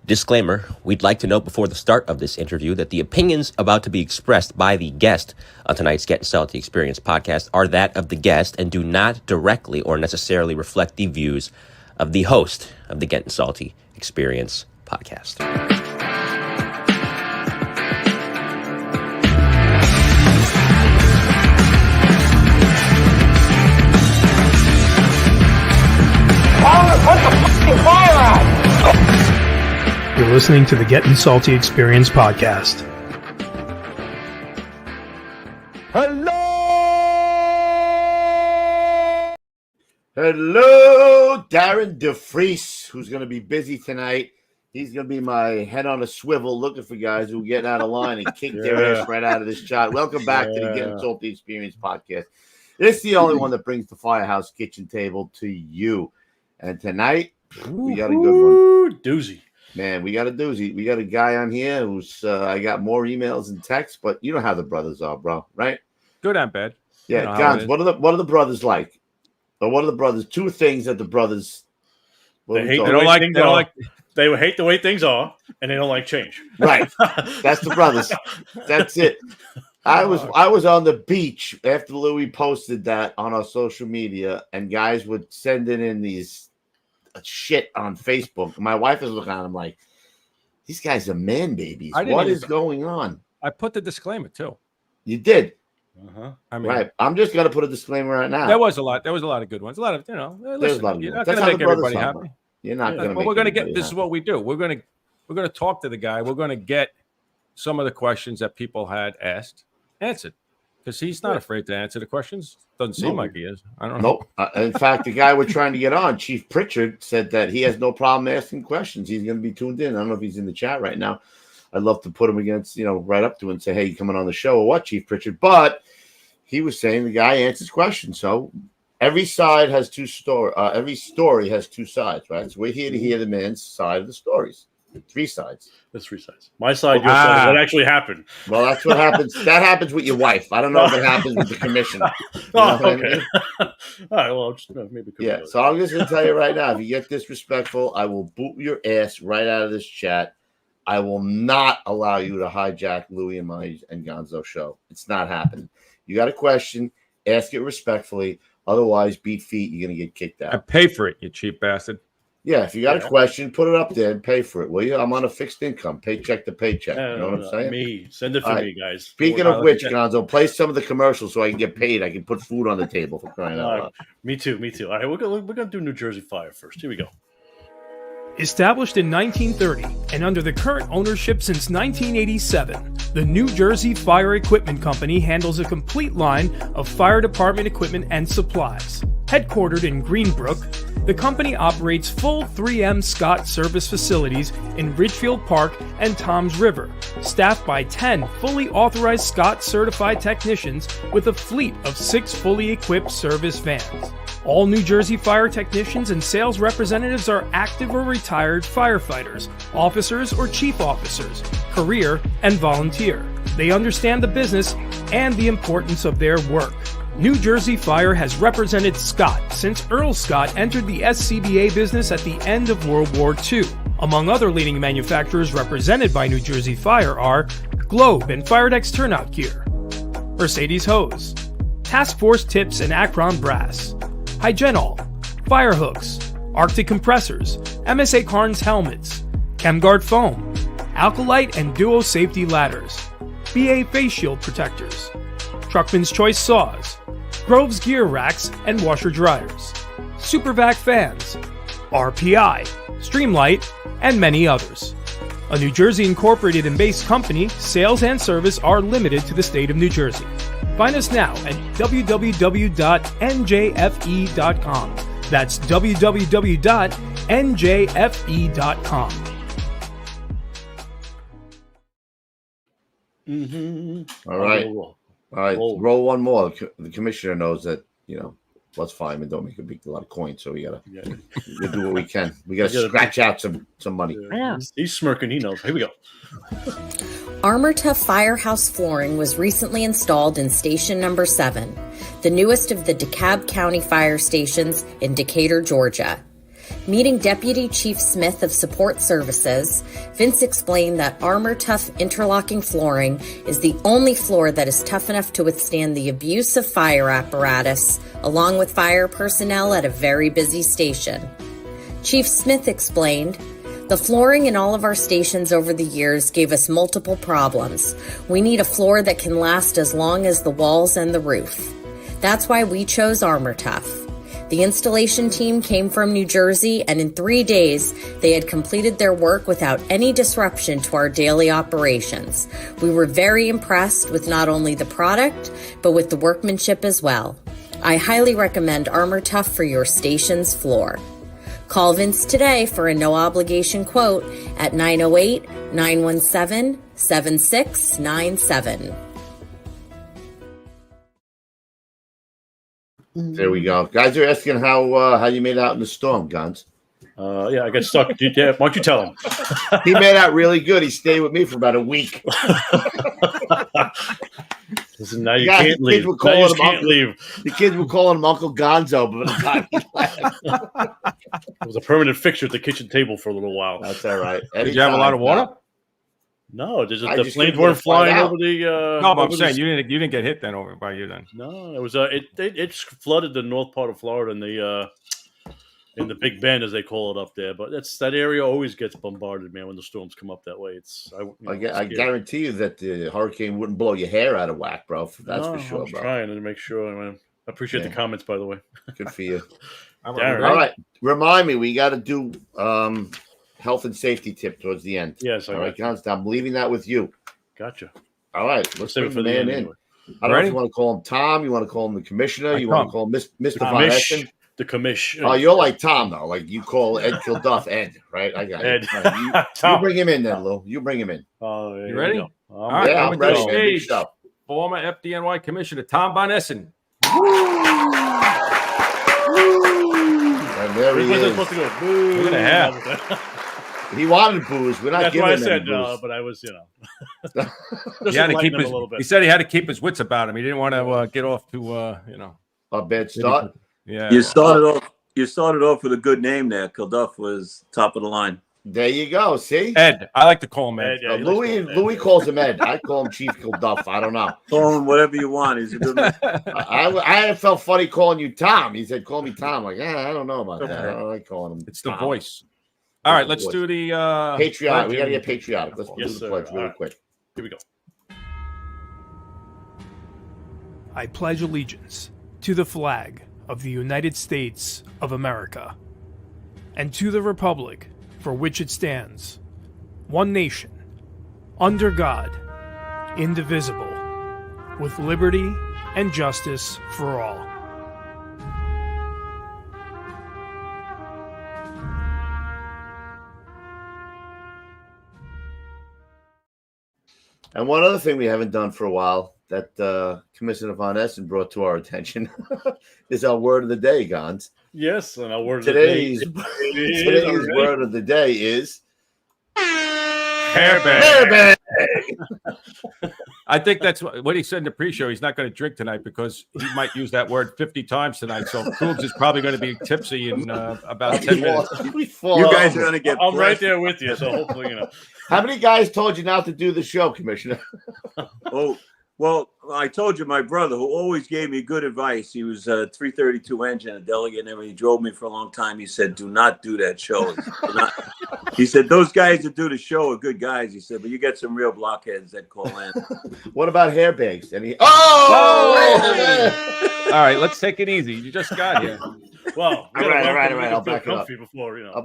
Disclaimer, we'd like to note before the start of this interview that the opinions about to be expressed by the guest on tonight's Gettin Salty Experience podcast are that of the guest and do not directly or necessarily reflect the views of the host of the Gettin Salty Experience podcast. Put the fucking fire out! You're listening to the Gettin Salty Experience podcast. Hello, Darren DeFries, who's going to be busy tonight. He's going to be my head on a swivel looking for guys who are getting out of line and kick their ass right out of this shot. Welcome back to the Gettin Salty Experience podcast. It's the only one that brings the Firehouse kitchen table to you. And tonight, we got a good one. Doozy. Man, we got a doozy. We got a guy on here who's, I got more emails and texts, but you know how the brothers are, bro, right? Good and bad. Yeah, Gons, what are the brothers like? Or what are the brothers? Two things that the brothers... They hate the way things are, and they don't like change. Right. That's the brothers. That's it. I was on the beach after Louis posted that on our social media, and guys would send in these shit on Facebook. My wife is looking at them like, these guys are man babies. What is going on? I put the disclaimer too. You did. I mean, right. I'm just gonna put a disclaimer right now. There was a lot of good ones. A lot of, listen, you're not gonna make everybody happy. You're not gonna. But we're gonna get. This is what we do. We're gonna talk to the guy. We're gonna get some of the questions that people had asked answered, because he's not afraid to answer the questions. Doesn't seem like he is. I don't know. Nope. In fact, the guy we're trying to get on, Chief Pritchard, said that he has no problem asking questions. He's going to be tuned in. I don't know if he's in the chat right now. I'd love to put him against, right up to him and say, hey, you coming on the show or what, Chief Pritchard? But he was saying the guy answers questions. So every side has two stories. Every story has two sides, right? So we're here to hear the man's side of the stories. Three sides. There's three sides. My side, your side. What actually happened? Well, that's what happens. That happens with your wife. I don't know if it happens with the commissioner. Okay. I mean? All right. Well, maybe. Yeah. So I'm just going to tell you right now, if you get disrespectful, I will boot your ass right out of this chat. I will not allow you to hijack Louis and Gonzo show. It's not happening. You got a question, ask it respectfully. Otherwise, beat feet, you're going to get kicked out. I pay for it, you cheap bastard. Yeah, if you got a question, put it up there and pay for it, will you? I'm on a fixed income, paycheck to paycheck. You know what I'm saying? Send it for me, guys. Speaking of which, Gonzo, play some of the commercials so I can get paid. I can put food on the table for crying out loud. Me too. All right, we're gonna do New Jersey Fire first. Here we go. Established in 1930 and under the current ownership since 1987, the New Jersey Fire Equipment Company handles a complete line of fire department equipment and supplies. Headquartered in Greenbrook, the company operates full 3M Scott service facilities in Ridgefield Park and Toms River, staffed by 10 fully authorized Scott certified technicians with a fleet of 6 fully equipped service vans. All New Jersey fire technicians and sales representatives are active or retired firefighters, officers or chief officers, career and volunteer. They understand the business and the importance of their work. New Jersey Fire has represented Scott since Earl Scott entered the SCBA business at the end of World War II. Among other leading manufacturers represented by New Jersey Fire are Globe and Firedex Turnout Gear, Mercedes Hose, Task Force Tips and Akron Brass, Hygenol, Firehooks, Arctic Compressors, MSA Carnes Helmets, ChemGuard Foam, Alkalite and Duo Safety Ladders, BA Face Shield Protectors, Truckman's Choice Saws, Grove's Gear Racks and Washer Dryers, Supervac Fans, RPI, Streamlight, and many others. A New Jersey incorporated and based company, sales and service are limited to the state of New Jersey. Find us now at www.njfe.com. That's www.njfe.com. All right. Roll one more. The commissioner knows that, let's fine and don't make a lot of coins. So we gotta do what we can. We gotta scratch out some money. Yeah. He's smirking. He knows. Here we go. Armor Tough Firehouse Flooring was recently installed in Station Number 7, the newest of the DeKalb County fire stations in Decatur, Georgia. Meeting Deputy Chief Smith of Support Services, Vince explained that armor-tough interlocking flooring is the only floor that is tough enough to withstand the abuse of fire apparatus, along with fire personnel at a very busy station. Chief Smith explained, "The flooring in all of our stations over the years gave us multiple problems. We need a floor that can last as long as the walls and the roof. That's why we chose ArmorTough. The installation team came from New Jersey, and in 3 days, they had completed their work without any disruption to our daily operations. We were very impressed with not only the product, but with the workmanship as well. I highly recommend ArmorTough for your station's floor." Call Vince today for a no-obligation quote at 908-917-7697. There we go. Guys are asking how you made out in the storm, Guns. Yeah, I got stuck. Yeah, why don't you tell him? He made out really good. He stayed with me for about a week. Listen, now you can't leave. The kids were calling him Uncle Gonzo, but by the time he left. It was a permanent fixture at the kitchen table for a little while. That's all right. Did you have a lot of water? No, the flames weren't flying over the. No, but I'm saying you didn't get hit then over by you then. No, it was it flooded the north part of Florida in the Big Bend, as they call it up there. But that area always gets bombarded, man, when the storms come up that way. I guarantee you that the hurricane wouldn't blow your hair out of whack, bro. That's for sure, bro. I'm trying to make sure. I appreciate the comments, by the way. Good for you. All right. Remind me, we got to do health and safety tip towards the end. Yes. All right, Constance, I'm leaving that with you. Gotcha. All right. Let's bring the man in. Anyway. I don't know if you want to call him Tom. You want to call him the commissioner. You want to call him Mr. Von Essen. The commission. Oh, you're like Tom, though. Like you call Ed Kilduff Ed, right? I got Ed. Right. You bring him in then, Lou. You bring him in. Oh, yeah, you ready? All right, yeah, I'm ready, man. Big stuff. Former FDNY Commissioner Tom Von Essen. And there he is. Supposed to go boo. Look at the hair. He wanted booze. We're not giving him booze. That's why I said no, but I was, he had to keep his. He said he had to keep his wits about him. He didn't want to get off to, a bad start. Yeah. You started off with a good name there. Kilduff was top of the line. There you go. See, Ed. I like to call him Ed. Yeah, Louis calls him Ed. I call him Chief Kilduff. I don't know. Call him whatever you want. He's a good man. I felt funny calling you Tom. He said, "Call me Tom." Like, I don't know about that. I don't like calling him. It's the Tom. voice. All right, let's do the patriotic. We got to get patriotic. Let's do the pledge really quick. Here we go. I pledge allegiance to the flag of the United States of America and to the republic for which it stands, one nation, under God, indivisible, with liberty and justice for all. And one other thing we haven't done for a while that Commissioner Von Essen brought to our attention is our word of the day, Gons. Yes, and our word of today's the day. Today's word of the day is hairbag. I think that's what he said in the pre-show. He's not going to drink tonight because he might use that word 50 times tonight. So Coogs is probably going to be tipsy in about 10 minutes. You guys are going to get. I'm right there with you. So hopefully, How many guys told you not to do the show, Commissioner? Oh, well, I told you my brother, who always gave me good advice. He was a 332 engine, a delegate, and he drove me for a long time. He said, "Do not do that show." He said, "Those guys that do the show are good guys." He said, "But you get some real blockheads that call in." What about hairbags? And he, All right, let's take it easy. You just got here. Well, all right. I'll back it up. Before, I'll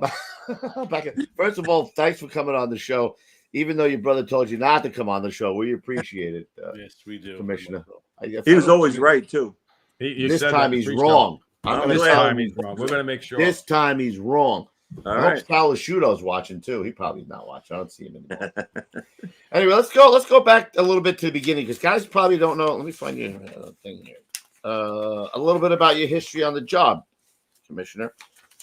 back it. First of all, thanks for coming on the show. Even though your brother told you not to come on the show, we appreciate it. Yes, we do, Commissioner. He was always right too. This time he's wrong. This time he's wrong. We're going to make sure. This time he's wrong. All I right. hope Scalasciuto's watching too. He probably not watching. I don't see him anymore. Anyway, let's go back a little bit to the beginning because guys probably don't know. Let me find your thing here. A little bit about your history on the job, Commissioner.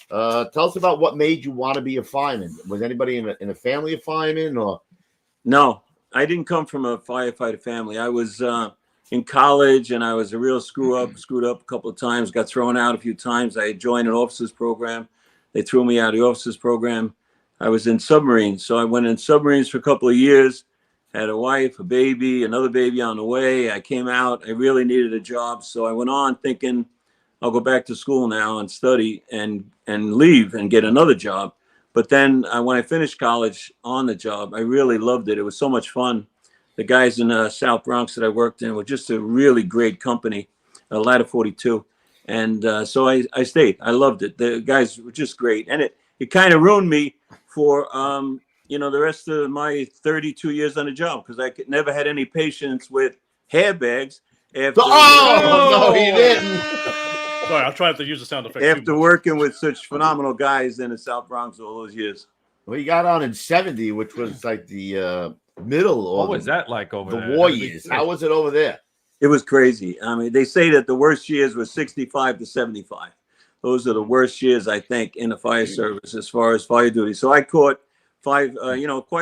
Tell us about what made you want to be a fireman. Was anybody in a family of firemen or? No, I didn't come from a firefighter family. I was in college and I was a real screwed up a couple of times, got thrown out a few times. I had joined an officers program. They threw me out of the officers program. I was in submarines. So I went in submarines for a couple of years, had a wife, a baby, another baby on the way. I came out. I really needed a job. So I went on thinking I'll go back to school now and study and leave and get another job. But then when I finished college on the job, I really loved it. It was so much fun. The guys in South Bronx that I worked in were just a really great company, Ladder 42. And so I stayed. I loved it. The guys were just great. And it kind of ruined me for, the rest of my 32 years on the job, because I never had any patience with hair bags. After, no, he didn't. Sorry, I'll try to use the sound effect. After working with such phenomenal guys in the South Bronx all those years. Well, he got on in 70, which was like the middle. What was that like over the there? war years? How was it over there? It was crazy. I mean, they say that the worst years were 65 to 75. Those are the worst years, I think, in the fire service as far as fire duty. So I caught quite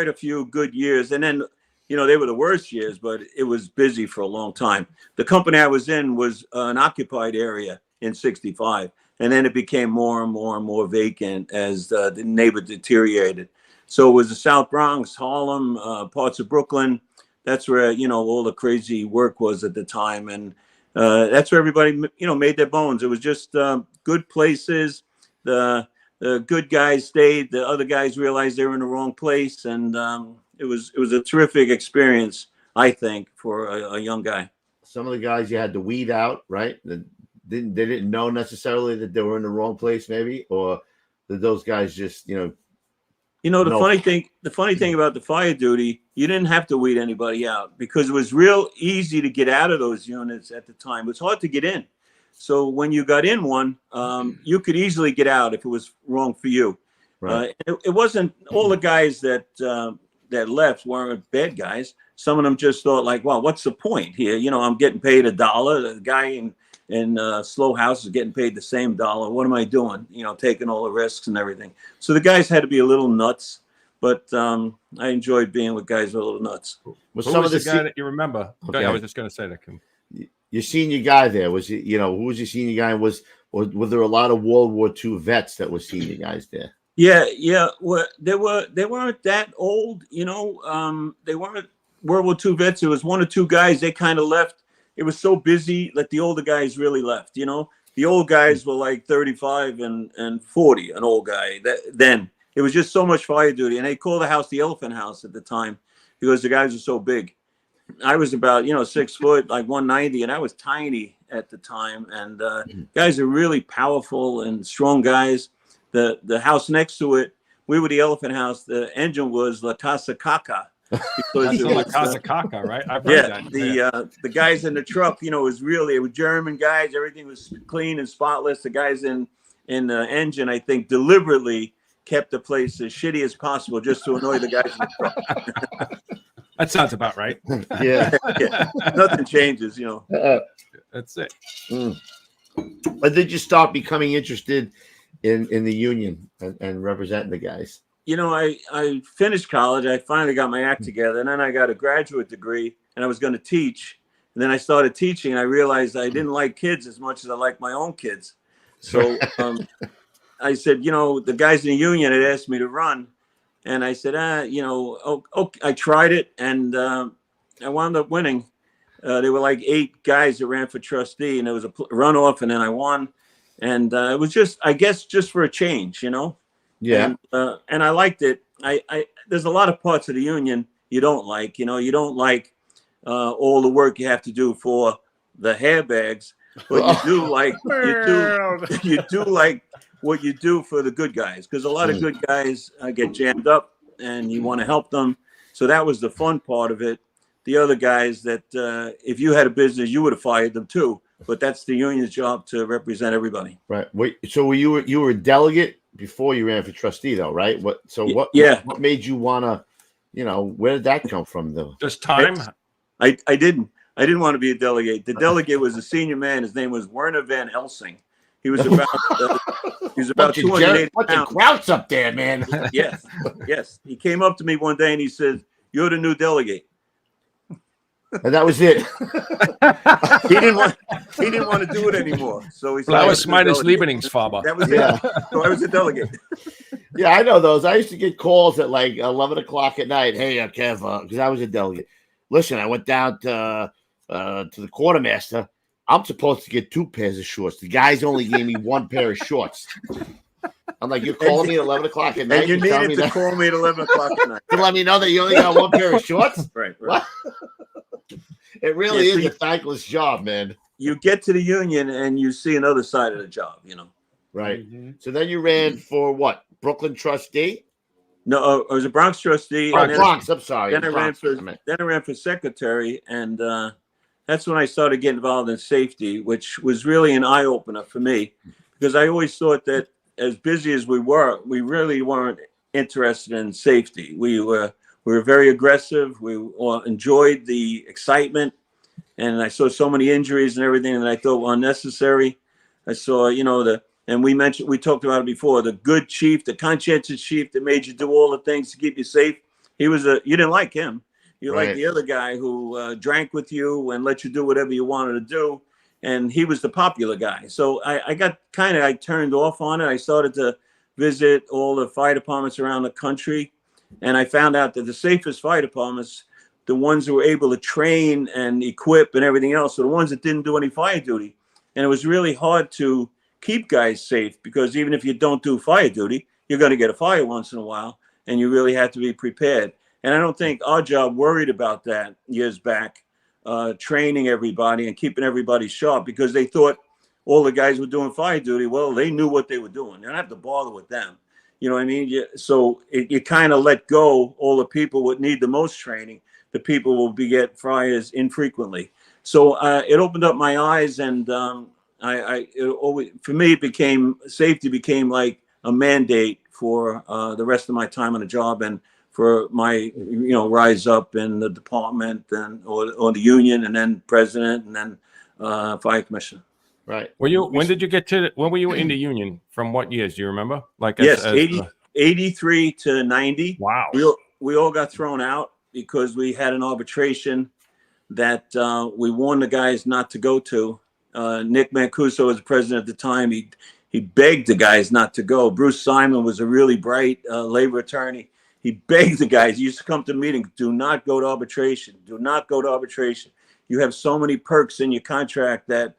a few good years. And then, they were the worst years, but it was busy for a long time. The company I was in was an occupied area in 65. And then it became more and more and more vacant as the neighborhood deteriorated. So it was the South Bronx, Harlem, parts of Brooklyn. That's where, all the crazy work was at the time. And that's where everybody, made their bones. It was just good places. The good guys stayed. The other guys realized they were in the wrong place. And it was a terrific experience, I think, for a young guy. Some of the guys you had to weed out, right? They didn't know necessarily that they were in the wrong place, maybe, or did those guys just, the funny thing about the fire duty, you didn't have to weed anybody out because it was real easy to get out of those units at the time. It was hard to get in. So when you got in one, you could easily get out if it was wrong for you. Right. It wasn't all the guys that left weren't bad guys. Some of them just thought like, well, what's the point here? I'm getting paid $1. The guy in Slow House is getting paid the same $1. What am I doing? Taking all the risks and everything. So the guys had to be a little nuts, but I enjoyed being with guys who were a little nuts. Was Who some was of the guy that you remember? Okay. I was just going to say that. your senior guy there? Was it, who was your senior guy? Were there a lot of World War II vets that were senior guys there? Yeah. Well, they weren't that old, they weren't World War II vets. There was one or two guys, they kind of left. It was so busy that the older guys really left, The old guys were like 35 and 40, an old guy. Then it was just so much fire duty. And they called the house the Elephant House at the time because the guys were so big. I was about, 6 foot, like 190, and I was tiny at the time. And guys are really powerful and strong guys. The house next to it, we were the Elephant House. The engine was La Casa Caca. That's La Casa Caca, right? I've heard that. The guys in the truck, it was German guys. Everything was clean and spotless. The guys in the engine, I think, deliberately kept the place as shitty as possible just to annoy the guys in the truck. That sounds about right. Yeah. Nothing changes, That's it. But did you start becoming interested in the union and representing the guys? I finished college. I finally got my act together, and then I got a graduate degree, and I was going to teach. And then I started teaching, and I realized I didn't like kids as much as I like my own kids. So I said, the guys in the union had asked me to run, and I said, I tried it, and I wound up winning. There were like 8 guys that ran for trustee, and it was a runoff, and then I won. And it was just for a change, Yeah. And I liked it. I there's a lot of parts of the union you don't like. You don't like all the work you have to do for the hair bags, but you do like you do like what you do for the good guys, because a lot of good guys get jammed up, and you want to help them. So that was the fun part of it. The other guys that if you had a business, you would have fired them too. But that's the union's job to represent everybody. Right. Wait. So you were a delegate before you ran for trustee, though, right? What made you want to, where did that come from, though? Just time. I didn't want to be a delegate. The delegate was a senior man. His name was Werner Van Helsing. He was about 280 pounds. Bunch of krauts up there, man. Yes. He came up to me one day and he said, "You're the new delegate." And that was it. He didn't want to do it anymore. So he said, "That was meines Lieblingsfarbe." That was Yeah. it. So I was a delegate. Yeah, I know those. I used to get calls at like 11 o'clock at night. Hey, Kev, because I was a delegate. Listen, I went down to the quartermaster. I'm supposed to get 2 pairs of shorts. The guys only gave me 1 pair of shorts. I'm like, you're calling me at 11 o'clock at night? And you needed to call me at 11 o'clock at night. To let me know that you only got 1 pair of shorts? Right. What? It really Yeah, is so a thankless job, man. You get to the union and you see another side of the job, Right. So then you ran for what? Brooklyn Trustee? No, I was a Bronx trustee. Oh, and then- Bronx. I'm sorry. Then I ran for secretary, and that's when I started getting involved in safety, which was really an eye opener for me, because I always thought that as busy as we were, we really weren't interested in safety. We were very aggressive. We enjoyed the excitement, and I saw so many injuries and everything that I thought were unnecessary. I saw, and we talked about it before, the good chief, the conscientious chief that made you do all the things to keep you safe. You didn't like him. You liked the other guy who drank with you and let you do whatever you wanted to do. And he was the popular guy. So I got I turned off on it. I started to visit all the fire departments around the country. And I found out that the safest fire departments, the ones who were able to train and equip and everything else, are the ones that didn't do any fire duty. And it was really hard to keep guys safe, because even if you don't do fire duty, you're going to get a fire once in a while, and you really have to be prepared. And I don't think our job worried about that years back, training everybody and keeping everybody sharp, because they thought all the guys were doing fire duty. Well, they knew what they were doing. You don't have to bother with them. You know what I mean? So you kind of let go all the people would need the most training. The people will get fires infrequently. So it opened up my eyes, and for me, safety became like a mandate for the rest of my time on the job, and for my rise up in the department or the union, and then president, and then fire commissioner. Right. When were you in the union? From what years? Do you remember? Yes, 83 to 90. Wow. We all got thrown out because we had an arbitration that we warned the guys not to go to. Nick Mancuso was the president at the time. He begged the guys not to go. Bruce Simon was a really bright labor attorney. He begged the guys. He used to come to meetings. Do not go to arbitration. Do not go to arbitration. You have so many perks in your contract that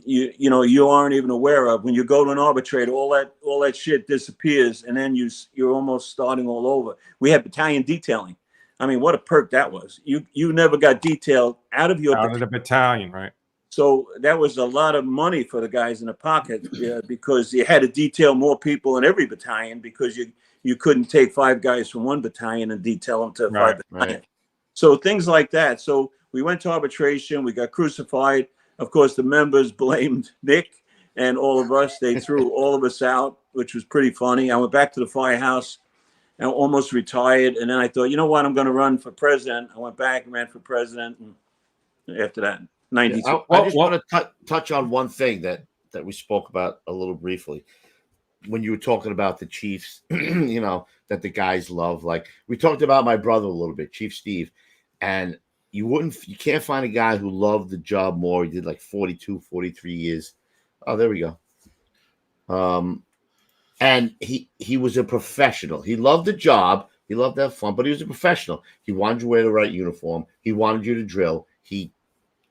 you aren't even aware of. When you go to an arbitrator, all that shit disappears, and then you're almost starting all over. We had battalion detailing. I mean, what a perk that was. You never got detailed out of the battalion, right? So that was a lot of money for the guys in the pocket, because you had to detail more people in every battalion, because you couldn't take 5 guys from one battalion and detail them to 5 battalions. Right. So things like that. So we went to arbitration. We got crucified. Of course, the members blamed Nick and all of us. They threw all of us out, which was pretty funny. I went back to the firehouse and almost retired. And then I thought, you know what? I'm going to run for president. I went back and ran for president. And after that, 92. Yeah, I just want to touch on one thing that we spoke about a little briefly. When you were talking about the Chiefs, that the guys love. Like, we talked about my brother a little bit, Chief Steve. And you can't find a guy who loved the job more. He did like 42, 43 years. Oh, there we go. And he was a professional. He loved the job. He loved to have fun, but he was a professional. He wanted you to wear the right uniform. He wanted you to drill. He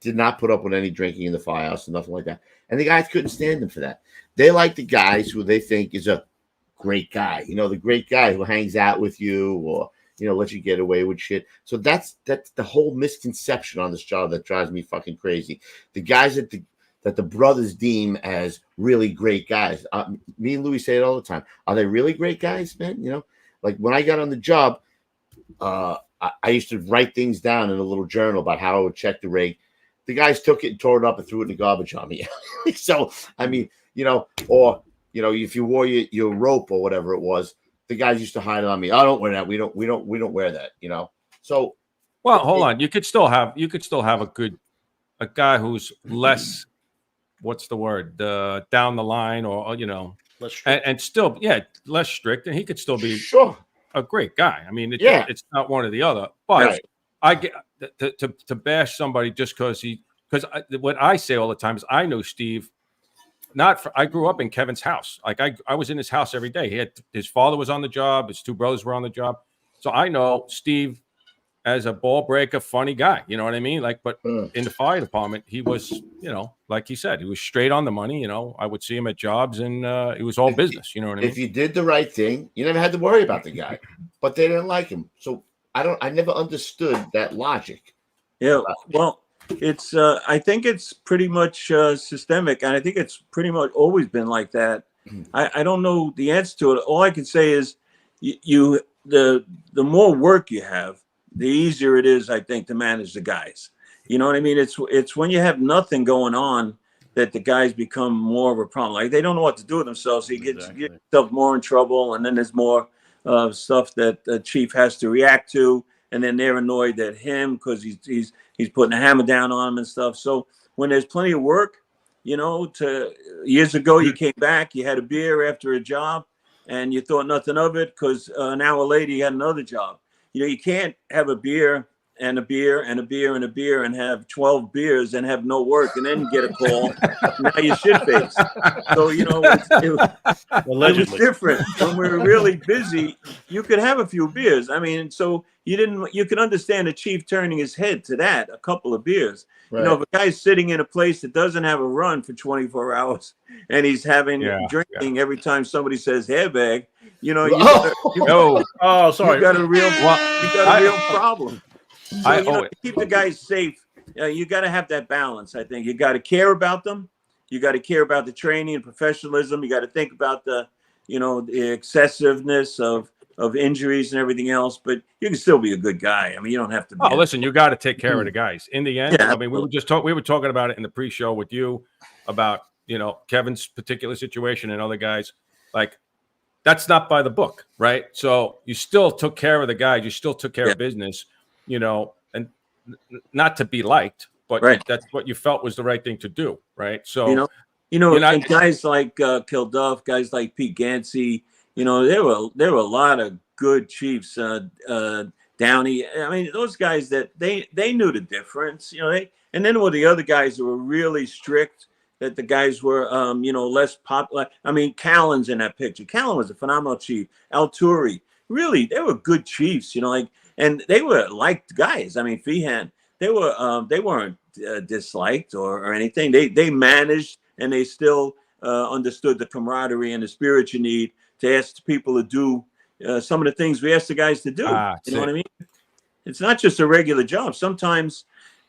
did not put up with any drinking in the firehouse and nothing like that. And the guys couldn't stand him for that. They like the guys who they think is a great guy. The great guy who hangs out with you or, let you get away with shit. So that's the whole misconception on this job that drives me fucking crazy. The guys that the brothers deem as really great guys. Me and Louis say it all the time. Are they really great guys, man? Like when I got on the job, I used to write things down in a little journal about how I would check the rig. The guys took it and tore it up and threw it in the garbage on me. So, I mean, if you wore your rope or whatever it was, the guys used to hide it on me. I don't wear that. We don't wear that, So, well, hold on. You could still have a guy who's less, what's the word? Down the line or less strict. And still, less strict, and he could still be sure a great guy. I mean, it's not one or the other, but right. I get to bash somebody just because what I say all the time is I know Steve. I grew up in Kevin's house. Like I was in his house every day. His father was on the job. His two brothers were on the job. So I know Steve as a ball breaker, funny guy. You know what I mean? Like, but in the fire department, he was, like he said, he was straight on the money. I would see him at jobs, and it was all business. You know what I mean? If you did the right thing, you never had to worry about the guy. But they didn't like him. So I never understood that logic. Yeah. Well, it's I think it's pretty much systemic, and I think it's pretty much always been like that. I don't know the answer to it. All I can say is the more work you have, the easier it is, I think, to manage the guys. You know what I mean? It's when you have nothing going on that the guys become more of a problem. Like they don't know what to do with themselves. So you get yourself more in trouble, and then there's more stuff that the chief has to react to, and then they're annoyed at him because he's putting a hammer down on them and stuff. So when there's plenty of work, years ago you came back, you had a beer after a job, and you thought nothing of it because an hour later you had another job. You can't have a beer and a beer and a beer and a beer and have 12 beers and have no work and then get a call. Now you're shit-faced. So, it was different. When we were really busy, you could have a few beers. I mean, so you could understand the chief turning his head to that, a couple of beers. Right. If a guy's sitting in a place that doesn't have a run for 24 hours and he's having drinking every time somebody says hairbag, sorry. You got a real problem. So, to keep the guys safe, you got to have that balance. I think you got to care about them. You got to care about the training and professionalism. You got to think about the excessiveness of injuries and everything else. But you can still be a good guy. I mean, you don't have to be. Listen, you got to take care of the guys. In the end, I mean, we were talking about it in the pre-show with you about Kevin's particular situation and other guys. Like, that's not by the book, right? So you still took care of the guys. You still took care of business. And not to be liked, but that's what you felt was the right thing to do, right? So, and guys like Kilduff, guys like Pete Gansey, there were a lot of good chiefs. Downey, I mean, those guys that they knew the difference, and then with the other guys that were really strict, that the guys were, less popular. I mean, Callan's in that picture. Callan was a phenomenal chief. Alturi, really, they were good chiefs, and they were liked guys. I mean, Feehan, they weren't disliked or anything. They managed, and they still understood the camaraderie and the spirit you need to ask people to do some of the things we ask the guys to do. You know what I mean? It's not just a regular job. Sometimes,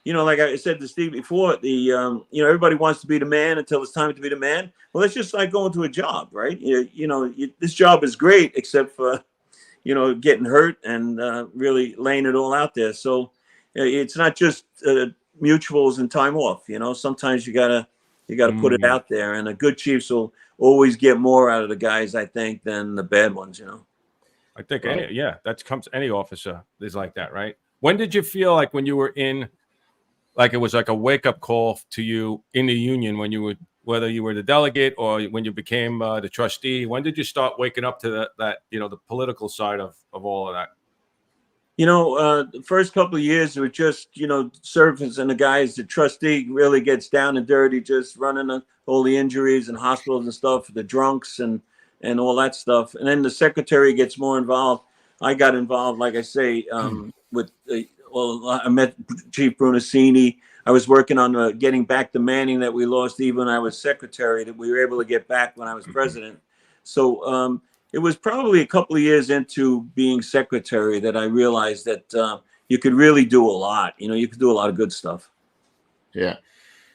like I said to Steve before, everybody wants to be the man until it's time to be the man. Well, it's just like going to a job, right? This job is great, except for getting hurt and really laying it all out there. So it's not just mutuals and time off. Sometimes you gotta put it out there. And the good chiefs will always get more out of the guys, I think, than the bad ones. I think, that comes any officer is like that, right? When did you feel like when you were in, like it was like a wake up call to you in the union when you were, whether you were the delegate or when you became the trustee? When did you start waking up to that the political side of all of that? The first couple of years it was just, service and the guys. The trustee really gets down and dirty, just running all the injuries and hospitals and stuff, the drunks and all that stuff. And then the secretary gets more involved. I got involved, like I say, with I met Chief Brunacini. I was working on getting back the manning that we lost even when I was secretary, that we were able to get back when I was president. So it was probably a couple of years into being secretary that I realized that you could really do a lot. You could do a lot of good stuff. Yeah.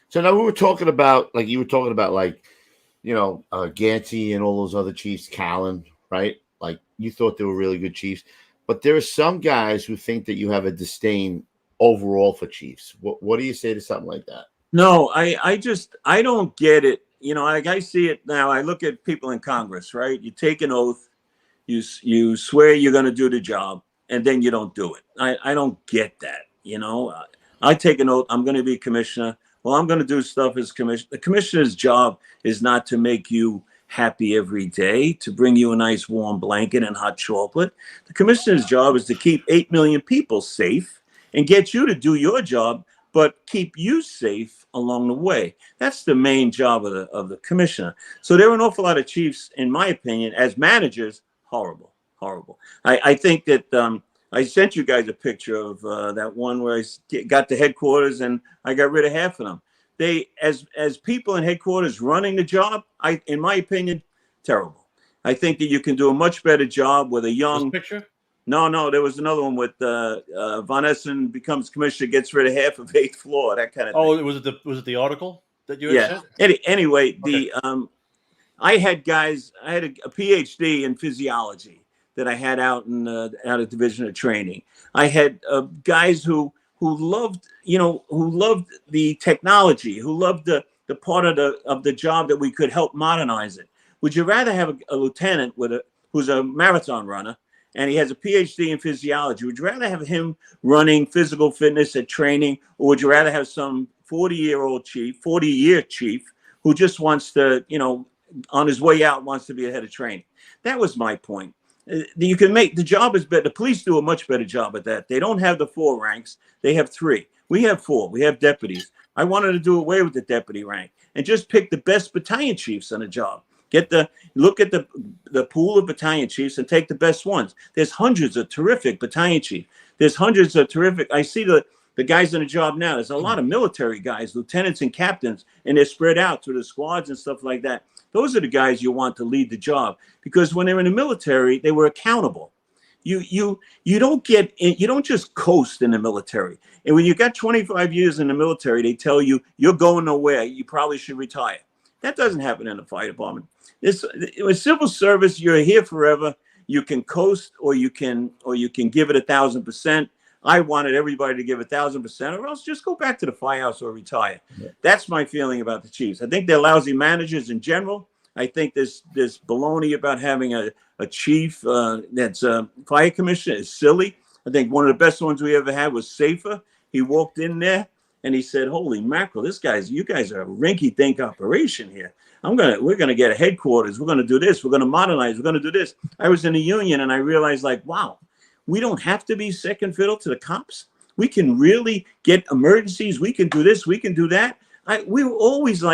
So now we were talking about, like you were talking about, like, Gansey and all those other chiefs, Callan, right? Like you thought they were really good chiefs. But there are some guys who think that you have a disdain overall for chiefs. What do you say to something like that? No, I don't get it. Like I see it now. I look at people in Congress, right? You take an oath, you swear you're going to do the job, and then you don't do it. I don't get that. I take an oath. I'm going to be commissioner. Well, I'm going to do stuff as commissioner. The commissioner's job is not to make you happy every day, to bring you a nice warm blanket and hot chocolate. The commissioner's job is to keep 8 million people safe and get you to do your job, but keep you safe along the way. That's the main job of the commissioner. So there are an awful lot of chiefs, in my opinion, as managers, horrible. I think that I sent you guys a picture of that one where I got to headquarters and I got rid of half of them. They, as people in headquarters running the job, in my opinion, terrible. I think that you can do a much better job with a young picture. No, there was another one with Von Essen becomes commissioner, gets rid of half of 8th floor, that kind of thing. Oh, was it the article that you had sent? Anyway, okay. I had a PhD in physiology that I had out of Division of Training. I had guys who loved the technology, who loved the part of the job that we could help modernize it. Would you rather have a lieutenant who's a marathon runner and he has a PhD in physiology? Would you rather have him running physical fitness at training, or would you rather have some 40-year chief who just wants to, on his way out, wants to be ahead of training? That was my point. You can make the job is better. The police do a much better job at that. They don't have the 4 ranks. They have 3. We have 4. We have deputies. I wanted to do away with the deputy rank and just pick the best battalion chiefs on the job. Look at the pool of battalion chiefs and take the best ones. There's hundreds of terrific battalion chiefs. There's hundreds of terrific. I see the guys on the job now. There's a lot of military guys, lieutenants and captains, and they're spread out through the squads and stuff like that. Those are the guys you want to lead the job, because when they're in the military, they were accountable. You don't just coast in the military. And when you got 25 years in the military, they tell you you're going nowhere. You probably should retire. That doesn't happen in the fire department. With civil service, you're here forever. You can coast, or you can give it 1,000%. I wanted everybody to give 1,000%, or else just go back to the firehouse or retire. Yeah. That's my feeling about the chiefs. I think they're lousy managers in general. I think this baloney about having a chief that's a fire commissioner is silly. I think one of the best ones we ever had was Safer. He walked in there and he said, "Holy mackerel, you guys are a rinky-dink operation here. We're gonna get a headquarters. We're gonna do this. We're gonna modernize. We're gonna do this." I was in the union and I realized, wow, we don't have to be second fiddle to the cops. We can really get emergencies. We can do this. We can do that. We were always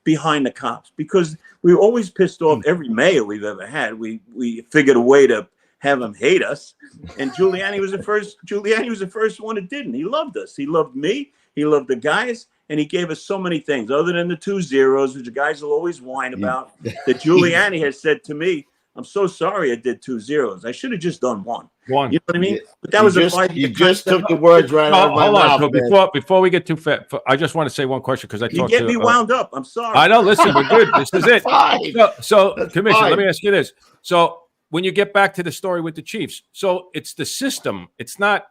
behind the cops because we were always pissed off. Every mayor we've ever had, we figured a way to have them hate us. And Giuliani was the first one that didn't. He loved us. He loved me. He loved the guys. And he gave us so many things other than the 2 zeros, which the guys will always whine about, that Giuliani has said to me, "I'm so sorry I did 2 zeros. I should have just done one." You know what I mean? But that was you just took the words right out of my mouth. So before we get too fat, I just want to say one question because you get me wound up. I'm sorry. I know. Listen, we're good. This is it. So Commissioner, let me ask you this. So when you get back to the story with the chiefs, so it's the system. It's not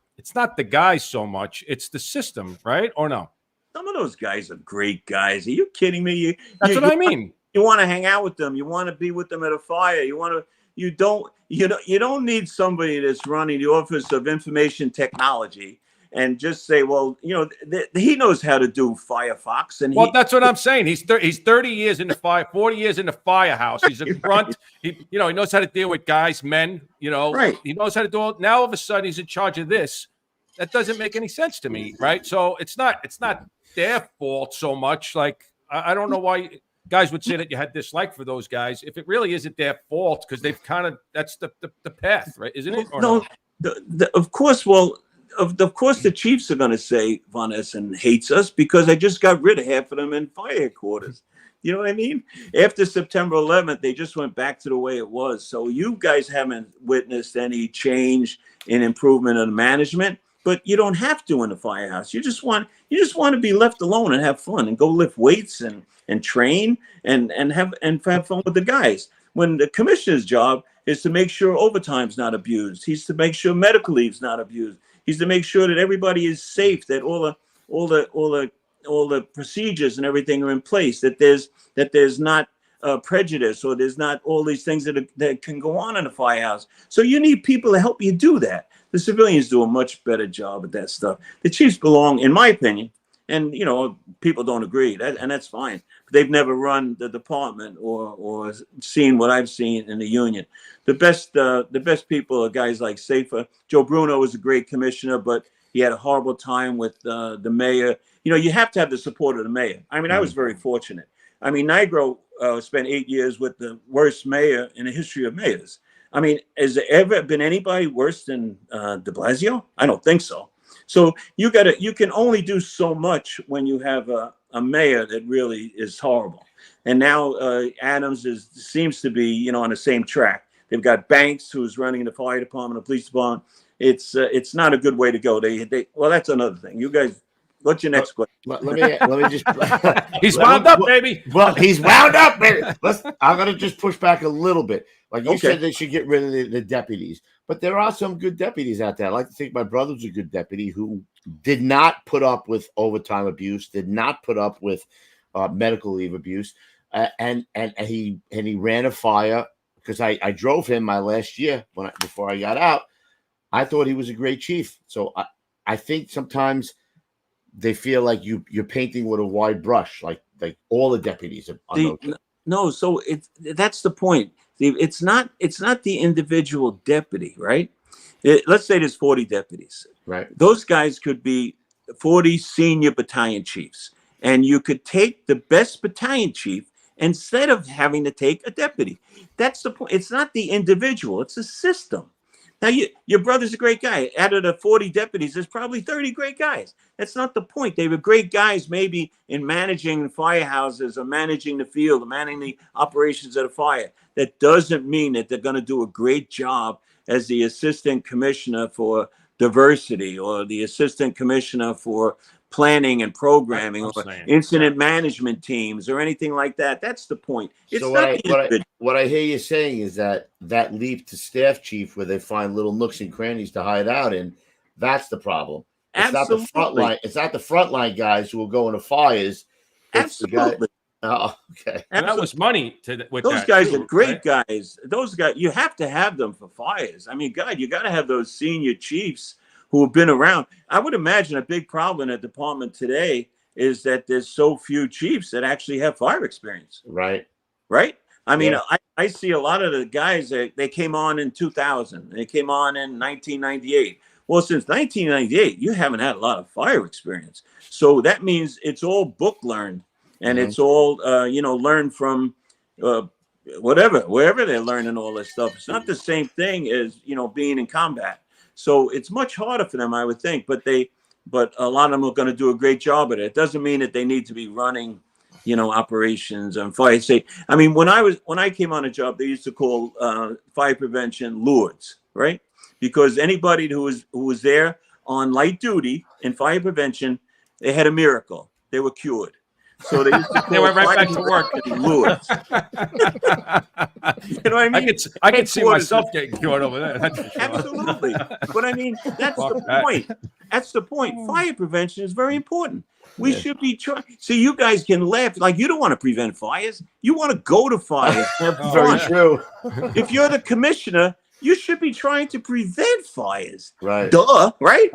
the guys so much. It's the system, right? Or no? Some of those guys are great guys. Are you kidding me? That's what I mean. You want to hang out with them. You want to be with them at a fire. You don't need somebody that's running the Office of Information Technology and just say, well, he knows how to do Firefox. And that's what I'm saying. He's 30 years in the fire, 40 years in the firehouse. He's a grunt. He knows how to deal with guys, men. Right. He knows how to do it. Now all of a sudden he's in charge of this. That doesn't make any sense to me, right? So it's not their fault so much. I don't know why guys would say that you had dislike for those guys if it really isn't their fault, because they've that's the path, right? Isn't it? Or no, of course. Well, of course, the chiefs are going to say Von Essen hates us because I just got rid of half of them in fire headquarters. You know what I mean? After September 11th, they just went back to the way it was. So you guys haven't witnessed any change in improvement of the management. But you don't have to in the firehouse. You just want to be left alone and have fun and go lift weights and train and have fun with the guys. When the commissioner's job is to make sure overtime's not abused. He's to make sure medical leave's not abused. He's to make sure that everybody is safe, that all the procedures and everything are in place, that there's not prejudice, or there's not all these things that can go on in a firehouse. So you need people to help you do that. The civilians do a much better job at that stuff. The chiefs belong, in my opinion, And people don't agree, and that's fine. They've never run the department or seen what I've seen in the union. The best people are guys like Safer. Joe Bruno was a great commissioner, but he had a horrible time with the mayor. You have to have the support of the mayor. I mean, I was very fortunate. I mean, Nigro spent 8 years with the worst mayor in the history of mayors. I mean, has there ever been anybody worse than de Blasio? I don't think so. So you can only do so much when you have a mayor that really is horrible. And now Adams seems to be, on the same track. They've got Banks, who's running the fire department, the police department. It's not a good way to go. Well, that's another thing. You guys, what's your next question? Let me just. He's wound up, baby. Well, he's wound up, baby. I'm gonna just push back a little bit. Like you said, they should get rid of the deputies, but there are some good deputies out there. I like to think my brother was a good deputy who did not put up with overtime abuse, did not put up with medical leave abuse, and he ran a fire because I drove him my last year before I got out. I thought he was a great chief. So I think sometimes they feel like you're painting with a wide brush, like all the deputies are no. So that's the point. It's not the individual deputy, right? Let's say there's 40 deputies. Right. Those guys could be 40 senior battalion chiefs, and you could take the best battalion chief instead of having to take a deputy. That's the point. It's not the individual; it's a system. Now, your brother's a great guy. Out of the 40 deputies, there's probably 30 great guys. That's not the point. They were great guys maybe in managing firehouses or managing the field or managing the operations of the fire. That doesn't mean that they're going to do a great job as the assistant commissioner for diversity or the assistant commissioner for planning and programming or incident management teams or anything like that. That's the point. It's so not what I hear you saying is that leap to staff chief where they find little nooks and crannies to hide out in, that's the problem. It's not the front line. It's not the frontline guys who will go into fires. Absolutely. Oh, okay. And that was money with those guys are great guys. Those guys, you have to have them for fires. I mean, God, you got to have those senior chiefs who have been around. I would imagine a big problem in the department today is that there's so few chiefs that actually have fire experience. Right. I mean, I see a lot of the guys that they came on in 2000. They came on in 1998. Well, since 1998, you haven't had a lot of fire experience. So that means it's all book learned. And it's all, learned from wherever they're learning all this stuff. It's not the same thing as, being in combat. So it's much harder for them, I would think. But a lot of them are going to do a great job at it. It doesn't mean that they need to be running, operations and fire. I mean, when I came on a job, they used to call fire prevention Lourdes, right? Because anybody who was there on light duty in fire prevention, they had a miracle. They were cured. So they used to they went right back to work. Lewis. You know what I mean? I could see myself getting cured over there. That's for sure. Absolutely. But I mean, that's the point. That's the point. Fire prevention is very important. We should be trying. See, you guys can laugh. Like, you don't want to prevent fires. You want to go to fires. Very true. If you're the commissioner, you should be trying to prevent fires. Right. Duh, right?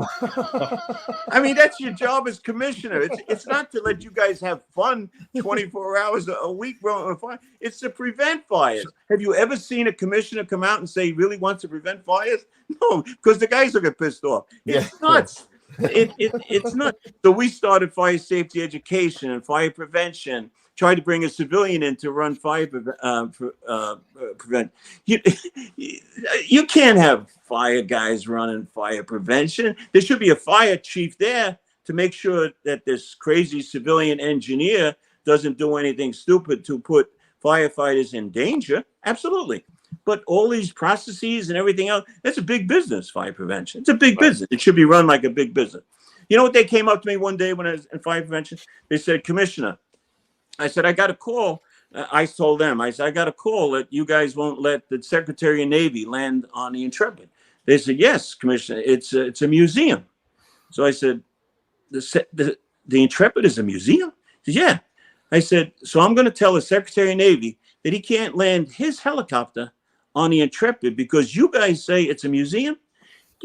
I mean, that's your job as commissioner. It's not to let you guys have fun 24 hours a week running a fire. It's to prevent fires. Have you ever seen a commissioner come out and say he really wants to prevent fires? No, because the guys will get pissed off. It's nuts. It's nuts. So we started fire safety education and fire prevention. Tried to bring a civilian in to run fire prevent. You can't have fire guys running fire prevention. There should be a fire chief there to make sure that this crazy civilian engineer doesn't do anything stupid to put firefighters in danger. Absolutely. But all these processes and everything else, that's a big business, fire prevention. It's a big business. It should be run like a big business. You know what? They came up to me one day when I was in fire prevention? They said, Commissioner, I said, I got a call. I told them, I said, I got a call that you guys won't let the Secretary of Navy land on the Intrepid. They said, yes, Commissioner, it's a museum. So I said, the Intrepid is a museum? He said, yeah. I said, so I'm going to tell the Secretary of Navy that he can't land his helicopter on the Intrepid because you guys say it's a museum.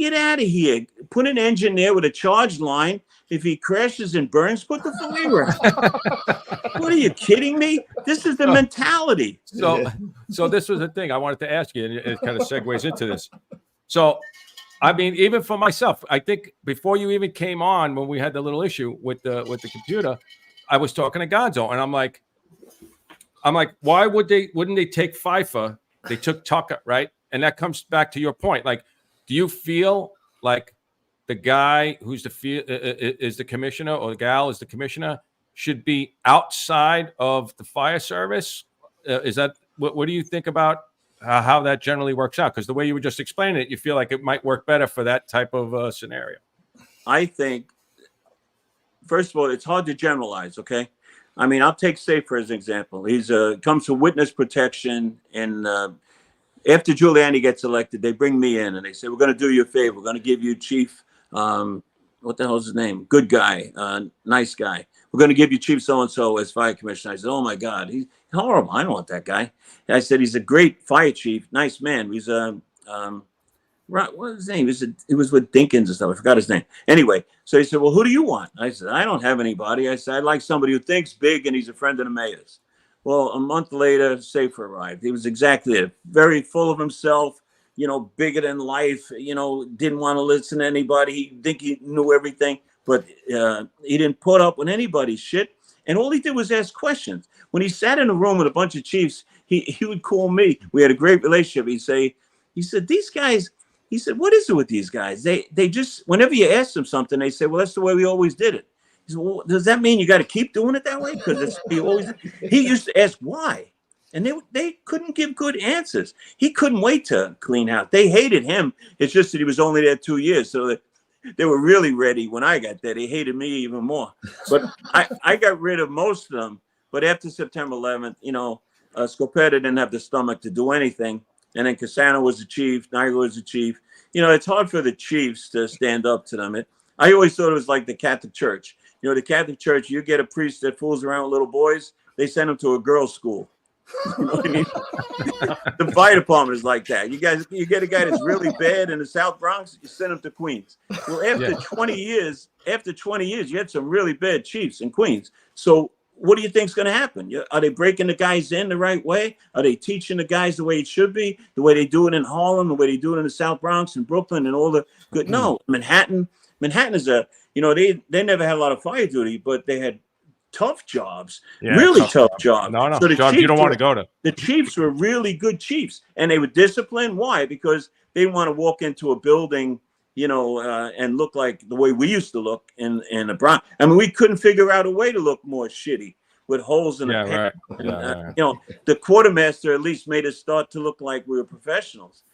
get out of here. Put an engine there with a charge line. If he crashes and burns, put the fire out. What are you kidding me? This is the mentality. So this was the thing I wanted to ask you, and it kind of segues into this. So, I mean, even for myself, I think before you even came on, when we had the little issue with the computer, I was talking to Gonzo, and I'm like, why wouldn't they take FIFA? They took Tucker, right? And that comes back to your point. Like, do you feel like the guy who's is the commissioner, or the gal is the commissioner, should be outside of the fire service? Is that what do you think about how that generally works out? Because the way you were just explaining it, you feel like it might work better for that type of scenario. I think, first of all, it's hard to generalize. Okay, I mean, I'll take Safer as an example. He's comes to witness protection, and after Giuliani gets elected, they bring me in and they say, "We're going to do you a favor. We're going to give you Chief, what the hell's his name? Good guy, nice guy. We're going to give you Chief so-and-so as fire commissioner." I said, "Oh my God, he's horrible. I don't want that guy." And I said, "He's a great fire chief, nice man. He's what was his name? He was with Dinkins and stuff. I forgot his name. Anyway, so he said, "Well, who do you want?" I said, "I don't have anybody." I said, "I'd like somebody who thinks big and he's a friend of the mayor's." Well, a month later, Safer arrived. He was exactly it. Very full of himself, bigger than life, didn't want to listen to anybody. He think he knew everything, but he didn't put up with anybody's shit. And all he did was ask questions. When he sat in a room with a bunch of chiefs, he would call me. We had a great relationship. He said, "These guys," he said, "what is it with these guys? They just, whenever you ask them something, they say, 'Well, that's the way we always did it.'" He said, "Well, does that mean you got to keep doing it that way?" Because he used to ask why. And they couldn't give good answers. He couldn't wait to clean house. They hated him. It's just that he was only there 2 years. So they were really ready when I got there. They hated me even more. But I got rid of most of them. But after September 11th, Scopetta didn't have the stomach to do anything. And then Cassano was the chief. Niger was the chief. It's hard for the chiefs to stand up to them. I always thought it was like the Catholic Church. The Catholic Church, you get a priest that fools around with little boys, they send him to a girls' school. You know what I mean? The fire department is like that. You get a guy that's really bad in the South Bronx, you send him to Queens. Well, after 20 years, you had some really bad chiefs in Queens. So what do you think is going to happen? Are they breaking the guys in the right way? Are they teaching the guys the way it should be? The way they do it in Harlem, the way they do it in the South Bronx and Brooklyn and all the good? No, Manhattan is they never had a lot of fire duty, but they had tough jobs, really tough jobs. No, so jobs you don't want to go to. The chiefs were really good chiefs, and they were disciplined. Why? Because they didn't want to walk into a building, and look like the way we used to look in the Bronx. I mean, we couldn't figure out a way to look more shitty with holes in the pants. Right. The quartermaster at least made us start to look like we were professionals.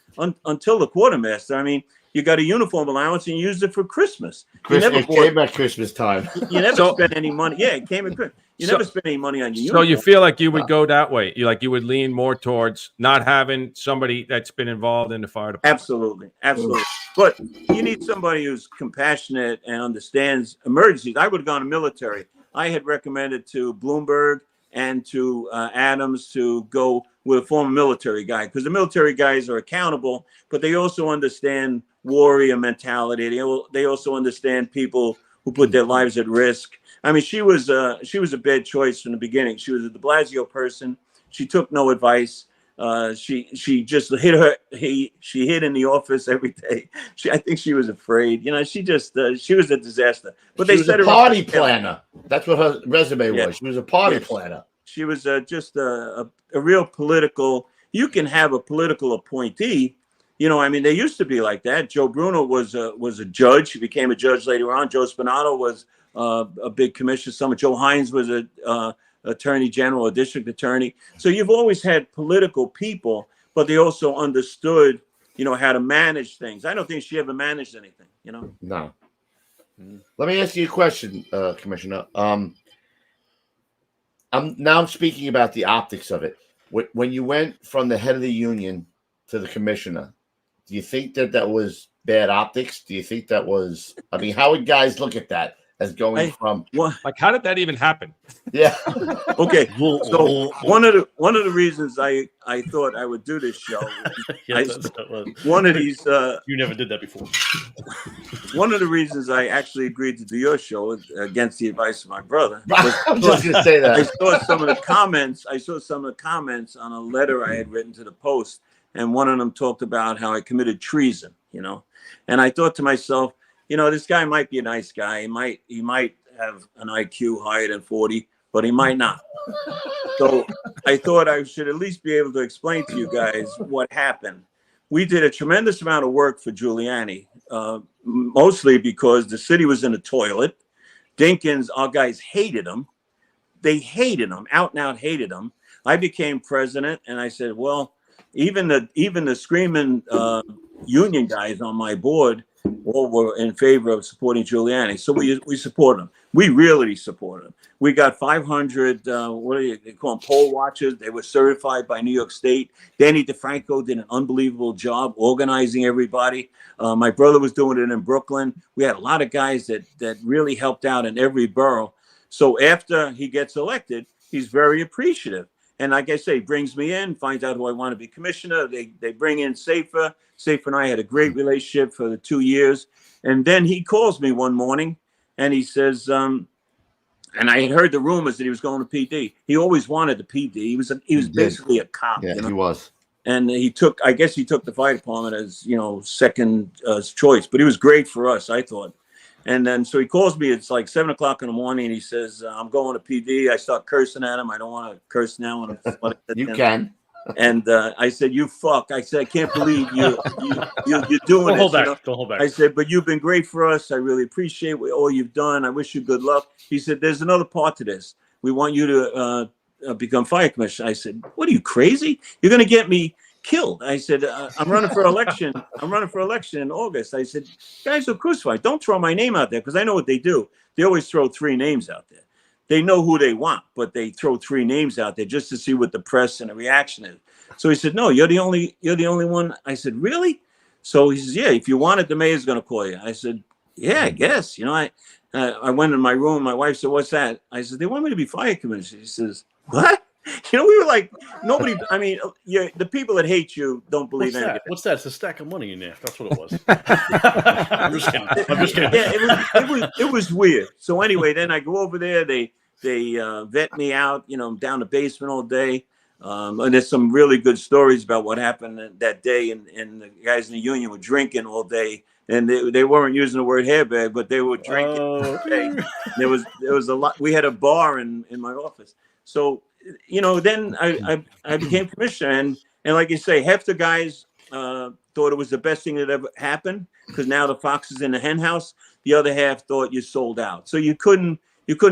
Until the quartermaster, I mean, you got a uniform allowance and you used it for Christmas. It came at Christmas time. You never spent any money. Yeah, it came at Christmas. You never spent any money on your uniform. So you feel like you would go that way? You would lean more towards not having somebody that's been involved in the fire department? Absolutely. But you need somebody who's compassionate and understands emergencies. I would have gone to military. I had recommended to Bloomberg and to Adams to go with a former military guy, because the military guys are accountable, but they also understand warrior mentality. They also understand people who put their lives at risk. I mean, she was a bad choice from the beginning. She was a de Blasio person. She took no advice. She just she hid in the office every day. I think she was afraid. She was a disaster. But she was a party planner. That's what her resume was. She was a party planner. She was just a real political. You can have a political appointee. I mean, they used to be like that. Joe Bruno was a judge. He became a judge later on. Joe Spinato was a big commissioner. Joe Hines was a attorney general, a district attorney. So you've always had political people, but they also understood, how to manage things. I don't think she ever managed anything, No. Let me ask you a question, Commissioner. I'm speaking about the optics of it. When you went from the head of the union to the commissioner, do you think that was bad optics? Do you think that was? I mean, how would guys look at that? as going from. Like, how did that even happen? Yeah. Okay. So one of the reasons I thought I would do this show, one of these. You never did that before. One of the reasons I actually agreed to do your show against the advice of my brother. I'm just gonna say that I saw some of the comments. I saw some of the comments on a letter I had written to the Post, and one of them talked about how I committed treason. And I thought to myself, this guy might be a nice guy. He might have an IQ higher than 40, but he might not. So I thought I should at least be able to explain to you guys what happened. We did a tremendous amount of work for Giuliani, mostly because the city was in the toilet. Dinkins, our guys hated him. They hated him, out and out hated him. I became president, and I said, well, even the screaming union guys on my board all were in favor of supporting Giuliani. So we supported him. We really supported him. We got 500, they call them poll watchers. They were certified by New York State. Danny DeFranco did an unbelievable job organizing everybody. My brother was doing it in Brooklyn. We had a lot of guys that really helped out in every borough. So after he gets elected, he's very appreciative. And like I say, he brings me in, finds out who I want to be commissioner. They bring in Safer. Safer and I had a great relationship for the 2 years. And then he calls me one morning and he says, and I had heard the rumors that he was going to PD. He always wanted the PD. He was basically a cop. Yeah, he was. And I guess he took the fire department as, second choice. But he was great for us, I thought. And then so he calls me. It's like 7 o'clock in the morning. And he says, I'm going to PD. I start cursing at him. I don't want to curse now. You can. And I said, you fuck. I said, I can't believe you're doing it. Don't hold back. I said, but you've been great for us. I really appreciate all you've done. I wish you good luck. He said, there's another part to this. We want you to become fire commissioner. I said, what are you, crazy? You're going to get me killed. I said, I'm running for election. I'm running for election in August. I said, guys are crucified. Don't throw my name out there, because I know what they do. They always throw 3 names out there. They know who they want, but they throw 3 names out there just to see what the press and the reaction is. So he said, no, you're the only one. I said, really? So he says, yeah, if you want it, the mayor's going to call you. I said, yeah, I guess. I went in my room. My wife said, what's that? I said, they want me to be fire commissioner. She says, what? We were like, nobody, the people that hate you don't believe anything. What's that? It's a stack of money in there. That's what it was. I'm just kidding. Yeah, it was weird. So anyway, then I go over there. They vet me out, down the basement all day. And there's some really good stories about what happened that day. And the guys in the union were drinking all day. And they weren't using the word hairbag, but they were drinking all day. There was a lot. We had a bar in my office. So, then I became commissioner. And like you say, half the guys thought it was the best thing that ever happened, because now the fox is in the hen house. The other half thought you sold out. So you couldn't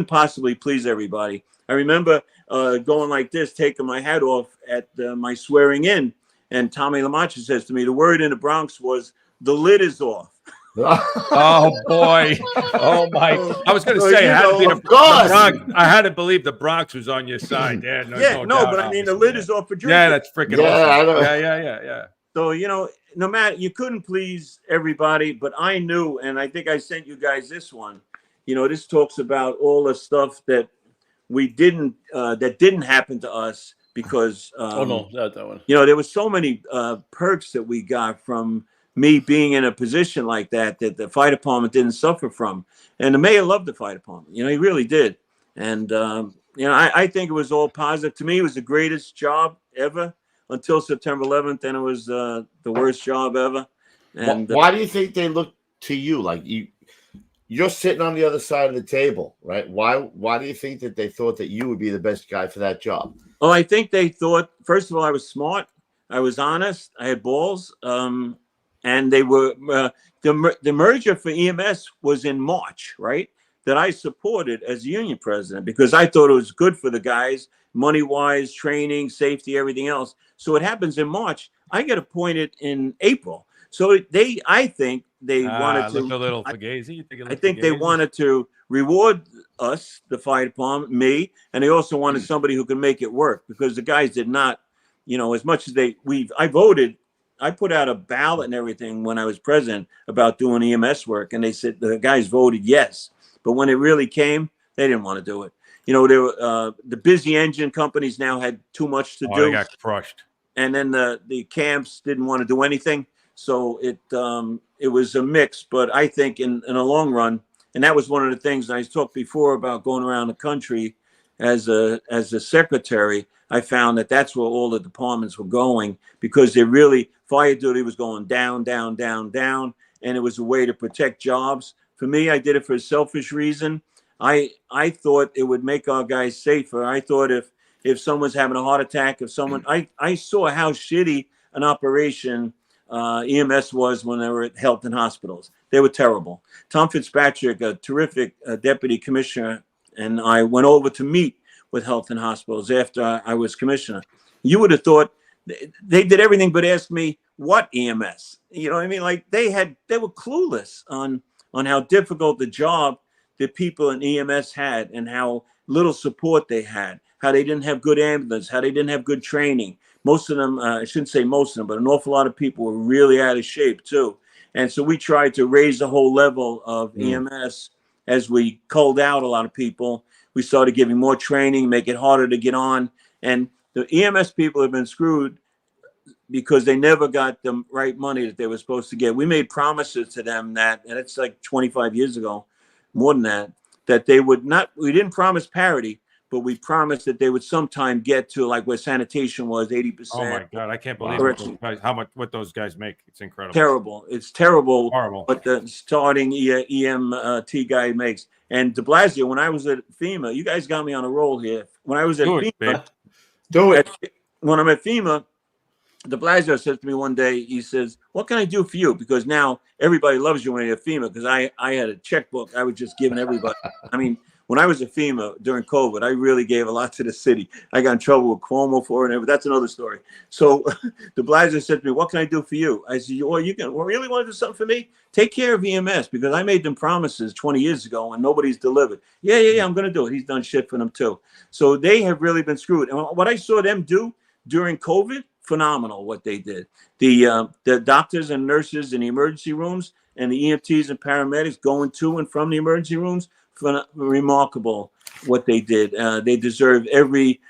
possibly please everybody. I remember going like this, taking my hat off at my swearing in. And Tommy LaMancha says to me, the word in the Bronx was, the lid is off. Oh boy! Oh my! I was going to say, the Bronx. I had to believe the Bronx was on your side. Yeah, but I mean, the lid is off for drinking. Yeah, that's freaking awesome. Yeah. So no matter, you couldn't please everybody, but I knew, and I think I sent you guys this one. This talks about all the stuff that we didn't happen to us because that one. There was so many perks that we got from me being in a position like that the fire department didn't suffer from. And the mayor loved the fire department. He really did. And, I think it was all positive. To me, it was the greatest job ever until September 11th. Then it was the worst job ever. And why do you think they look to you? Like you're sitting on the other side of the table, right? Why do you think that they thought that you would be the best guy for that job? Well, I think they thought, first of all, I was smart. I was honest. I had balls. And they were the merger for EMS was in March, right? That I supported as a union president, because I thought it was good for the guys, money-wise, training, safety, everything else. So it happens in March. I get appointed in April. So I think they wanted to. Look a little fugazi. I think they wanted to reward us, the fire department, me, and they also wanted somebody who could make it work, because the guys did not, as much as I voted. I put out a ballot and everything when I was president about doing EMS work, and they said the guys voted yes. But when it really came, they didn't want to do it. You know, there were, the busy engine companies now had too much to do. They got crushed. And then the camps didn't want to do anything. So it was a mix. But I think in the long run, and that was one of the things I talked before about going around the country as a secretary. I found that that's where all the departments were going, because fire duty was going down, down, down, down. And it was a way to protect jobs. For me, I did it for a selfish reason. I thought it would make our guys safer. I thought if someone's having a heart attack, I saw how shitty an operation EMS was when they were at health and hospitals. They were terrible. Tom Fitzpatrick, a terrific deputy commissioner, and I went over to meet with health and hospitals after I was commissioner. You would have thought they did everything but ask me what EMS. You know what I mean? Like they were clueless on how difficult the job that people in EMS had and how little support they had, how they didn't have good ambulance, how they didn't have good training. Most of them, I shouldn't say most of them, but an awful lot of people were really out of shape too. And so we tried to raise the whole level of EMS as we culled out a lot of people. We started giving more training, make it harder to get on. And the EMS people have been screwed because they never got the right money that they were supposed to get. We made promises to them that, and it's like 25 years ago, more than that they would not, we didn't promise parity, but we promised that they would sometime get to like where sanitation was 80%. Oh my God, I can't believe what those guys make. It's incredible. Terrible. It's terrible. Horrible. What the starting EMT guy makes. And de Blasio, when I was at FEMA, you guys got me on a roll here. When I was at FEMA, when I'm at FEMA, de Blasio says to me one day, he says, "What can I do for you?" Because now everybody loves you when you're at FEMA, because I had a checkbook I was just giving everybody. I mean, when I was at FEMA during COVID, I really gave a lot to the city. I got in trouble with Cuomo for it, but that's another story. So de Blasio said to me, "What can I do for you?" I said, "Oh, you really want to do something for me? Take care of EMS, because I made them promises 20 years ago and nobody's delivered." Yeah, I'm going to do it. He's done shit for them too. So they have really been screwed. And what I saw them do during COVID, phenomenal what they did. The doctors and nurses in the emergency rooms and the EMTs and paramedics going to and from the emergency rooms, remarkable what they did. They deserve every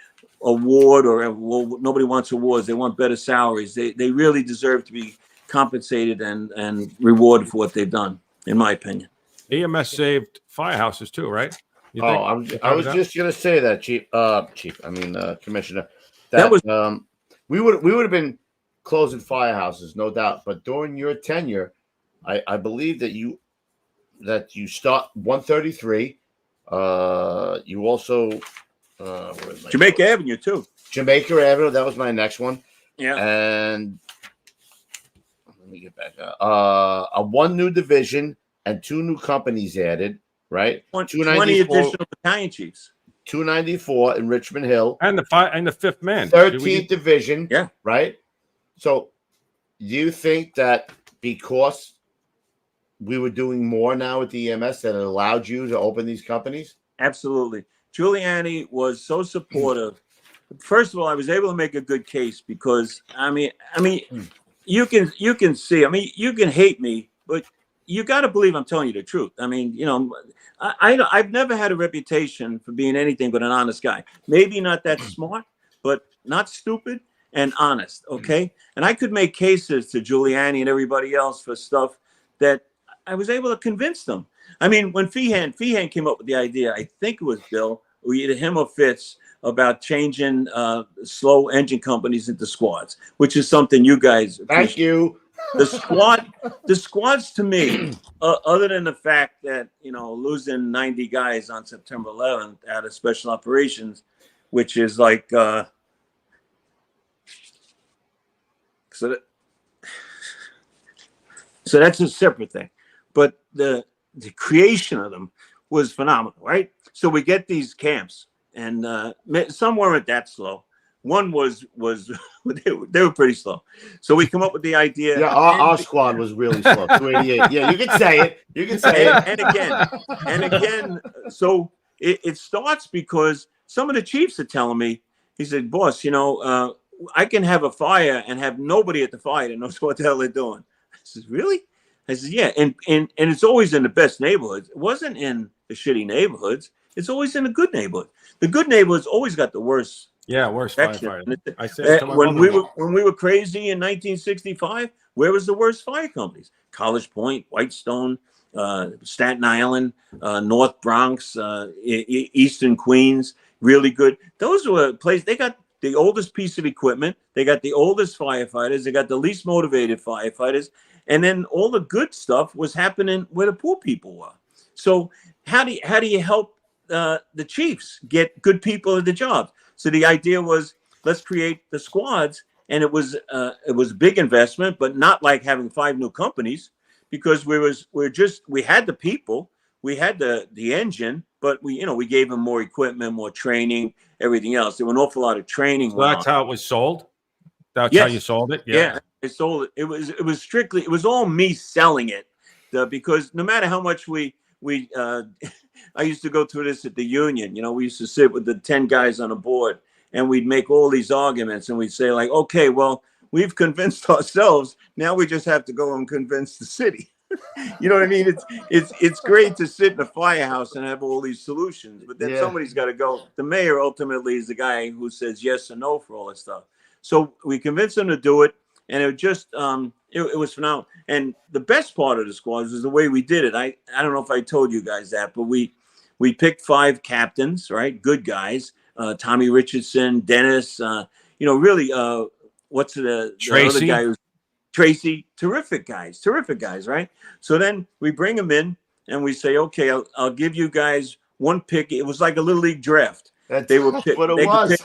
award, well, nobody wants awards. They want better salaries. They really deserve to be compensated and rewarded for what they've done, in my opinion. EMS saved firehouses too, right? I was just going to say that, Commissioner, that was we would have been closing firehouses, no doubt. But during your tenure, I believe that you start 133. You also Jamaica Avenue too. Jamaica Avenue. That was my next one. Yeah. And let me get back up. A one new division and two new companies added. Right. 20 additional battalion chiefs. 294 in Richmond Hill, and the fifth man, 13th division. Yeah. Right. So, do you think that because we were doing more now with the EMS that it allowed you to open these companies? Absolutely. Giuliani was so supportive. First of all, I was able to make a good case because I mean, you can see. I mean, you can hate me, but you got to believe I'm telling you the truth. I mean, you know, I've never had a reputation for being anything but an honest guy. Maybe not that smart, but not stupid and honest. Okay. And I could make cases to Giuliani and everybody else for stuff that I was able to convince them. I mean, when Feehan came up with the idea, I think it was Bill, or either him or Fitz, about changing slow engine companies into squads, which is something you guys appreciate. Thank you. The squads to me, other than the fact that, you know, losing 90 guys on September 11th out of special operations, which is like, so that's a separate thing. But the creation of them was phenomenal, right? So we get these camps, and some weren't that slow. One was they were pretty slow. So we come up with the idea. Yeah, our squad was really slow. 288. Yeah, you can say it. You can say it. And again. So it starts because some of the chiefs are telling me. He said, "Boss, you know, I can have a fire and have nobody at the fire that knows what the hell they're doing." I said, "Really?" I said, "Yeah." And it's always in the best neighborhoods. It wasn't in the shitty neighborhoods. It's always in the good neighborhood. The good neighborhoods always got the worst. Yeah, worst section. firefighter. I said to my when we mother-in-law. were crazy in 1965, where was the worst fire companies? College Point, Whitestone, Staten Island, North Bronx, Eastern Queens. Really good. Those were places. They got the oldest piece of equipment. They got the oldest firefighters. They got the least motivated firefighters. And then all the good stuff was happening where the poor people were. So how do you help the chiefs get good people at the jobs? So the idea was, let's create the squads, and it was a big investment, but not like having 5 new companies, because we had the people, we had the engine, but we gave them more equipment, more training, everything else. There was an awful lot of training. So that's how it was sold. That's how you sold it. Yeah, I sold it. It was all me selling it, because no matter how much I used to go through this at the union. We used to sit with the 10 guys on a board, and we'd make all these arguments, and we'd say like, okay, well, we've convinced ourselves. Now we just have to go and convince the city. You know what I mean? It's great to sit in a firehouse and have all these solutions, but then somebody's got to go. The mayor ultimately is the guy who says yes or no for all this stuff. So we convinced them to do it, and it just it was phenomenal. And the best part of the squad was the way we did it. I don't know if I told you guys that, but we picked 5 captains, right? Good guys. Tommy Richardson, Dennis, really, what's the other guy? Tracy, terrific guys, right? So then we bring them in and we say, okay, I'll give you guys one pick. It was like a little league draft. They were pick. What it was.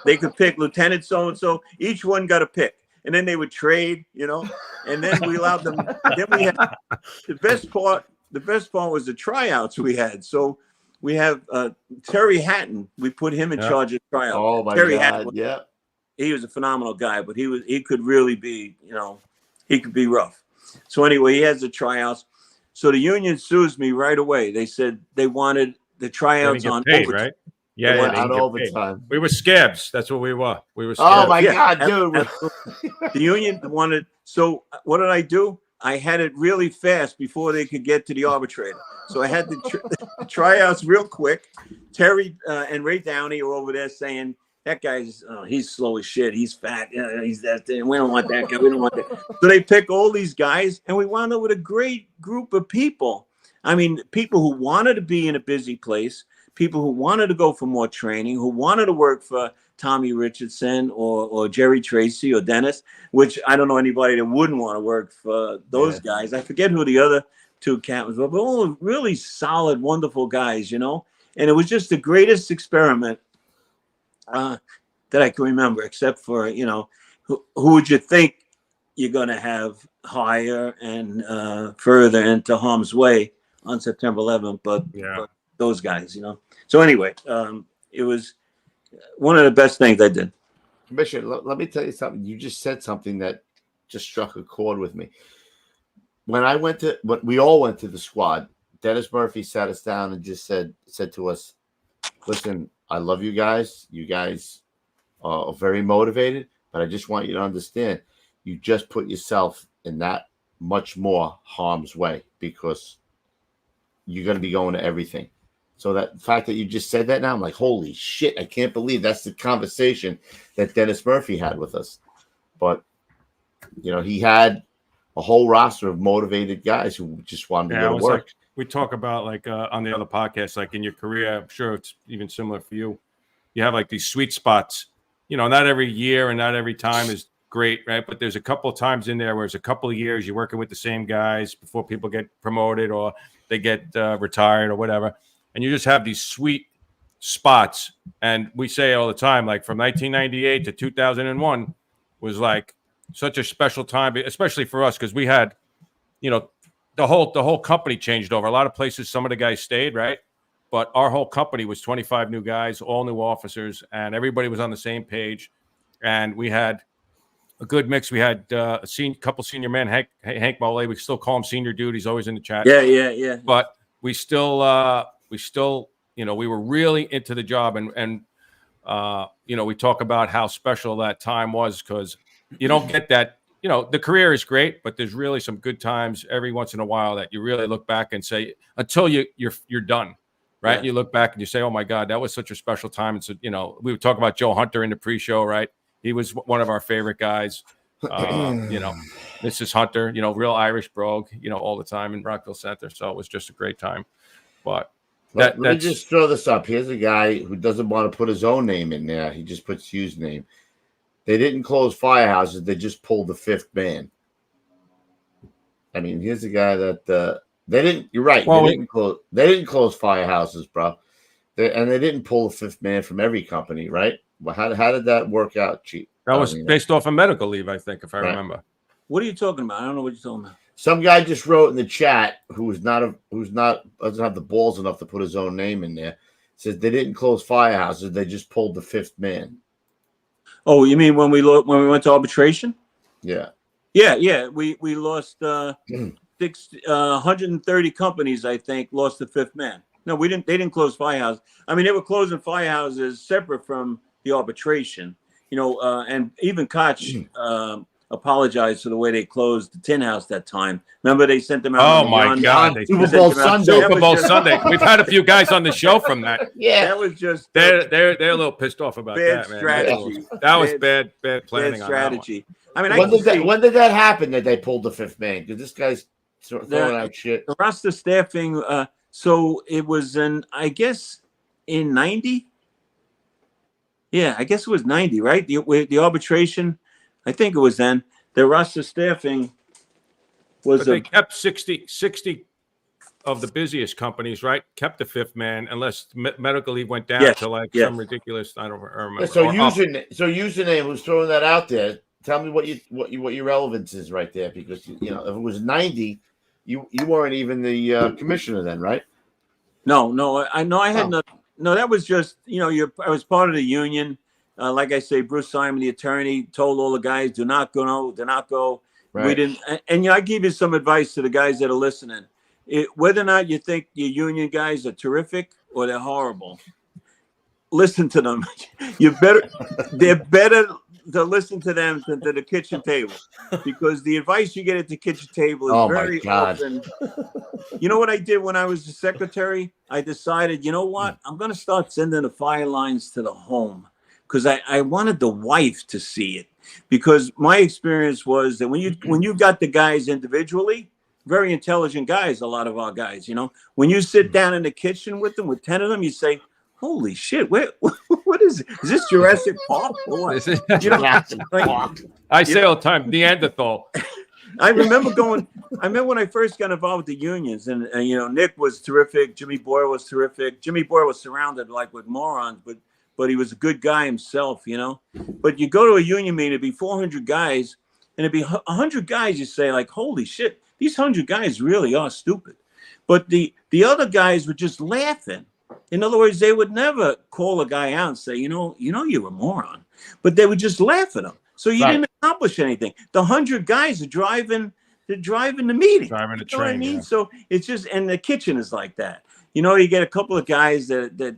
They could pick Lieutenant so-and-so. Each one got a pick. And then they would trade, and then we allowed them. Then we had the best part was the tryouts we had. So we have Terry Hatton. We put him in charge of tryouts. Oh my Terry God! Hatton, he was a phenomenal guy, but he could really be, he could be rough. So anyway, he has the tryouts. So the union sues me right away. They said they wanted the tryouts on paid, overtime. right? Yeah, on overtime. We were scabs. That's what we were. We were Oh scabs. my God, dude! The union wanted. So what did I do? I had it really fast before they could get to the arbitrator. So I had the tryouts real quick. Terry and Ray Downey are over there saying, that guy's he's slow as shit. He's fat. He's that thing. We don't want that guy. We don't want that. So they pick all these guys, and we wound up with a great group of people. I mean, people who wanted to be in a busy place, people who wanted to go for more training, who wanted to work for Tommy Richardson or Jerry Tracy or Dennis, which I don't know anybody that wouldn't want to work for those guys. I forget who the other 2 captains were, but all really solid, wonderful guys, And it was just the greatest experiment that I can remember, except for, who would you think you're going to have higher and further into harm's way on September 11th, but those guys, So anyway, it was one of the best things I did. Commissioner, let me tell you something. You just said something that just struck a chord with me. When we all went to the squad, Dennis Murphy sat us down and just said to us, listen, I love you guys. You guys are very motivated, but I just want you to understand, you just put yourself in that much more harm's way because you're going to be going to everything. So that fact that you just said that now, I'm like, holy shit, I can't believe that's the conversation that Dennis Murphy had with us. But, he had a whole roster of motivated guys who just wanted to go to work. We talk about on the other podcast, like in your career, I'm sure it's even similar for you. You have like these sweet spots, not every year and not every time is great, right? But there's a couple of times in there where it's a couple of years you're working with the same guys before people get promoted or they get retired or whatever. And you just have these sweet spots. And we say all the time, like from 1998 to 2001 was like such a special time, especially for us, because we had, the whole company changed over. A lot of places, some of the guys stayed, right? But our whole company was 25 new guys, all new officers, and everybody was on the same page. And we had a good mix. We had a couple senior men, Hank Mole. We still call him Senior Dude. He's always in the chat. Yeah. But we still, we were really into the job. And we talk about how special that time was because you don't get that. The career is great, but there's really some good times every once in a while that you really look back and say, until you're done, right? Yeah. You look back and you say, "Oh my God, that was such a special time." And so, you know, we would talk about Joe Hunter in the pre-show, right? He was one of our favorite guys. You know, Mrs. Hunter, you know, real Irish brogue, you know, all the time in Rockville Center. So it was just a great time. But let me just throw this up. Here's a guy who doesn't want to put his own name in there. He just puts Hugh's name. They didn't close firehouses. They just pulled the fifth man. I mean, here's a guy that they didn't. You're right. Well, they didn't close firehouses, bro. They didn't pull the fifth man from every company, right? Well, how did that work out, Chief? that was based off of medical leave, I think, if I remember. What are you talking about? I don't know what you're talking about. Some guy just wrote in the chat doesn't have the balls enough to put his own name in there. Says they didn't close firehouses. They just pulled the fifth man. Oh, you mean when we went to arbitration? Yeah. Yeah. We lost 130 companies, I think, lost the fifth man. No, we didn't. They didn't close firehouses. I mean, they were closing firehouses separate from the arbitration. You know, and even Koch apologized for the way they closed the Tin House that time. Remember, they sent them out. Oh my God! Super Bowl Sunday. Super Bowl Sunday. We've had a few guys on the show from that. Yeah, that was just they're a little pissed off about bad that, man. strategy. That was bad planning. Bad strategy. On that I mean, when did that happen that they pulled the fifth man? Because this guy's throwing out shit. The roster staffing. So it was I guess in 90. Yeah, I guess it was 90, right? The arbitration, I think it was then. The roster staffing was. But they kept 60 of the busiest companies, right? Kept the fifth man, unless medical leave went down to like some ridiculous. I don't remember. Yeah, so username who's throwing that out there. Tell me what your relevance is right there, because you know if it was 90, you weren't even the commissioner then, right? No, I had no. No, that was just, you know, I was part of the union. Like I say, Bruce Simon, the attorney, told all the guys, do not go. Right. We didn't. And you know, I give you some advice to the guys that are listening. Whether or not you think your union guys are terrific or they're horrible, listen to them. They're better to listen to them than to the kitchen table, because the advice you get at the kitchen table is very often. You know what I did when I was the secretary? I decided, you know what? I'm going to start sending the fire lines to the home, because I wanted the wife to see it. Because my experience was that when you got the guys individually, very intelligent guys, a lot of our guys, you know, when you sit down in the kitchen with them, with 10 of them, you say, holy shit, what is it? Is this Jurassic Park or what? You know, I say all the time, Neanderthal. I remember when I first got involved with the unions, and you know, Nick was terrific. Jimmy Boyer was terrific. Jimmy Boyer was surrounded like with morons, but he was a good guy himself, you know. But you go to a union meeting, it'd be 400 guys, and it'd be 100 guys. You say like, holy shit, these 100 guys really are stupid. But the other guys were just laughing. In other words, they would never call a guy out and say, you know, you're a moron. But they would just laugh at him. So you didn't accomplish anything. The 100 guys are driving the meeting. Driving the train. You know what I mean? Yeah. So it's just, and the kitchen is like that. You know, you get a couple of guys that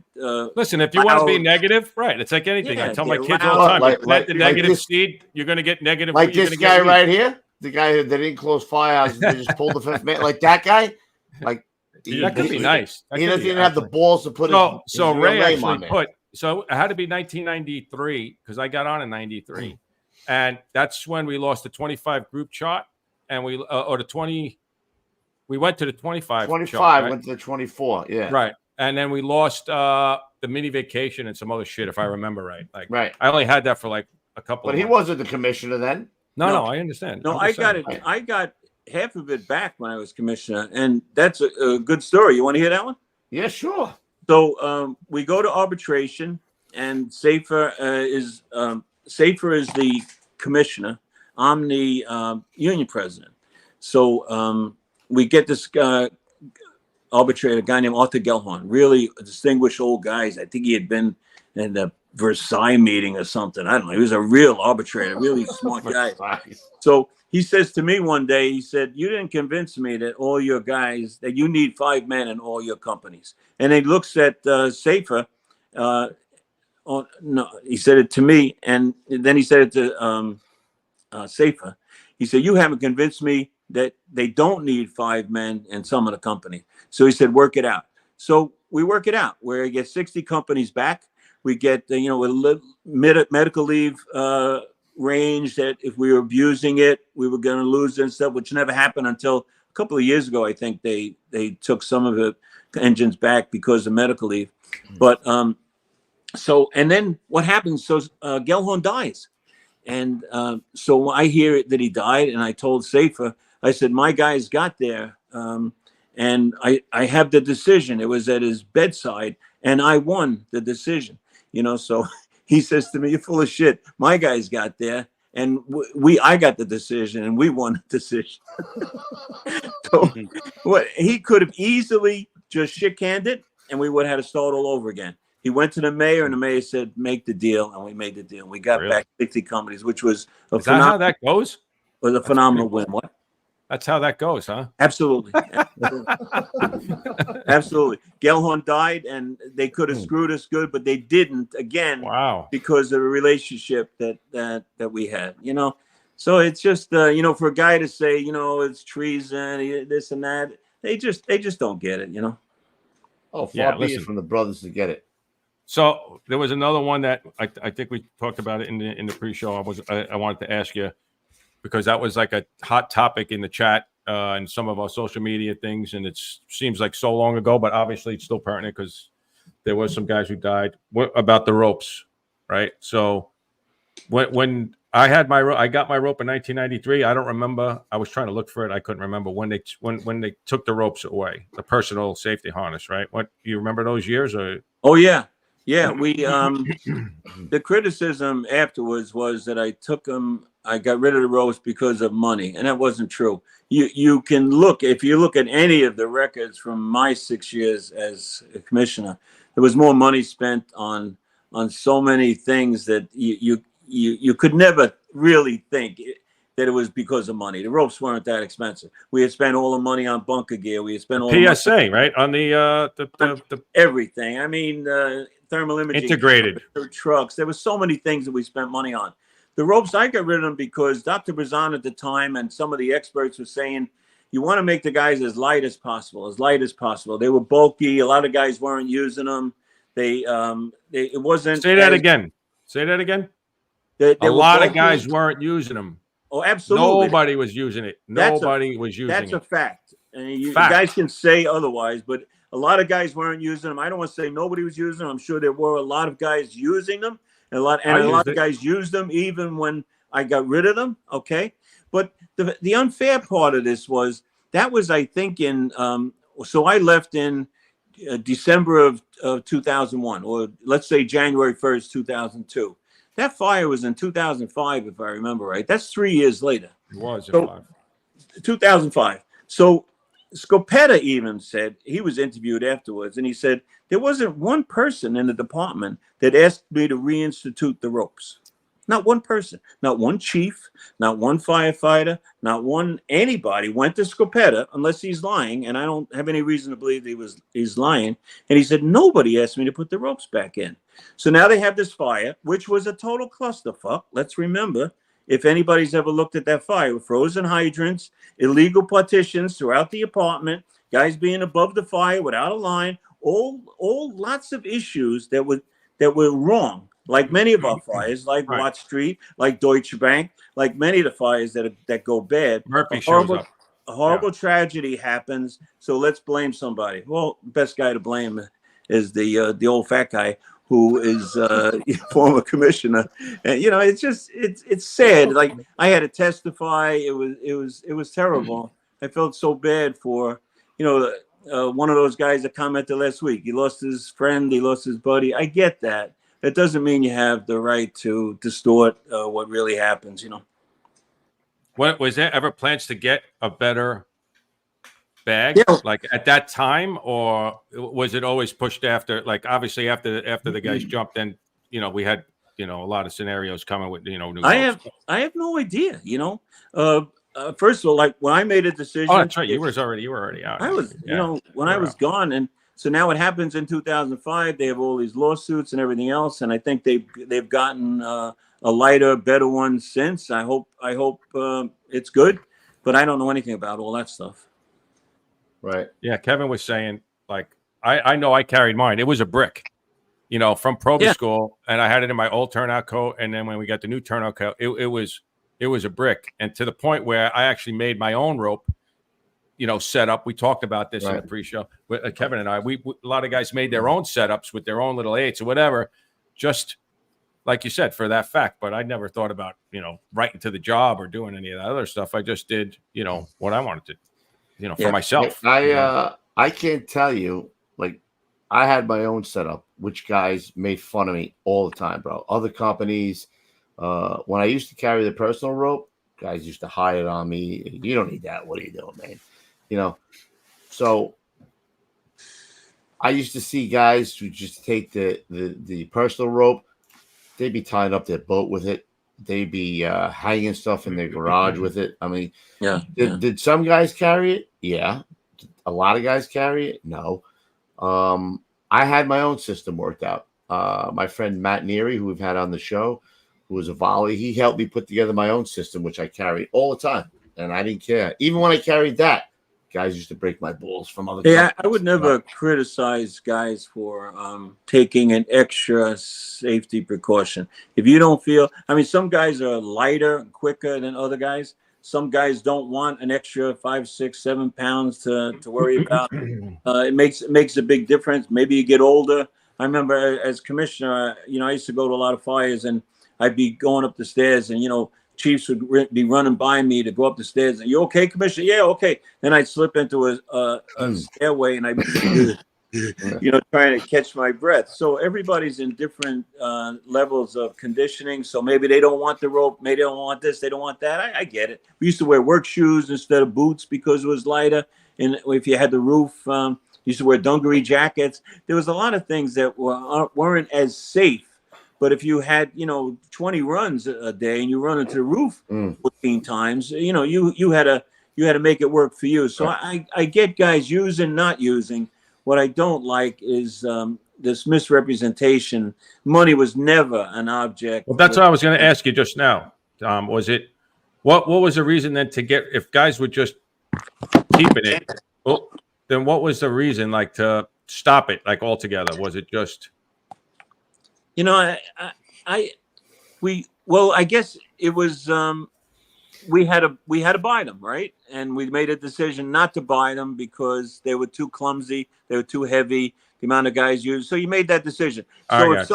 listen, if you want to be negative, right? It's like anything. Yeah, I tell my they're kids all the time, like- you plant the like negative this- seed, you're going to get negative. Like you're this gonna get guy right here, the guy that didn't close firehouses, they just pulled the fifth man. Like that guy, like That could be nice. He doesn't even have the balls to put his so real Ray name on actually there. put. So it had to be 1993 because I got on in '93, and that's when we lost the 25 group chart, and we or the 20. We went to the 25. 25 chart, right? went to the 24. Yeah, Right. And then we lost the mini vacation and some other shit, if I remember right. Like, right. I only had that for like a couple. But of he months. wasn't the commissioner then. No, I understand. No, I'm I just got saying. it. I got half of it back when I was commissioner, and that's a good story. You want to hear that one? Yeah, sure. So we go to arbitration, and Safer is the commissioner. I'm the union president. So we get this arbitrator, a guy named Arthur Gellhorn, really a distinguished old guy. I think he had been in the Versailles meeting or something. I don't know. He was a real arbitrator, really smart guy. So he says to me one day, he said, you didn't convince me that all your guys, that you need 5 men in all your companies. And he looks at Safer. No, he said it to me. And then he said it to Safer. He said, you haven't convinced me that they don't need 5 men in some of the company. So he said, work it out. So we work it out where you get 60 companies back. We get, you know, a medical leave range that if we were abusing it, we were going to lose and stuff, which never happened until a couple of years ago. I think they took some of the engines back because of medical leave. But so, and then what happens? So Gellhorn dies. And so I hear that he died, and I told Safer, I said, my guys got there, and I have the decision. It was at his bedside, and I won the decision. You know, so he says to me, "You're full of shit. My guys got there, and I got the decision, and we won the decision." So what he could have easily just shit-canned it, and we would have had to start all over again. He went to the mayor, and the mayor said, "Make the deal," and we made the deal. We got back 60 companies, which was Is that how that goes? Was a phenomenal win. What? That's how that goes, huh? Absolutely. Absolutely. Gellhorn died, and they could have screwed us good, but they didn't. Again, wow, because of the relationship that we had. You know, so it's just you know, for a guy to say, you know, it's treason, this and that, they just don't get it. You know. Oh, far be it from the brothers to get it. So there was another one that I think we talked about it in the pre-show. I wanted to ask you, because that was like a hot topic in the chat and some of our social media things, and it seems like so long ago, but obviously it's still pertinent because there was some guys who died. What about the ropes, right? So when I got my rope in 1993, I don't remember. I was trying to look for it. I couldn't remember when they took the ropes away, the personal safety harness, right? What, you remember those years? Or oh yeah. Yeah, we the criticism afterwards was that I got rid of the ropes because of money, and that wasn't true. You can look, if you look at any of the records from my 6 years as a commissioner, there was more money spent on so many things that you could never really think that it was because of money. The ropes weren't that expensive. We had spent all the money on bunker gear. We had spent all PSA, right? On the everything. I mean, thermal imaging, integrated trucks. There were so many things that we spent money on. The ropes, I got rid of them because Dr. Brazan at the time and some of the experts were saying, you want to make the guys as light as possible, as light as possible. They were bulky. A lot of guys weren't using them. It wasn't. Say that again. A lot of guys weren't using them. Oh, absolutely. Nobody was using it. Nobody was using it. That's a fact. And you guys can say otherwise, but a lot of guys weren't using them. I don't want to say nobody was using them. I'm sure there were a lot of guys using them, and a lot of guys used them even when I got rid of them. Okay, but the unfair part of this was that was, I think, in so I left in December of 2001, or let's say January 1st, 2002. That fire was in 2005, if I remember right. That's 3 years later. It was 2005. So Scopetta even said, he was interviewed afterwards, and he said, there wasn't one person in the department that asked me to reinstitute the ropes. Not one person, not one chief, not one firefighter, not one anybody went to Scopetta, unless he's lying, and I don't have any reason to believe he's lying. And he said, nobody asked me to put the ropes back in. So now they have this fire, which was a total clusterfuck. Let's remember, if anybody's ever looked at that fire, frozen hydrants, illegal partitions throughout the apartment, guys being above the fire without a line, all lots of issues that were wrong. Like many of our fires, like Watt Street, like Deutsche Bank, like many of the fires that go bad. Murphy shows up. A horrible tragedy happens, so let's blame somebody. Well, the best guy to blame is the old fat guy who is former commissioner. And you know, it's sad. Like I had to testify. It was terrible. I felt so bad for, you know, one of those guys that commented last week. He lost his friend. He lost his buddy. I get that. That doesn't mean you have the right to distort what really happens, you know. What was there ever plans to get a better bag, like at that time, or was it always pushed after? Like obviously after the guys jumped, and you know we had a lot of scenarios coming with new I have no idea, you know. First of all, like when I made a decision, oh that's right, you were already out. I was, you know, when I was gone, and so now it happens in 2005. They have all these lawsuits and everything else, and I think they've gotten a lighter, better one since. I hope it's good, but I don't know anything about all that stuff. Right. Yeah, Kevin was saying like I know I carried mine. It was a brick, from proby Yeah. school, and I had it in my old turnout coat. And then when we got the new turnout coat, it was a brick, and to the point where I actually made my own rope. Set up. We talked about this in the pre-show. Kevin and I, a lot of guys made their own setups with their own little eights or whatever, just like you said, for that fact. But I never thought about, writing to the job or doing any of that other stuff. I just did, what I wanted to, for myself. I can't tell you, like, I had my own setup, which guys made fun of me all the time, bro. Other companies, when I used to carry the personal rope, guys used to hide it on me. You don't need that. What are you doing, man? So I used to see guys who just take the personal rope. They'd be tying up their boat with it. They'd be hanging stuff in their garage with it. I mean, did some guys carry it? Yeah. Did a lot of guys carry it? No. I had my own system worked out. My friend Matt Neary, who we've had on the show, who was a volley, he helped me put together my own system, which I carry all the time. And I didn't care. Even when I carried that, guys used to break my balls from other companies. I would never criticize guys for taking an extra safety precaution. If you don't feel, some guys are lighter and quicker than other guys. Some guys don't want an extra 5, 6, 7 pounds to worry about. It makes a big difference. Maybe you get older. I remember as commissioner, I used to go to a lot of fires, and I'd be going up the stairs, and chiefs would be running by me to go up the stairs. And, you okay, Commissioner? Yeah, okay. Then I'd slip into a stairway, and I'd be, trying to catch my breath. So everybody's in different levels of conditioning. So maybe they don't want the rope. Maybe they don't want this. They don't want that. I get it. We used to wear work shoes instead of boots because it was lighter. And if you had the roof, used to wear dungaree jackets. There was a lot of things that weren't as safe. But if you had, 20 runs a day and you run into the roof 14 times, you had to make it work for you. So I get guys using, not using. What I don't like is this misrepresentation. Money was never an object. Well, that's what I was going to ask you just now. Was it what was the reason then to get, if guys were just keeping it? Well, then what was the reason, like, to stop it, like, altogether? Was it just? I guess it was, we had to buy them, right? And we made a decision not to buy them because they were too clumsy. They were too heavy. The amount of guys used. So you made that decision. So if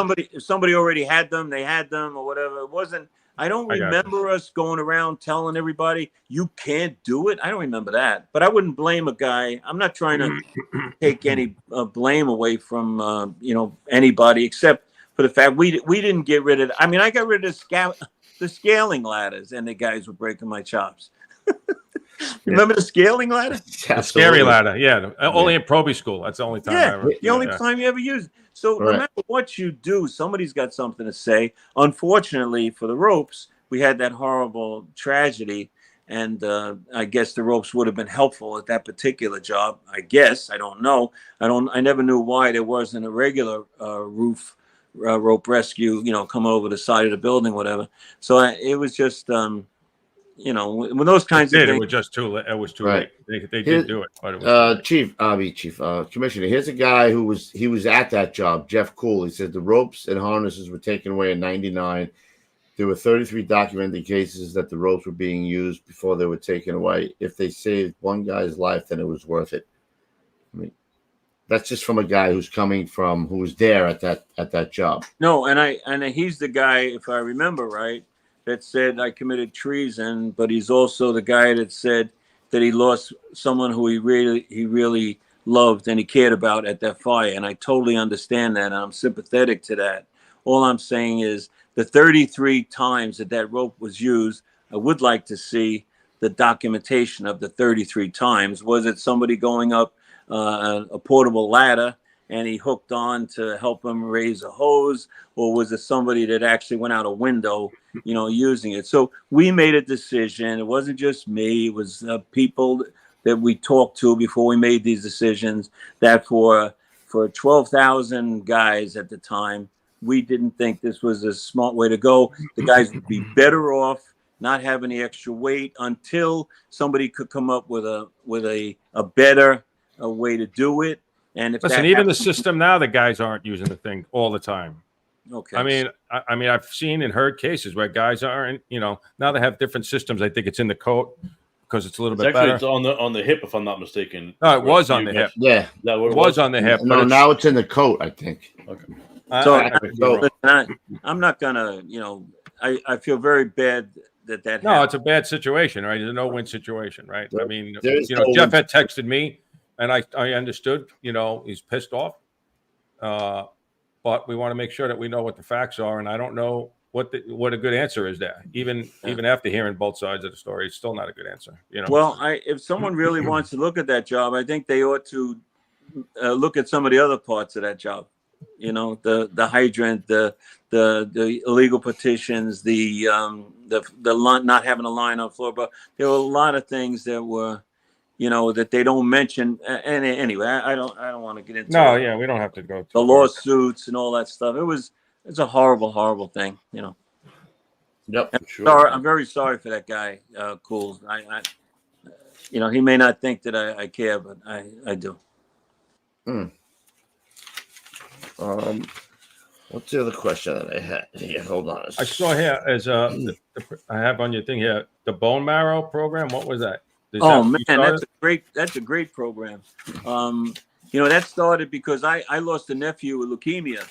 somebody already had them, they had them or whatever. It wasn't, I don't remember us going around telling everybody you can't do it. I don't remember that, but I wouldn't blame a guy. I'm not trying to take any blame away from, anybody except for the fact we didn't get rid of. I got rid of the scaling ladders, and the guys were breaking my chops. Remember the scaling ladder? The scary ladder, yeah. Only in proby school. That's the only time. Yeah, the only time you ever use it. So no matter what you do, somebody's got something to say. Unfortunately, for the ropes, we had that horrible tragedy, and I guess the ropes would have been helpful at that particular job. I guess I don't know. I never knew why there wasn't a regular roof rope rescue, come over the side of the building, whatever. So it was just, when those kinds of things. It was just too late. It was too late. They did do it. But it was Commissioner, here's a guy who was at that job, Jeff Cool. He said the ropes and harnesses were taken away in '99. There were 33 documented cases that the ropes were being used before they were taken away. If they saved one guy's life, then it was worth it. That's just from a guy who was there at that job. No, and he's the guy, if I remember right, that said I committed treason, but he's also the guy that said that he lost someone who he really loved and he cared about at that fire. And I totally understand that, and I'm sympathetic to that. All I'm saying is the 33 times that rope was used, I would like to see the documentation of the 33 times. Was it somebody going up a portable ladder and he hooked on to help him raise a hose, or was it somebody that actually went out a window, using it? So we made a decision. It wasn't just me. It was people that we talked to before we made these decisions, that for 12,000 guys at the time, we didn't think this was a smart way to go. The guys would be better off not having the extra weight until somebody could come up with a better way to do it. And if Listen, that even the happens, system now, the guys aren't using the thing all the time. okay. I mean, I've seen and heard cases where guys aren't. Now they have different systems. I think it's in the coat because it's a little bit better. It's on the hip, if I'm not mistaken. No, it was on the hip. Yeah, That what It was on the hip. no, now it's in the coat, I think. Okay. I'm not gonna, I feel very bad that No, happened. it's a bad situation, right? It's a no-win situation, right? I mean, There's no Jeff win. had texted me, and I understood. He's pissed off. But we want to make sure that we know what the facts are, and I don't know what a good answer is there. Even after hearing both sides of the story, it's still not a good answer. Well, if someone really wants to look at that job, I think they ought to look at some of the other parts of that job. The hydrant, the illegal petitions, the line, not having a line on floor. But there were a lot of things that were, that they don't mention. And anyway, I don't want to get into. No, yeah, we don't have to go to the lawsuits and all that stuff. It's a horrible, horrible thing. Yep, for sure. Sorry, I'm very sorry for that guy, Cool. He may not think that I care, but I do. What's the other question that I had here? Hold on. I saw here as I have on your thing here the bone marrow program. What was that? That's a great program. That started because I lost a nephew with leukemia,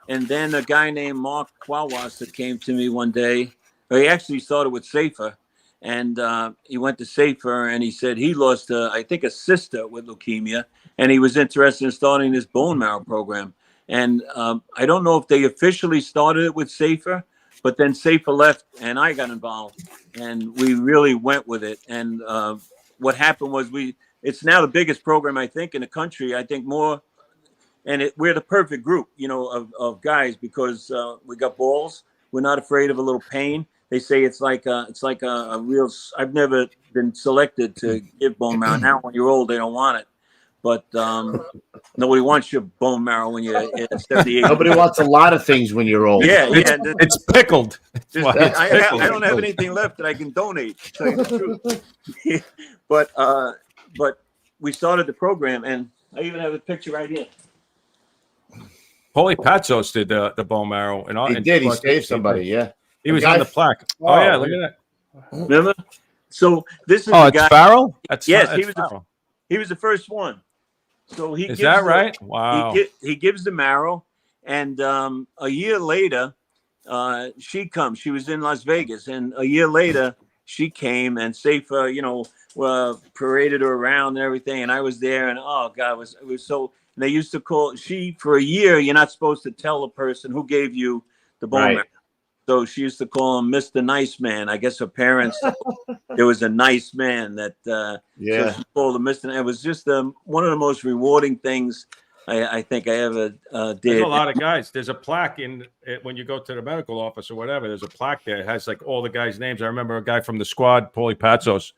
and then a guy named Mark Kwawasa came to me one day. He actually started with SAFER, and he went to SAFER, and he said he lost I think a sister with leukemia, and he was interested in starting this bone marrow program. And I don't know if they officially started it with SAFER, but then SAFER left and I got involved, and we really went with it. And what happened was it's now the biggest program, I think, in the country. I think more, and we're the perfect group, of guys, because we got balls. We're not afraid of a little pain. They say it's like a real. I've never been selected to give bone marrow. Now, when you're old, they don't want it. But nobody wants your bone marrow when you're 78. Nobody wants a lot of things when you're old. Yeah. It's pickled. I don't have anything left that I can donate, to tell you the truth. But we started the program, and I even have a picture right here. Paulie Patsos did the bone marrow, and He did. He saved somebody. Yeah. He was on the plaque. Oh yeah, look at that. Remember? So this is Oh, the it's guy. Farrell. Yes, he was. He was the first one. So Is that right? Wow. He gives the marrow, and a year later, she comes. She was in Las Vegas, and a year later, she came, and SAFER, paraded her around and everything. And I was there, and oh God, it was so. They used to call for a year. You're not supposed to tell a person who gave you the bone marrow. So she used to call him Mr. Nice Man. I guess her parents, there was a nice man that, so she called him Mr. It was just one of the most rewarding things I think I ever did. There's a lot of guys. There's a plaque when you go to the medical office or whatever. There's a plaque there. It has like all the guys' names. I remember a guy from the squad, Paulie Patsos.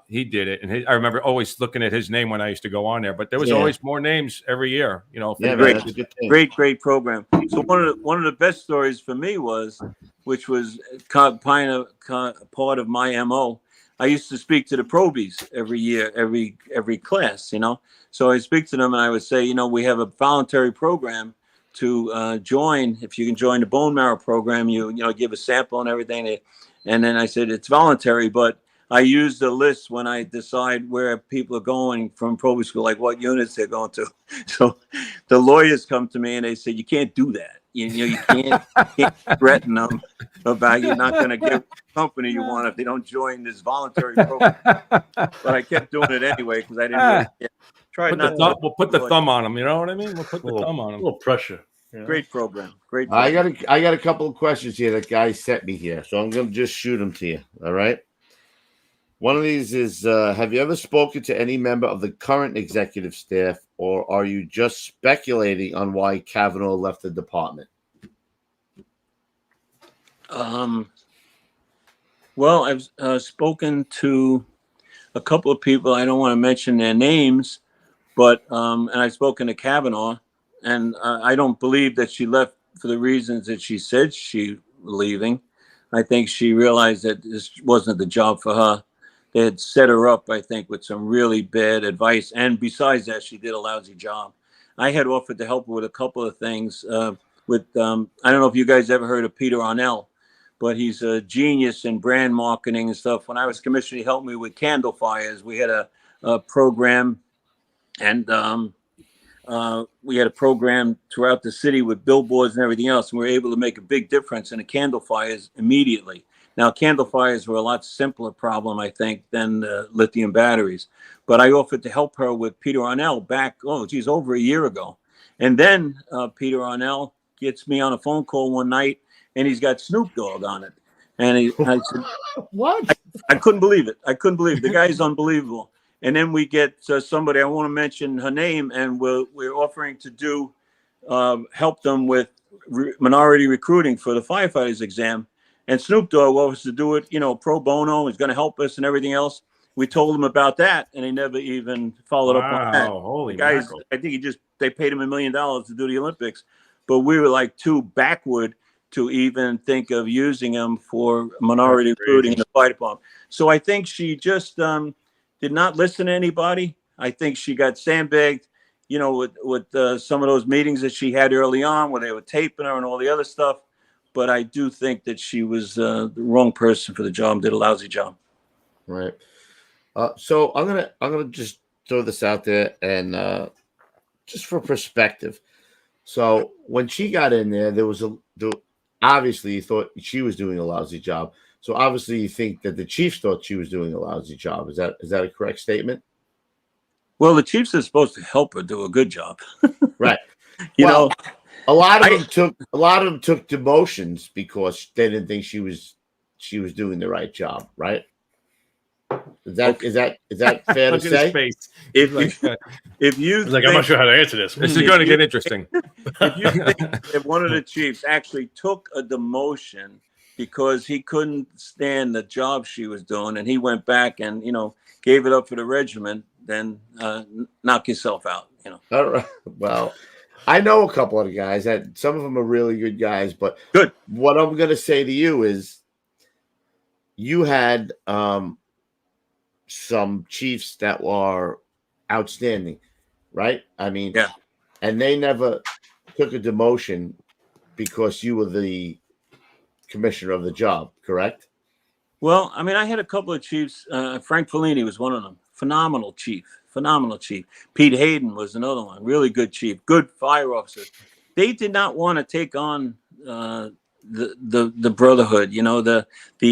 He did it, and I remember always looking at his name when I used to go on there. But there was always more names every year. Great program. So one of the best stories for me was, which was part of my MO. I used to speak to the probies every year, every class. So I speak to them, and I would say, we have a voluntary program to join. If you can join the bone marrow program, you give a sample and everything. And then I said it's voluntary, but I use the list when I decide where people are going from proby school, like what units they're going to. So the lawyers come to me and they say, you can't do that. You can't threaten them about you're not going to get the company you want if they don't join this voluntary program. But I kept doing it anyway because I didn't really We'll put the thumb on them. You know what I mean? We'll put the thumb on them. A little pressure. Great program. I got a couple of questions here that guys sent me here, so I'm going to just shoot them to you. All right. One of these is, have you ever spoken to any member of the current executive staff, or are you just speculating on why Kavanaugh left the department? Well, I've spoken to a couple of people. I don't want to mention their names, but and I've spoken to Kavanaugh, and I don't believe that she left for the reasons that she said she was leaving. I think she realized that this wasn't the job for her. had set her up, I think, with some really bad advice. And besides that, she did a lousy job. I had offered to help her with a couple of things. I don't know if you guys ever heard of Peter Arnell, but he's a genius in brand marketing and stuff. When I was commissioner, he helped me with candle fires. We had a program, and we had a program throughout the city with billboards and everything else, and we were able to make a big difference in the candle fires immediately. Now, candle fires were a lot simpler problem, I think, than lithium batteries. But I offered to help her with Peter Arnell back, over a year ago. And then Peter Arnell gets me on a phone call one night, and he's got Snoop Dogg on it. And I said, what? I couldn't believe it. The guy is unbelievable. And then we get somebody, I want to mention her name, and we're offering to do help them with minority recruiting for the firefighters exam. And Snoop Dogg offers to do it, pro bono. He's going to help us and everything else. We told him about that, and he never even followed up on that. Holy guys! mackerel. I think they paid him $1 million to do the Olympics, but we were like too backward to even think of using him for minority recruiting in the fire department. So I think she just did not listen to anybody. I think she got sandbagged, with some of those meetings that she had early on where they were taping her and all the other stuff. But I do think that she was the wrong person for the job, did a lousy job. Right. So I'm gonna just throw this out there and just for perspective. So when she got in there, obviously you thought she was doing a lousy job. So obviously you think that the chiefs thought she was doing a lousy job. Is that a correct statement? Well, the chiefs are supposed to help her do a good job. Right. A lot of them took demotions because they didn't think she was doing the right job, right? Is that fair to say? If you I'm not sure how to answer this. This is going to get interesting. If you think that one of the chiefs actually took a demotion because he couldn't stand the job she was doing, and he went back and gave it up for the regiment, then knock yourself out. All right. Well, I know a couple of the guys that some of them are really good guys, but good. What I'm going to say to you is, you had some chiefs that were outstanding, right? I mean, yeah. And they never took a demotion because you were the commissioner of the job, correct? Well, I mean, I had a couple of chiefs. Frank Fellini was one of them. Phenomenal chief. Pete Hayden was another one. Really good chief. Good fire officer. They did not want to take on the brotherhood, the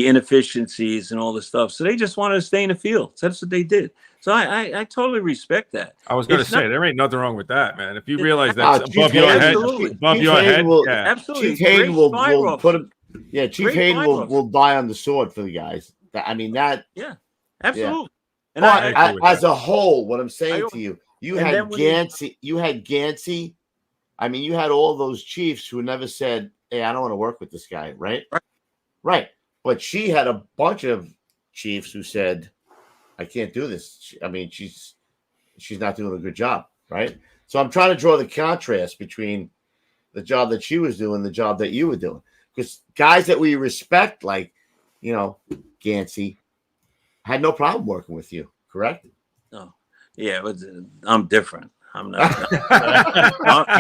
inefficiencies and all the stuff. So they just wanted to stay in the field. So that's what they did. So I totally respect that. I was going to say, there ain't nothing wrong with that, man. If you realize that's above your head, absolutely. Chief Hayden will put him. Yeah, Chief Hayden will die on the sword for the guys. I mean that. Yeah, absolutely. Yeah. And as a whole, what I'm saying to you, you had Gansey. I mean, you had all those chiefs who never said, "Hey, I don't want to work with this guy," right? Right. But she had a bunch of chiefs who said, "I can't do this." I mean, she's not doing a good job, right? So I'm trying to draw the contrast between the job that she was doing, and the job that you were doing, because guys that we respect, like Gansey, had no problem working with you, correct? No, yeah, I'm different. I'm not.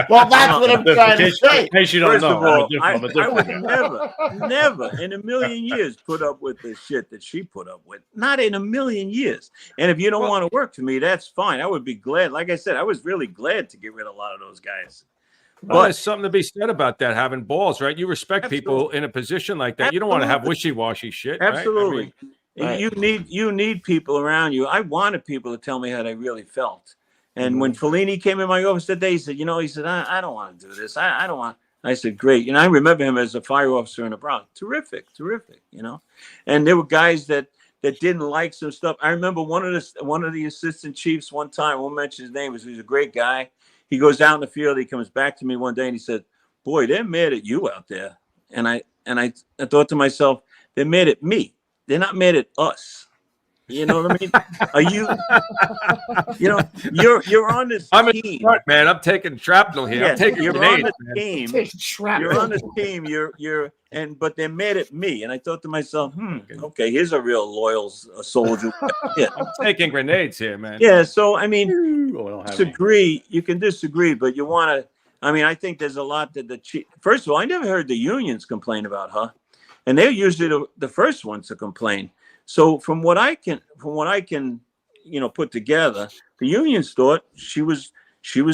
Well, that's what I'm trying to say. In case you don't First know, of all, I'm a different. I would never in a million years put up with the shit that she put up with. Not in a million years. And if you don't want to work for me, that's fine. I would be glad. Like I said, I was really glad to get rid of a lot of those guys. Well, there's something to be said about that, having balls, right? You respect people in a position like that. You don't want to have wishy-washy shit. Absolutely. Right? I mean, you need people around you. I wanted people to tell me how they really felt. And when Fellini came in my office that day, he said, I don't want to do this. I don't want. I said, great. I remember him as a fire officer in the Bronx. Terrific. And there were guys that didn't like some stuff. I remember one of the assistant chiefs one time, I won't mention his name, he was a great guy. He goes out in the field. He comes back to me one day and he said, "Boy, they're mad at you out there." And I thought to myself, they're mad at me. They're not mad at us. You know what I mean? Are you? You know, you're on this I'm team. in front, man. I'm taking shrapnel here. Yeah, I'm taking you're grenades, on the man. team. You're on the team. But they're mad at me, and I thought to myself, okay, here's a real loyal soldier. Yeah, I'm taking grenades here, man. yeah. So I mean, Oh, disagree. You can disagree, but you want to. I mean, I think there's a lot that the chief. First of all, I never heard the unions complain about her, and they're usually the first ones to complain. So from what I can, put together, the unions thought she was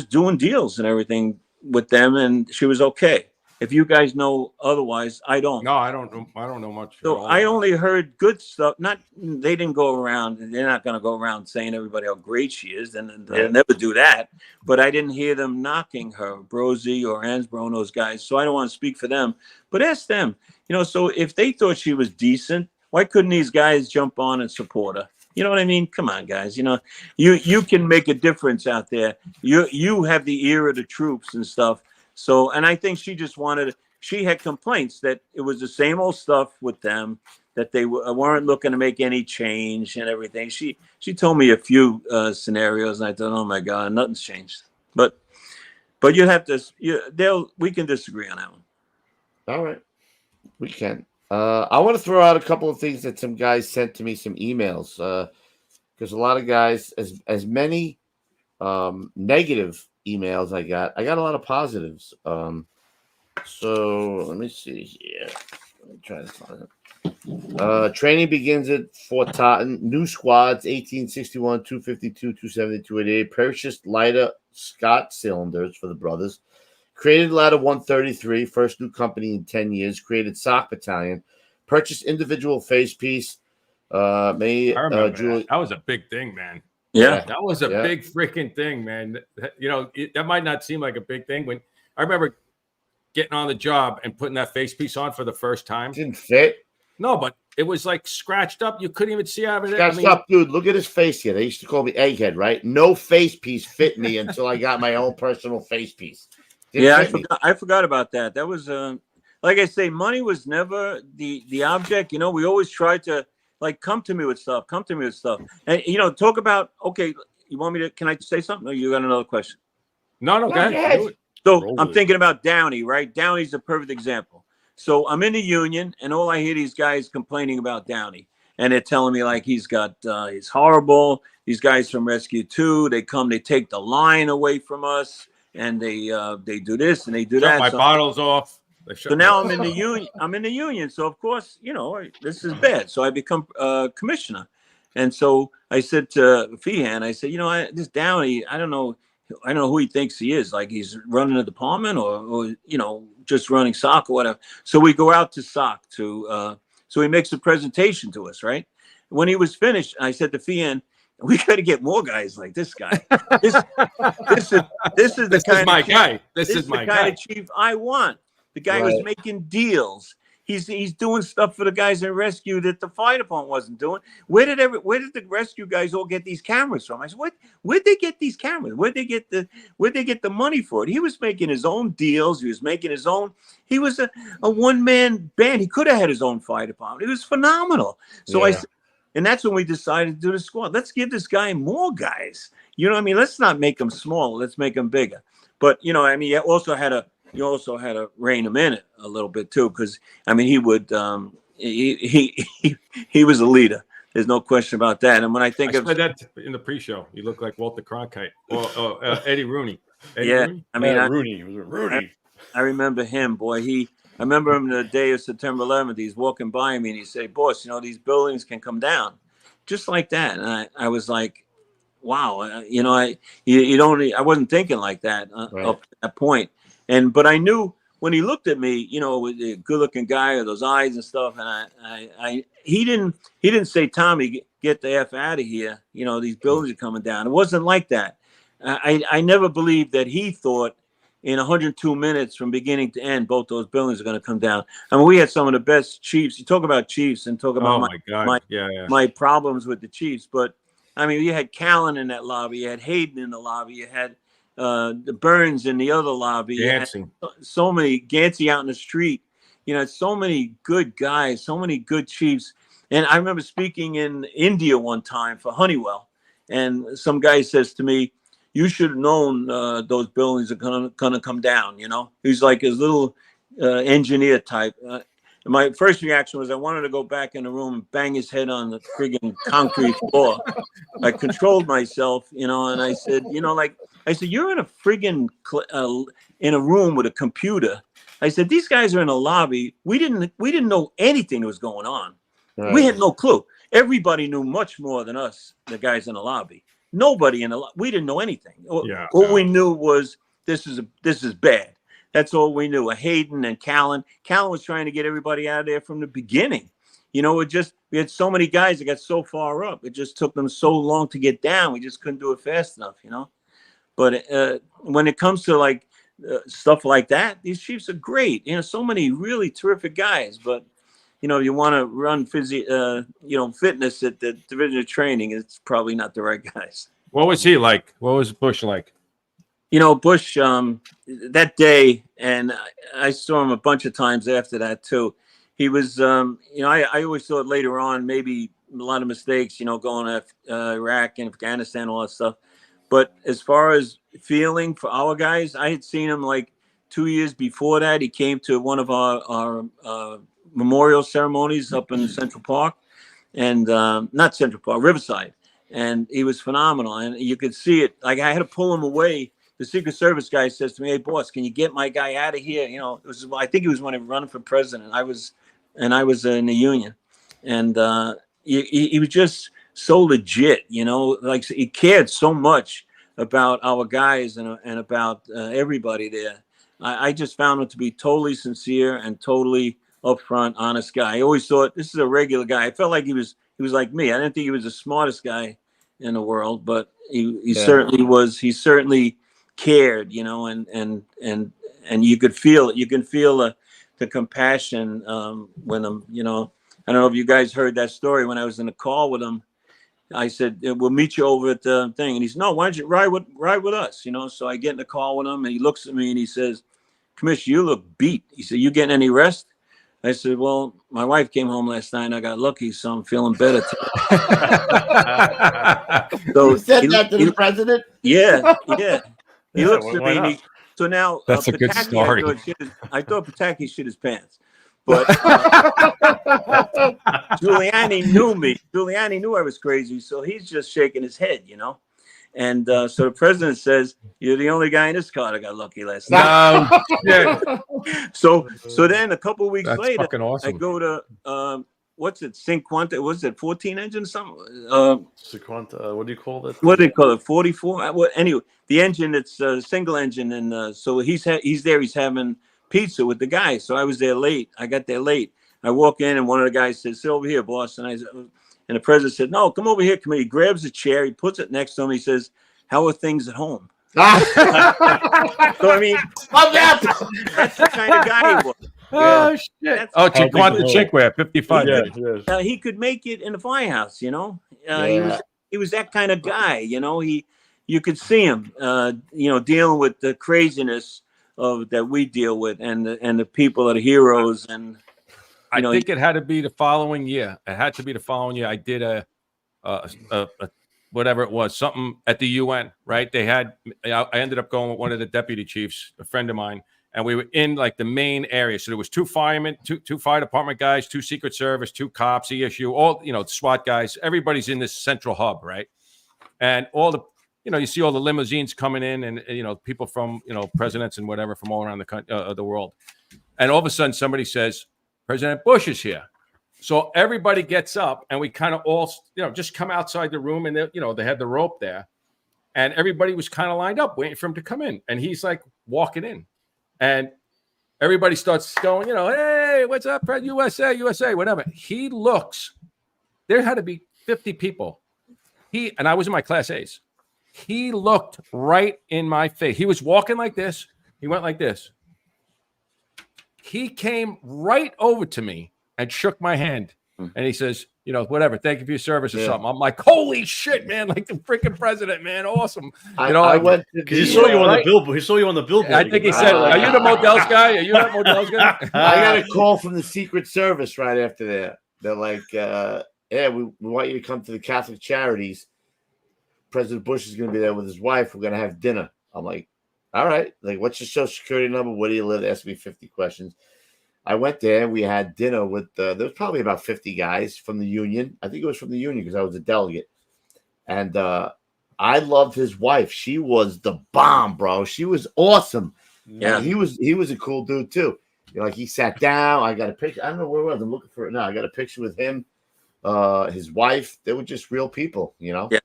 doing deals and everything with them, and she was okay. If you guys know otherwise, I don't. No, I don't know. I don't know much. So I only heard good stuff. They didn't go around. They're not going to go around saying everybody how great she is. And they'll never do that. But I didn't hear them knocking her, Brosey or Hansbrough, and those guys. So I don't want to speak for them. But ask them. So if they thought she was decent, why couldn't these guys jump on and support her? You know what I mean? Come on, guys. You can make a difference out there. You have the ear of the troops and stuff. So, and I think she just she had complaints that it was the same old stuff with them, that they weren't looking to make any change and everything. She told me a few scenarios, and I thought, oh my God, nothing's changed. But you have to, we can disagree on that one. All right. We can. I want to throw out a couple of things that some guys sent to me, some emails, because a lot of guys, as many negative emails I got a lot of positives. So let me see here. Let me try to find it. Training begins at Fort Totten. New squads, 1861, 252, 270, 288. Purchased lighter Scott cylinders for the brothers. Created ladder 133, first new company in 10 years. Created SOC battalion. Purchased individual face piece. I remember that was a big thing, man. Yeah, that was a big freaking thing, man. That might not seem like a big thing. When I remember getting on the job and putting that face piece on for the first time. Didn't fit. No, but it was like scratched up. You couldn't even see out of it. Scratched up, dude. Look at his face here. They used to call me Egghead, right? No face piece fit me until I got my own personal face piece. I forgot about that. That was like I say, money was never the object. We always tried to come to me with stuff. And talk about. Okay, you want me to? Can I say something? Or you got another question? No, go ahead. So I'm thinking about Downey, right? Downey's a perfect example. So I'm in the union, and all I hear these guys complaining about Downey, and they're telling me he's horrible. These guys from Rescue 2, they take the line away from us, and they do this and they do that. My bottles off. So now I'm in the union. So of course, this is bad. So I become commissioner, and so I said to Feehan, I said, this Downey, I don't know who he thinks he is. Like he's running a department or just running SOC or whatever. So we go out to SOC so he makes a presentation to us, right? When he was finished, I said to Feehan, we got to get more guys like this guy. This is my guy. This is my kind of chief I want. The guy was making deals. He's doing stuff for the guys in rescue that the fire department wasn't doing. Where did the rescue guys all get these cameras from? I said, where'd they get these cameras? Where'd they get the money for it? He was making his own deals. He was making his own. He was a one-man band. He could have had his own fire department. It was phenomenal. So I said, and that's when we decided to do the squad. Let's give this guy more guys. You know what I mean? Let's not make him smaller. Let's make him bigger. But you also had to rein him in it a little bit too, because he would he was a leader. There's no question about that. And when I think of that in the pre-show, you look like Walter Cronkite or Eddie Rooney. Rooney. Rooney. I remember him, boy. I remember him the day of September 11th. He's walking by me and he said, "Boss, these buildings can come down," just like that. And I was like, "Wow, I wasn't thinking like that up to that point." But I knew when he looked at me, with a good-looking guy with those eyes and stuff, and he didn't say, "Tommy, get the F out of here." These buildings are coming down. It wasn't like that. I never believed that he thought in 102 minutes from beginning to end, both those buildings are going to come down. We had some of the best chiefs. You talk about chiefs and talk about my problems with the chiefs, but you had Callan in that lobby, you had Hayden in the lobby, you had the Burns in the other lobby, so many Gansey out in the street. So many good guys, so many good chiefs. And I remember speaking in India one time for Honeywell, and some guy says to me, "You should have known those buildings are gonna come down." You know, he's like his little engineer type. My first reaction was I wanted to go back in the room and bang his head on the friggin' concrete floor. I controlled myself, you know, and I said, you're in a friggin' in a room with a computer. I said, these guys are in a lobby. We didn't know anything that was going on. Right. We had no clue. Everybody knew much more than us, the guys in the lobby. Nobody in the lobby. We didn't know anything. All we knew was this is bad. That's all we knew. Hayden and Callan. Callan was trying to get everybody out of there from the beginning. You know, we had so many guys that got so far up. It just took them so long to get down. We just couldn't do it fast enough, you know. But when it comes to like stuff like that, these chiefs are great. You know, so many really terrific guys. But you know, you want to run fitness at the division of training, it's probably not the right guys. What was he like? What was Bush like? You know, Bush, that day, and I saw him a bunch of times after that, too. He was, I always thought later on, maybe a lot of mistakes, you know, going to Iraq and Afghanistan, all that stuff. But as far as feeling for our guys, I had seen him like 2 years before that. He came to one of our memorial ceremonies up in Central Park, and not Central Park, Riverside. And he was phenomenal. And you could see it. Like, I had to pull him away. The Secret Service guy says to me, "Hey, boss, can you get my guy out of here?" You know, I think it was when he was running for president. I was in the union, and he was just so legit. You know, like he cared so much about our guys and about everybody there. I just found him to be totally sincere and totally upfront, honest guy. I always thought this is a regular guy. I felt like he was like me. I didn't think he was the smartest guy in the world, but he certainly was. He certainly cared, you know, and you could feel it. You can feel the compassion when I'm, you know. I don't know if you guys heard that story. When I was in a call with him, I said, "We'll meet you over at the thing," and he said, "No, why don't you ride with us?" You know. So I get in the call with him, and he looks at me and he says, "Commissioner, you look beat." He said, "You getting any rest?" I said, "Well, my wife came home last night and I got lucky, so I'm feeling better today." So you said that to the president? Yeah. He looks at me. And so now that's a good story. I thought Pataki shit his pants, but Giuliani knew me. Giuliani knew I was crazy, so he's just shaking his head, you know. And so the president says, "You're the only guy in this car that got lucky last night." So then a couple of weeks later, awesome. I go to what's it? Cinquanta? Was it 14 engine something? Cinquanta. What do you call it? What do they call it? 44. Well, anyway, the engine. It's a single engine, and so he's there. He's having pizza with the guys. So I was there late. I got there late. I walk in, and one of the guys says, "Sit over here, boss." And the president said, "No, come over here." He grabs a chair. He puts it next to him. He says, "How are things at home?" So I mean, that's the kind of guy he was. Oh shit! Cinquanta, 55. Yeah. He could make it in the firehouse, you know. He was that kind of guy, you know. You could see him, you know, dealing with the craziness that we deal with, and the people that are heroes. And I think it had to be the following year. It had to be the following year. I did a whatever it was, something at the UN, right? I ended up going with one of the deputy chiefs, a friend of mine. And we were in like the main area. So there was two firemen, two fire department guys, two Secret Service, two cops, ESU, all, you know, SWAT guys. Everybody's in this central hub, right? And all the, you know, you see all the limousines coming in and you know, people from, you know, presidents and whatever from all around the world. And all of a sudden somebody says, "President Bush is here." So everybody gets up and we kind of all, you know, just come outside the room, and you know, they had the rope there and everybody was kind of lined up waiting for him to come in. And he's like walking in. And everybody starts going, you know, "Hey, what's up, Fred? USA, whatever." He looks, there had to be 50 people. And I was in my class A's. He looked right in my face. He was walking like this. He went like this. He came right over to me and shook my hand. And he says, you know, "Whatever, thank you for your service," or something. I'm like, "Holy shit, man, like the freaking president, man, awesome." You know, I went because he saw you on the billboard. He saw you on the billboard. I think he said, "Are you the Models guy? Are you that Models guy?" I got a call from the Secret Service right after that. They're like, yeah, we want you to come to the Catholic Charities. President Bush is going to be there with his wife. We're going to have dinner. I'm like, all right. Like, what's your social security number? Where do you live? They asked me 50 questions. I went there. We had dinner with, there was probably about 50 guys from the union. I think it was from the union because I was a delegate. And I loved his wife. She was the bomb, bro. She was awesome. Yeah. And he was a cool dude too. Like, he sat down. I got a picture. I don't know where it was. I'm looking for it now. I got a picture with him, his wife. They were just real people, you know? Yeah.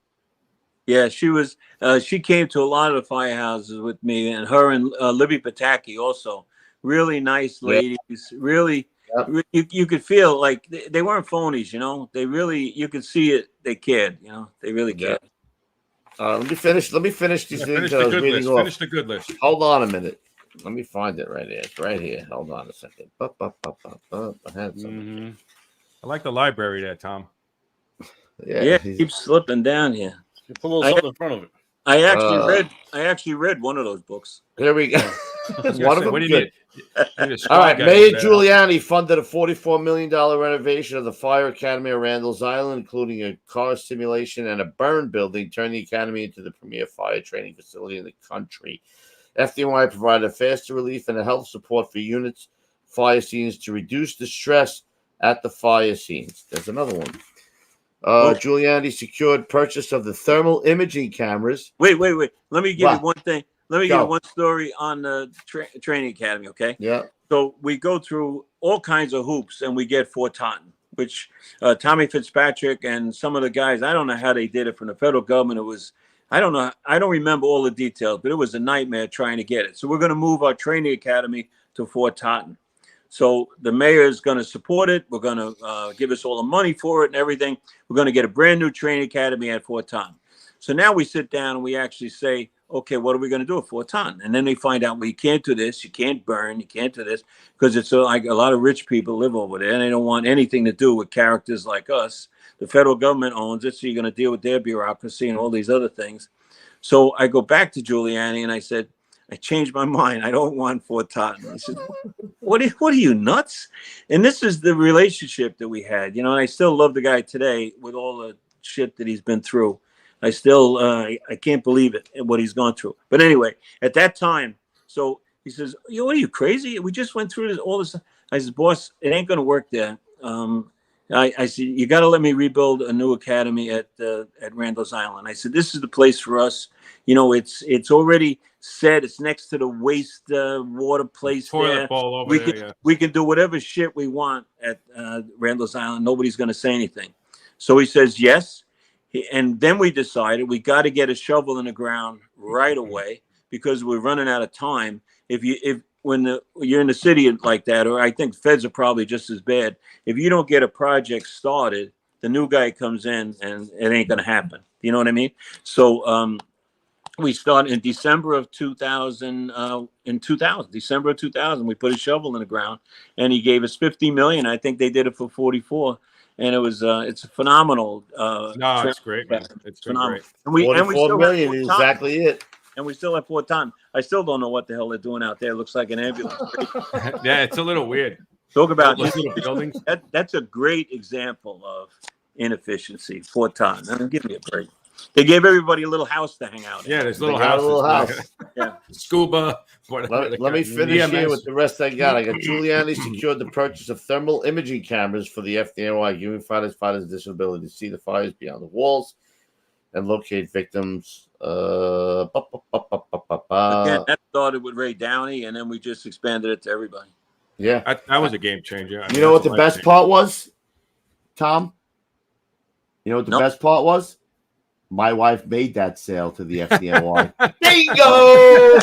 Yeah, she was. She came to a lot of the firehouses with me, and her and Libby Pataki also. Really nice ladies. Really, you could feel like they weren't phonies. You know, they really. You could see it. They cared. You know, they really cared. Let me finish these things that I was reading off. Finish the good list. Hold on a minute. Let me find it right here. It's right here. Hold on a second. I had something. I like the library there, Tom. Yeah, keep slipping down here. You put a little something in front of it. I actually read one of those books. Here we go. One of them. What do you need? All right, Mayor Giuliani funded a $44 million renovation of the Fire Academy of Randall's Island, including a car simulation and a burn building, turning the academy into the premier fire training facility in the country. FDNY provided faster relief and health support for units, fire scenes to reduce the stress at the fire scenes. There's another one. Giuliani secured purchase of the thermal imaging cameras. Wait. Let me give you one thing. Let me give you one story on the training academy, okay? Yeah. So we go through all kinds of hoops, and we get Fort Taunton, which Tommy Fitzpatrick and some of the guys, I don't know how they did it from the federal government. It was, I don't know, I don't remember all the details, but it was a nightmare trying to get it. So we're going to move our training academy to Fort Taunton. So the mayor is going to support it. We're going to give us all the money for it and everything. We're going to get a brand new training academy at Fort Taunton. So now we sit down and we actually say, okay, what are we going to do at Fort Taunton? And then they find out, well, you can't do this, you can't burn, you can't do this, because it's like a lot of rich people live over there and they don't want anything to do with characters like us. The federal government owns it, so you're going to deal with their bureaucracy and all these other things. So I go back to Giuliani and I said, I changed my mind. I don't want Fort Taunton. He said, what are you, nuts? And this is the relationship that we had, you know, and I still love the guy today with all the shit that he's been through. I still, I can't believe it, what he's gone through. But anyway, at that time, so he says, what are you, crazy? We just went through all this. I said, boss, it ain't going to work there. I said, you got to let me rebuild a new academy at Randall's Island. I said, this is the place for us. You know, it's already set. It's next to the waste water place there. We can do whatever shit we want at Randall's Island. Nobody's going to say anything. So he says, yes. And then we decided we got to get a shovel in the ground right away because we're running out of time. When you're in the city like that, or I think feds are probably just as bad. If you don't get a project started, the new guy comes in and it ain't going to happen. You know what I mean? So we started in December of 2000. December of 2000, we put a shovel in the ground, and he gave us $50 million. I think they did it for 44. And it was it's a phenomenal. No, it's great, man. It's phenomenal. Great. And we $44 million is exactly it. And we still have Fort Taunton. I still don't know what the hell they're doing out there. It looks like an ambulance. Yeah, it's a little weird. Talk about little buildings. That's a great example of inefficiency. Fort Taunton. I mean, give me a break. They gave everybody a little house to hang out in. Yeah, there's little houses. A little house. Yeah. Scuba. Let me finish here with the rest I got. I got Giuliani secured the purchase of thermal imaging cameras for the FDNY, giving fighters disability to see the fires beyond the walls and locate victims. Again, that started with Ray Downey, and then we just expanded it to everybody. Yeah. That was a game changer. You know what the best part was, Tom? You know what the best part was? My wife made that sale to the FDNY. Bingo!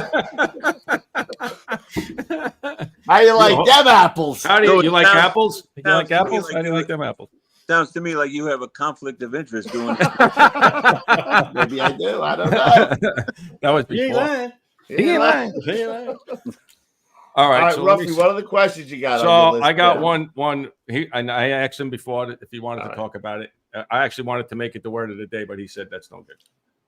How do you like them apples? How do you like apples? You like apples? How do you like them apples? Sounds to me like you have a conflict of interest doing it. Maybe I do. I don't know. That was before. He ain't lying. All right, so Ruffy, what are the questions you got? So on your list I got there? one. And I asked him before if he wanted to talk about it. I actually wanted to make it the word of the day, but he said that's no good.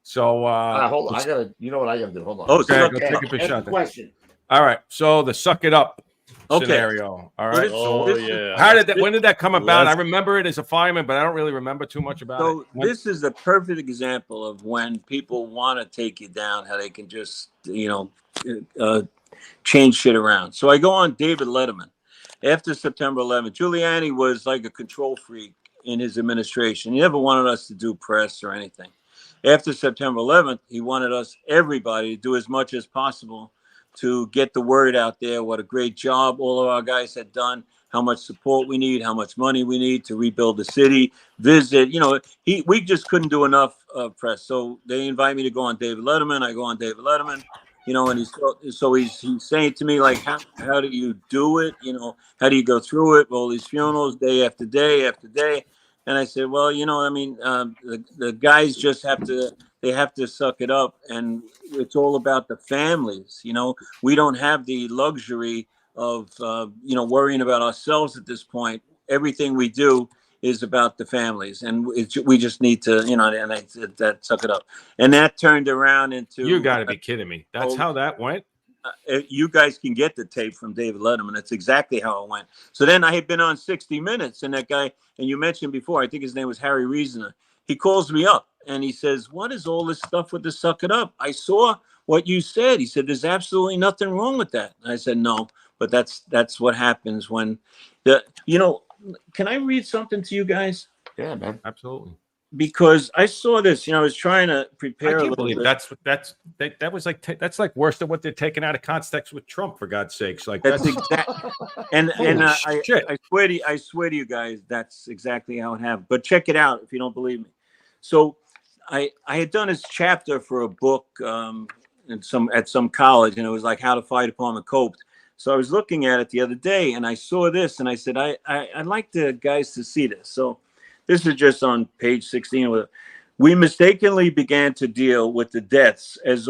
So hold on. You know what I gotta do? Hold on. Okay, go take a shot. Question. All right. So the suck it up Okay. scenario. All right. Oh, This is- yeah. How did that? When did that come about? I Let's- remember it as a fireman, but I don't really remember too much about So it. When- this is a perfect example of when people want to take you down, how they can just, change shit around. So I go on David Letterman. After September 11th, Giuliani was like a control freak in his administration. He never wanted us to do press or anything. After September 11th, he wanted us, everybody, to do as much as possible to get the word out there, what a great job all of our guys had done, how much support we need, how much money we need to rebuild the city, visit. We just couldn't do enough press. So they invite me to go on David Letterman. I go on David Letterman. And he's saying to me, like, how do you do it? How do you go through it? All these funerals, day after day after day. And I said, well, the guys just have to suck it up. And it's all about the families. We don't have the luxury of, worrying about ourselves at this point. Everything we do is about the families, and we just need to, and I said that, suck it up. And that turned around into, You got to be kidding me. That's how that went? You guys can get the tape from David Letterman. That's exactly how it went. So then I had been on 60 Minutes, and that guy, and you mentioned before, I think his name was Harry Reasoner. He calls me up and he says, what is all this stuff with the suck it up? I saw what you said. He said, there's absolutely nothing wrong with that. And I said, no, but that's what happens when can I read something to you guys? Yeah, man. Absolutely. Because I saw this, I was trying to prepare. I can't believe that was like that's like worse than what they're taking out of context with Trump, for God's sakes. Like that's exactly. And I swear to you guys, that's exactly how it happened. But check it out if you don't believe me. So I had done this chapter for a book at some college, and it was like how the fire department coped. So I was looking at it the other day, and I saw this, and I said, I'd like the guys to see this. So this is just on page 16. We mistakenly began to deal with the deaths as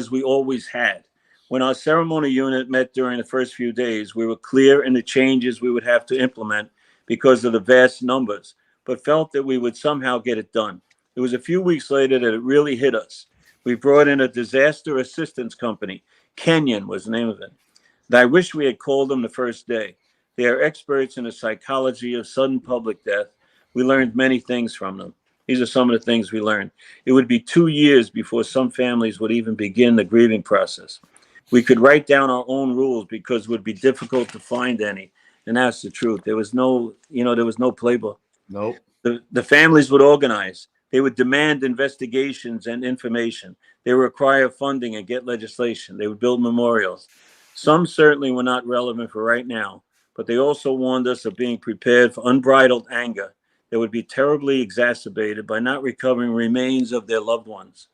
we always had. When our ceremony unit met during the first few days, we were clear in the changes we would have to implement because of the vast numbers, but felt that we would somehow get it done. It was a few weeks later that it really hit us. We brought in a disaster assistance company. Kenyon was the name of it. I wish we had called them the first day. They are experts in the psychology of sudden public death. We learned many things from them. These are some of the things we learned. It would be 2 years before some families would even begin the grieving process. We could write down our own rules because it would be difficult to find any. And that's the truth. There was no playbook. Nope. The families would organize. They would demand investigations and information. They would require funding and get legislation. They would build memorials. Some certainly were not relevant for right now, but they also warned us of being prepared for unbridled anger that would be terribly exacerbated by not recovering remains of their loved ones.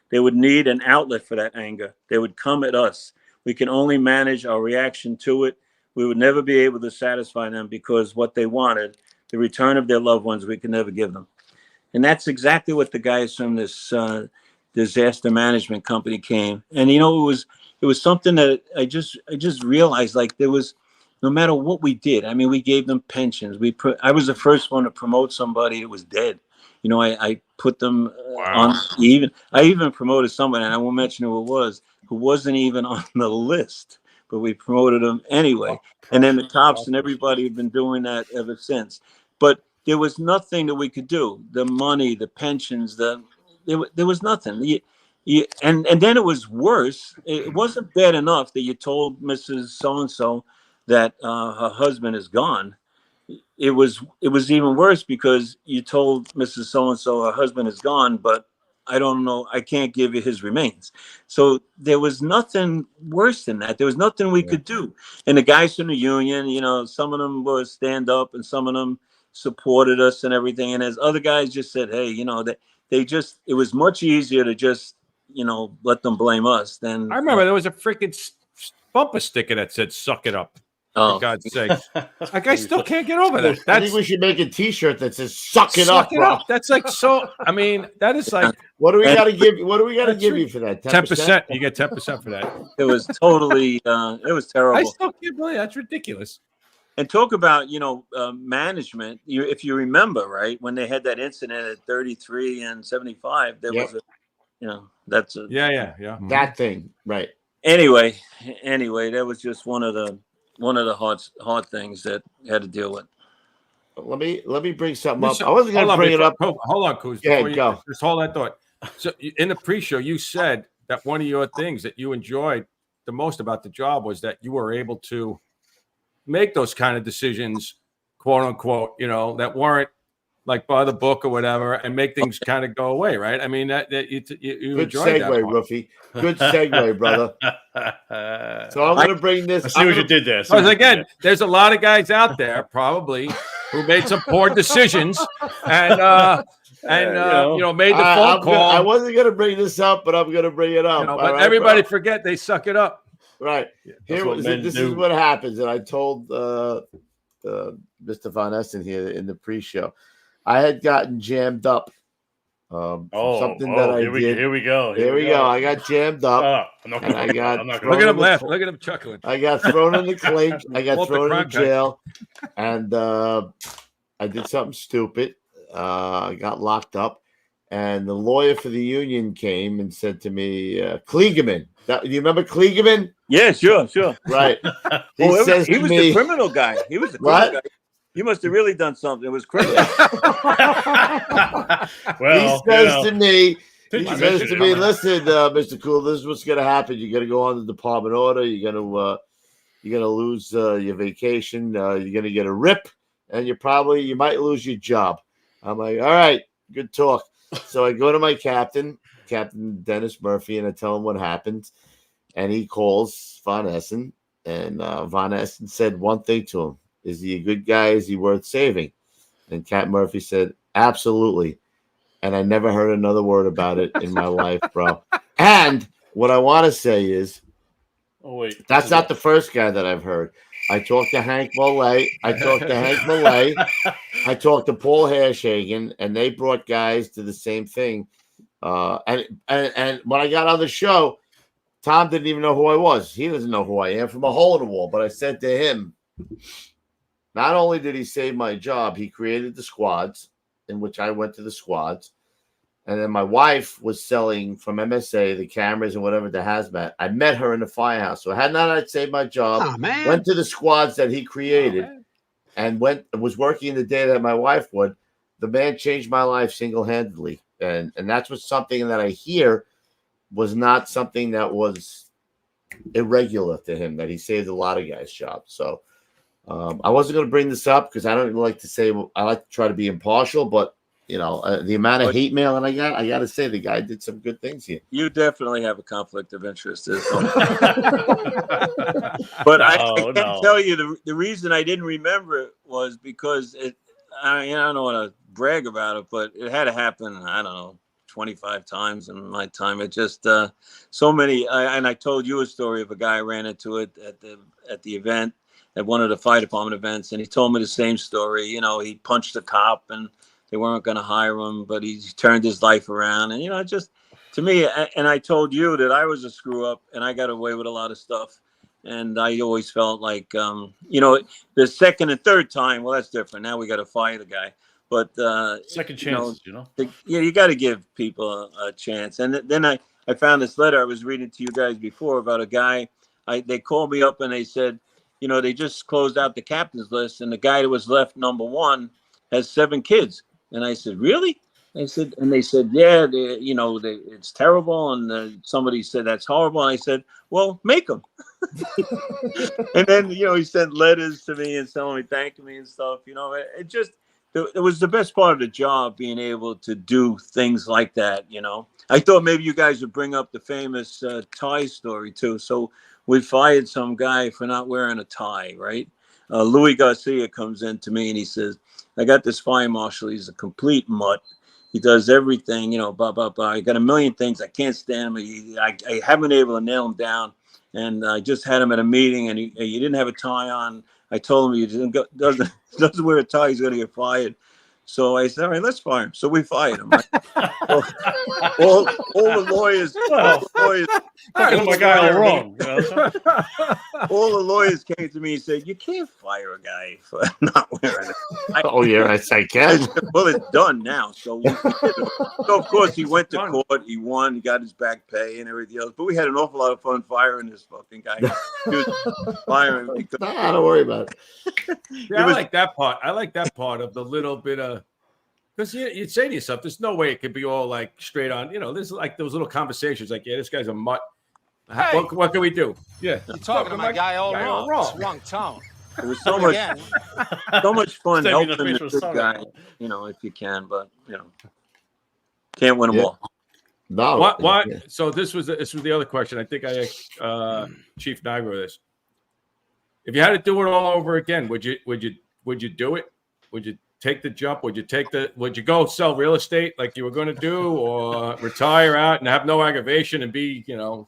They would need an outlet for that anger. They would come at us. We can only manage our reaction to it. We would never be able to satisfy them because what they wanted, the return of their loved ones, we could never give them. And that's exactly what the guys from this disaster management company came. And it was something that I just realized, like, there was, no matter what we did, I mean, we gave them pensions. I was the first one to promote somebody that was dead. I put them on. I even promoted somebody, and I won't mention who it was, who wasn't even on the list, but we promoted them anyway. And then the cops and everybody have been doing that ever since. But there was nothing that we could do. The money, the pensions, there was nothing. And then it was worse. It wasn't bad enough that you told Mrs. So-and-so that her husband is gone. It was even worse because you told Mrs. So-and-so her husband is gone, but I don't know, I can't give you his remains. So there was nothing worse than that. There was nothing we could do. And the guys from the union, some of them were stand up and some of them supported us and everything. And as other guys just said, hey, it was much easier to just, let them blame us than. I remember there was a freaking bumper sticker that said "suck it up." Oh, for God's sake! Like, I still can't get over that. I think we should make a T-shirt that says "Suck it up, bro." That's like so. I mean, that is like. What do we got to give? What do we got to give you for that? 10%. You get 10% for that. It was totally. It was terrible. I still can't believe that's ridiculous. And talk about management. If you remember, right, when they had that incident at 33 and 75, there was that's a yeah. That thing, right? Anyway, that was just one of the one of the hard things that I had to deal with. Let me bring something up. I wasn't going to bring it up. Hold on, Kuz. Yeah, go. Just hold that thought. So in the pre-show, you said that one of your things that you enjoyed the most about the job was that you were able to make those kind of decisions, quote unquote, that weren't like by the book or whatever, and make things kind of go away, right? I mean, that you good enjoyed segue, Ruffy. Good segue, brother. So I'm going to bring this. I see what you did there. Because again, there's a lot of guys out there probably who made some poor decisions and made the phone call. I wasn't going to bring this up, but I'm going to bring it up. But right, everybody forget they suck it up. Right. This is what happens, and I told Mr. Von Essen here in the pre-show. I had gotten jammed up. Something that I did. Here we go. I got jammed up. Look at him laugh. Look at him chuckling. I got thrown in the clink. I got thrown in jail. And I did something stupid. I got locked up. And the lawyer for the union came and said to me, Kligerman. Do you remember Kligerman? Yeah, sure. Right. He was the criminal guy. He was the criminal guy. You must have really done something. It was criminal. Well, he says to me, listen, Mr. Cool, this is what's going to happen. You're going to go on the department order. You're going to lose your vacation. You're going to get a rip, and you might lose your job. I'm like, all right, good talk. So I go to my captain Dennis Murphy, and I tell him what happened. And he calls Von Essen, and Von Essen said one thing to him. Is he a good guy? Is he worth saving? And Cap Murphy said, absolutely. And I never heard another word about it in my life, bro. And what I want to say is, that's not the first guy that I've heard. I talked to Hank Mollet. I talked to Paul Hershagen, and they brought guys to the same thing. And when I got on the show, Tom didn't even know who I was. He doesn't know who I am from a hole in the wall. But I said to him, not only did he save my job, he created the squads, in which I went to the squads. And then my wife was selling from MSA the cameras and whatever to Hazmat. I met her in the firehouse. So had not I saved my job, went to the squads that he created, and was working the day that my wife would. The man changed my life single-handedly. And that's what something that I hear was not something that was irregular to him, that he saved a lot of guys' jobs. So I wasn't going to bring this up because I don't even like to say, I like to try to be impartial, but the amount of hate mail that I got to say the guy did some good things here. You definitely have a conflict of interest. But I can tell you the reason I didn't remember it was because I don't want to brag about it, but it had to happen, I don't know, 25 times in my time. It just so many. And I told you a story of a guy ran into it at the event, at one of the fire department events, and he told me the same story. He punched a cop and they weren't going to hire him, but he turned his life around. And, just to me, and I told you that I was a screw up and I got away with a lot of stuff. And I always felt like, the second and third time, well, that's different. Now we got to fire the guy. But second chances, you got to give people a chance. And then I found this letter I was reading to you guys before about a guy. They called me up and they said, they just closed out the captain's list, and the guy that was left number one has 7 kids. And I said, really? They said, yeah, it's terrible. And somebody said that's horrible. And I said, well, make them. And then he sent letters to me and telling me thanking me and stuff. It was the best part of the job, being able to do things like that. I thought maybe you guys would bring up the famous tie story too. So we fired some guy for not wearing a tie, right? Louis Garcia comes in to me and he says, I got this fire marshal. He's a complete mutt. He does everything, blah, blah, blah. I got a million things. I can't stand him. I haven't been able to nail him down. And I just had him at a meeting, and he didn't have a tie on. I told him he doesn't wear a tie, he's going to get fired. So I said, all right, let's fire him. So we fired him. all the lawyers, Fucking my guy all wrong. You know? all the lawyers came to me and said, you can't fire a guy for not wearing it. I can. Said, well, it's done now. So of course, he went to court. He won. He got his back pay and everything else. But we had an awful lot of fun firing this fucking guy. He was firing because, don't worry about it. Yeah, I like that part. I like that part of the little bit of, because you'd say to yourself, there's no way it could be all like straight on. You know, there's like those little conversations like, yeah, this guy's a mutt. Hey. What can we do? Yeah. You're talking to my guy all wrong. It's wrong tone. it was so much fun helping the good guy, you know, if you can, but you know, can't win them all. No. Why? So this was the other question. I think I asked Chief Nigro this. If you had to do it all over again, would you do it? Would you take the jump? Would you go sell real estate like you were going to do, or retire out and have no aggravation and be, you know?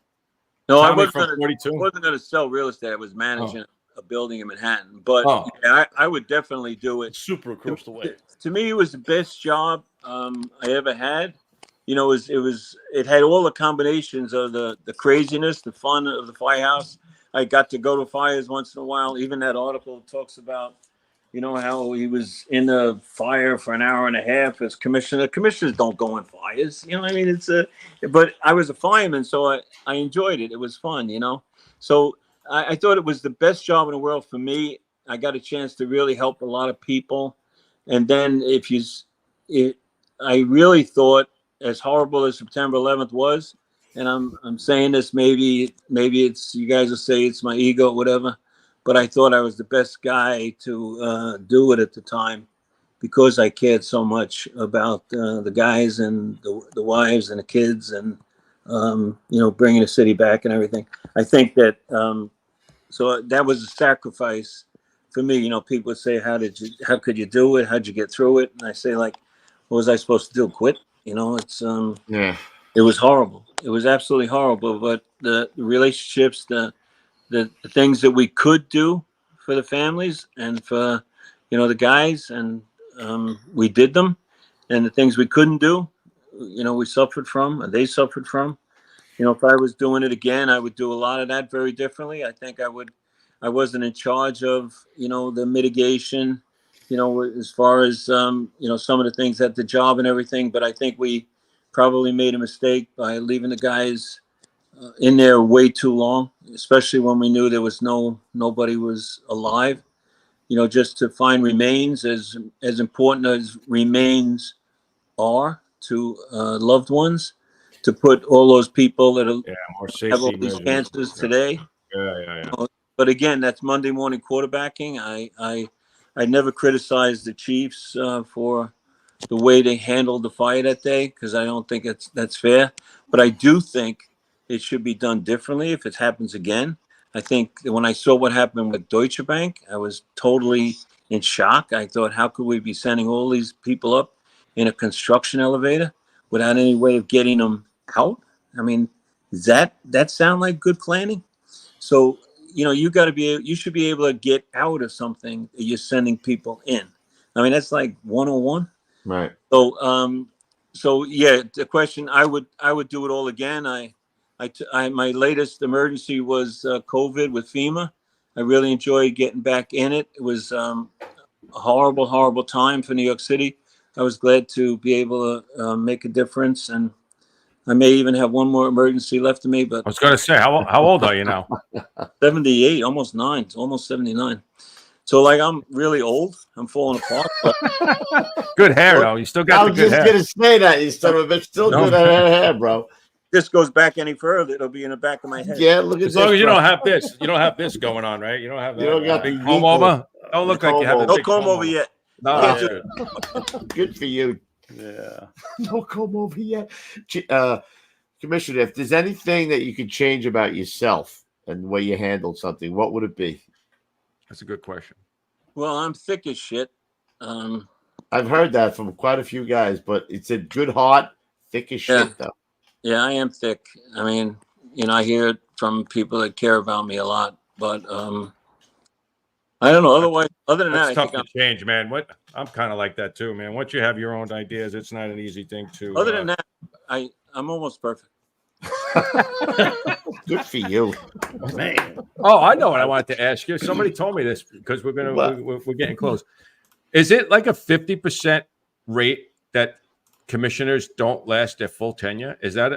No, I wasn't going to sell real estate. I was managing a building in Manhattan, but yeah, I would definitely do it. Super across the way. To me, it was the best job I ever had. You know, it had all the combinations of the craziness, the fun of the firehouse. I got to go to fires once in a while. Even that article talks about, you know, how he was in a fire for an hour and a half as commissioner. Commissioners don't go in fires. You know what I mean? But I was a fireman, so I enjoyed it. It was fun, you know? So I thought it was the best job in the world for me. I got a chance to really help a lot of people. And then I really thought, as horrible as September 11th was, and I'm saying this, maybe it's, you guys will say it's my ego, whatever, but I thought I was the best guy to do it at the time because I cared so much about the guys and the wives and the kids and, you know, bringing the city back and everything. I think that, so that was a sacrifice for me. You know, people say, how could you do it? How'd you get through it? And I say, like, what was I supposed to do? Quit? You know, it's, It was horrible. It was absolutely horrible. But the relationships, the things that we could do for the families and for, you know, the guys, and we did them. And the things we couldn't do, you know, we suffered from, and they suffered from. You know, if I was doing it again, I would do a lot of that very differently. I think I wasn't in charge of, you know, the mitigation, you know, as far as, you know, some of the things at the job and everything. But I think we probably made a mistake by leaving the guys in there way too long, especially when we knew there was nobody was alive. You know, just to find remains, as important as remains are to loved ones, to put all those people that have all these cancers today. Yeah. But again, that's Monday morning quarterbacking. I never criticized the Chiefs for the way they handled the fire that day, because I don't think that's fair. But I do think it should be done differently if it happens again. I think that when I saw what happened with Deutsche Bank, I was totally in shock. I thought, how could we be sending all these people up in a construction elevator without any way of getting them out? I mean, does that sound like good planning? So, you know, you should be able to get out of something that you're sending people in. I mean, that's like 101. Right. So yeah, the question, I would do it all again. My latest emergency was COVID with FEMA. I really enjoyed getting back in it. It was a horrible time for New York City. I was glad to be able to make a difference, and I may even have one more emergency left of me. But I was going to say, how old are you now? 78, almost 9, almost 79. So, like, I'm really old. I'm falling apart. But good hair, though. You still got the good hair. I was just going to say that. You son of a bitch, still good hair, bro. This goes back any further, it'll be in the back of my head. Yeah, look at as long as you don't have this. You don't have this going on, right? You don't have that. You don't got big comb over. Don't look like you have no comb over yet. No, good for you. Yeah. No comb over yet. Commissioner, if there's anything that you could change about yourself and the way you handled something, what would it be? That's a good question. Well, I'm thick as shit. I've heard that from quite a few guys, but it's a good heart, thick as shit, though. Yeah, I am thick. I mean, you know, I hear it from people that care about me a lot, but I don't know. Otherwise, other than That's that, I tough think to change, man. I'm kind of like that too, man. Once you have your own ideas, it's not an easy thing to. other than that, I'm almost perfect. Good for you, Man. Oh, I know what I wanted to ask you. Somebody told me this because we're getting close. Is it like a 50% rate that commissioners don't last their full tenure? Is that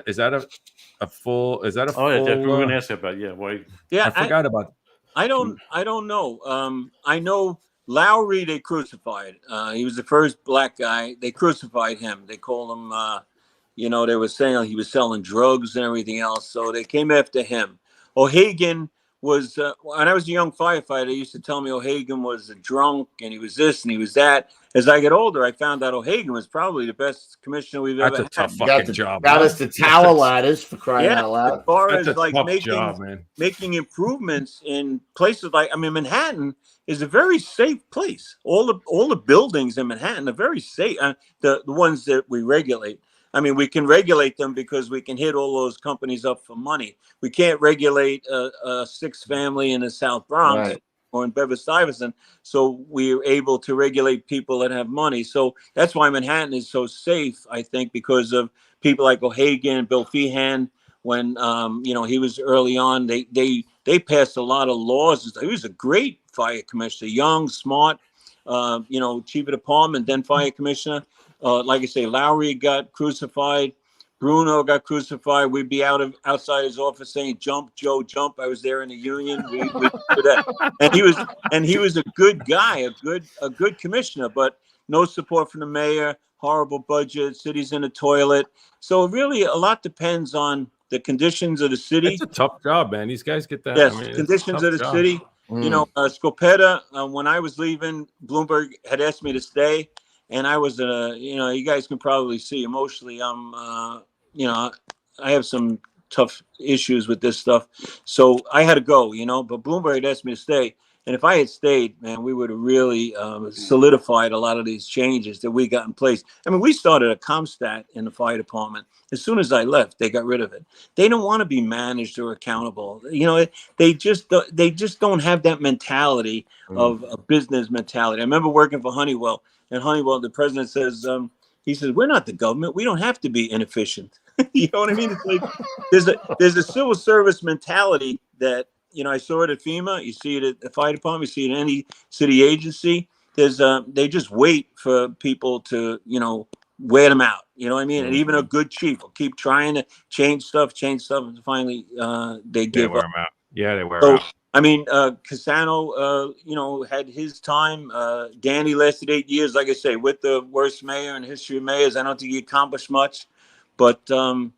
a full? Is that a Oh, full? yeah, we're going to ask about. Yeah, why? Yeah, I forgot about. I don't know. I know Lowry they crucified. He was the first black guy. They crucified him. They called him. They were saying he was selling drugs and everything else. So they came after him. O'Hagan was when I was a young firefighter. They used to tell me O'Hagan was a drunk and he was this and he was that. As I get older, I found out O'Hagan was probably the best commissioner we've ever had. That's a tough fucking job. Got us the tower ladders for crying out loud. As far That's as a like tough job, man. making improvements in places like Manhattan is a very safe place. All the buildings in Manhattan are very safe. The ones that we regulate. I mean, we can regulate them because we can hit all those companies up for money. We can't regulate a six-family in the South Bronx. Right. Or in Bevis-Stuyvesant, so we're able to regulate people that have money. So that's why Manhattan is so safe, I think, because of people like O'Hagan, Bill Feehan. When he was early on, they passed a lot of laws. He was a great fire commissioner, young, smart, chief of department, then fire commissioner. Like I say, Lowry got crucified. Bruno got crucified. We'd be outside his office saying, "Jump, Joe, jump." I was there in the union. We did that. And he was a good guy, a good commissioner, but no support from the mayor. Horrible budget. City's in the toilet. So really, a lot depends on the conditions of the city. It's a tough job, man. These guys get that. Yes, conditions of the city. Scopetta. When I was leaving, Bloomberg had asked me to stay. And I was, you guys can probably see emotionally, I have some tough issues with this stuff. So I had to go, but Bloomberg asked me to stay. And if I had stayed, man, we would have really solidified a lot of these changes that we got in place. I mean, we started a ComStat in the fire department. As soon as I left, they got rid of it. They don't want to be managed or accountable. They just don't have that mentality of a business mentality. I remember working for Honeywell. And Honeywell, the president says, he says, "We're not the government. We don't have to be inefficient." You know what I mean? It's like there's a civil service mentality that, I saw it at FEMA. You see it at the fire department. You see it at any city agency. They just wait for people to, wear them out. You know what I mean? And even a good chief will keep trying to change stuff, and finally they give wear up. them out. Yeah, they wear them out. I mean, Cassano, had his time. Danny lasted 8 years, like I say, with the worst mayor in the history of mayors. I don't think he accomplished much, but I don't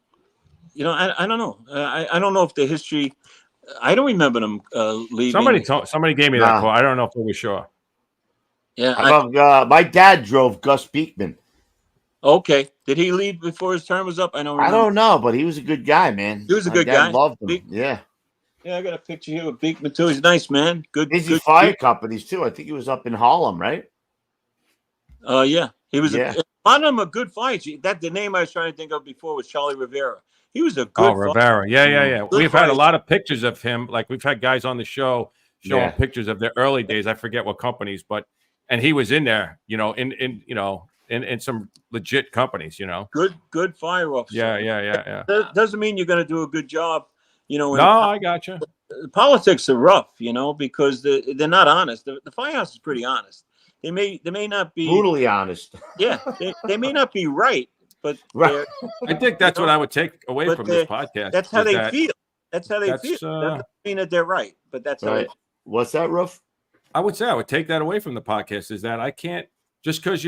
know. I don't know if the history. I don't remember them leaving. Somebody gave me that quote. I don't know if we were sure. Yeah, my dad drove Gus Beekman. Okay, did he leave before his term was up? I don't know, but he was a good guy, man. He was a good guy. Loved him. Yeah. Yeah, I got a picture here with Beekman too. He's a nice man. Good fire companies too. I think he was up in Harlem, right? Yeah, he was. A lot of them are good fights. The name I was trying to think of before was Charlie Rivera. He was a good. Rivera. Yeah. We've had a lot of pictures of him. Like we've had guys on the show showing pictures of their early days. I forget what companies, and he was in there. In some legit companies. Good fire officer. Yeah. That doesn't mean you're going to do a good job. I got you. Politics are rough, because they're not honest. The firehouse is pretty honest. They may not be brutally honest. Yeah, they may not be right, but I think that's what I would take away from this podcast. That's how they feel. That's how they feel. That doesn't mean that they're right, but that's how. What's that, Ruff? I would say I would take that away from the podcast. Is that I can't just because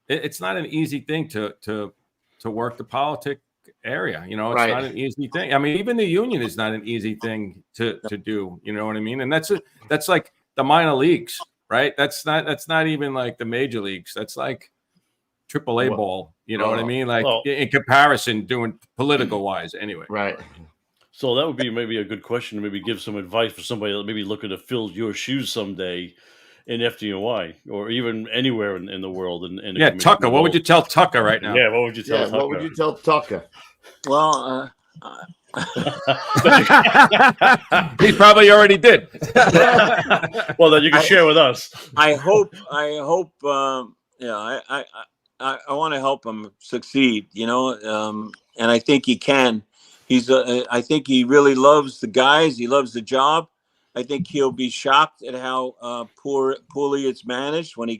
it's not an easy thing to work the politic area. It's not an easy thing. I mean, even the union is not an easy thing to do. You know what I mean? And that's like the minor leagues, right? That's not even like the major leagues. That's like AAA ball. You know what I mean? Like in comparison, doing political wise, anyway. Right. So that would be maybe a good question to maybe give some advice for somebody that maybe looking to fill your shoes someday in FDNY or even anywhere in the world. Tucker. What would you tell Tucker right now? Yeah, what would you tell Tucker? What would you tell Tucker? Well, He probably already did. Well, then you can share with us. I hope. I want to help him succeed. And I think he can. I think he really loves the guys. He loves the job. I think he'll be shocked at how poorly it's managed when he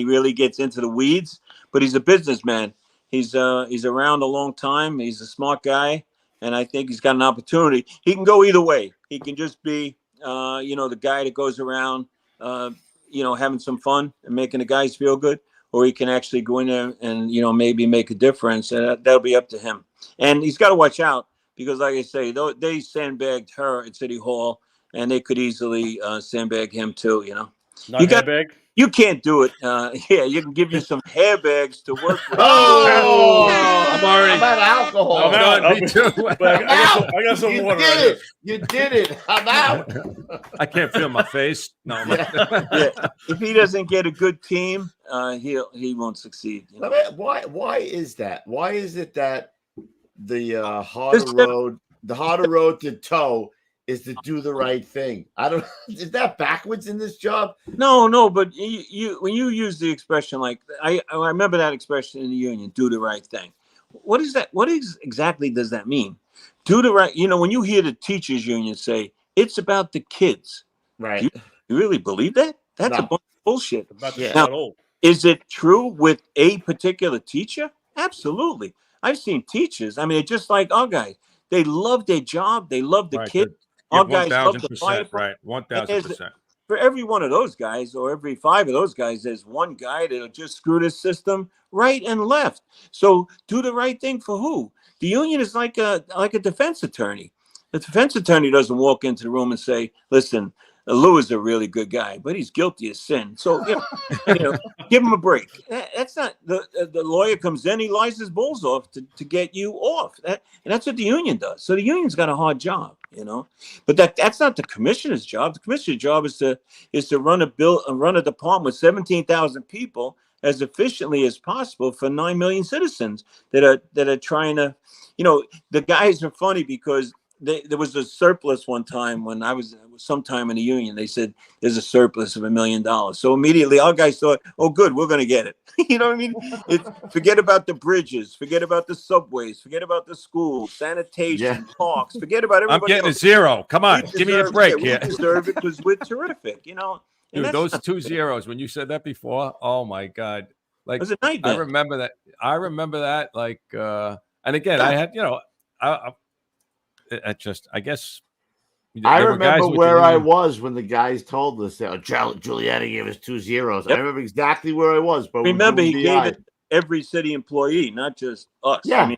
really gets into the weeds. But he's a businessman. He's around a long time. He's a smart guy, and I think he's got an opportunity. He can go either way. He can just be, the guy that goes around, having some fun and making the guys feel good, or he can actually go in there and maybe make a difference. And that'll be up to him. And he's got to watch out because, like I say, they sandbagged her at City Hall. And they could easily sandbag him too, You can't do it. You can give you some hair bags to work with. I'm already. I'm out of alcohol. I'm out. Me too. I got some water. You did it. I'm out. I can't feel my face. No. If he doesn't get a good team, he won't succeed. Why is that? Why is it that the harder road to toe is to do the right thing? Is that backwards in this job? No, but you when you use the expression like I remember that expression in the union, do the right thing. What is that? What exactly does that mean? Do the right, when you hear the teachers union say it's about the kids. Right. You really believe that? That's a bunch of bullshit. Now, is it true with a particular teacher? Absolutely. I've seen teachers. I mean, just like our guys, they love their job. They love the kids. Our guys love the fire. Right, 1,000%. For every one of those guys, or every 5 of those guys, there's one guy that'll just screw this system right and left. So do the right thing for who? The union is like a defense attorney. The defense attorney doesn't walk into the room and say, "Listen, Lou is a really good guy, but he's guilty of sin. So give him a break." That's not the lawyer comes in, he lies his balls off to get you off. And that's what the union does. So the union's got a hard job, But that's not the commissioner's job. The commissioner's job is to run a department with 17,000 people as efficiently as possible for 9 million citizens that are trying to, the guys are funny because there was a surplus one time when I was sometime in the union. They said there's a surplus of $1 million. So immediately our guys thought, oh, good, we're going to get it. You know what I mean? Forget about the bridges, forget about the subways, forget about the schools, sanitation, parks, forget about everybody. I'm getting else. a 0. Come on, give me a break here. We deserve it because we're terrific, Dude, those 2 zeros, when you said that before, oh my God. Like, it was a nightmare. I remember that. Like, and again, I had, I guess. I remember where I was when the guys told us that Giuliani gave us 2 zeros. Yep. I remember exactly where I was. But remember, he gave it every city employee, not just us. Yeah,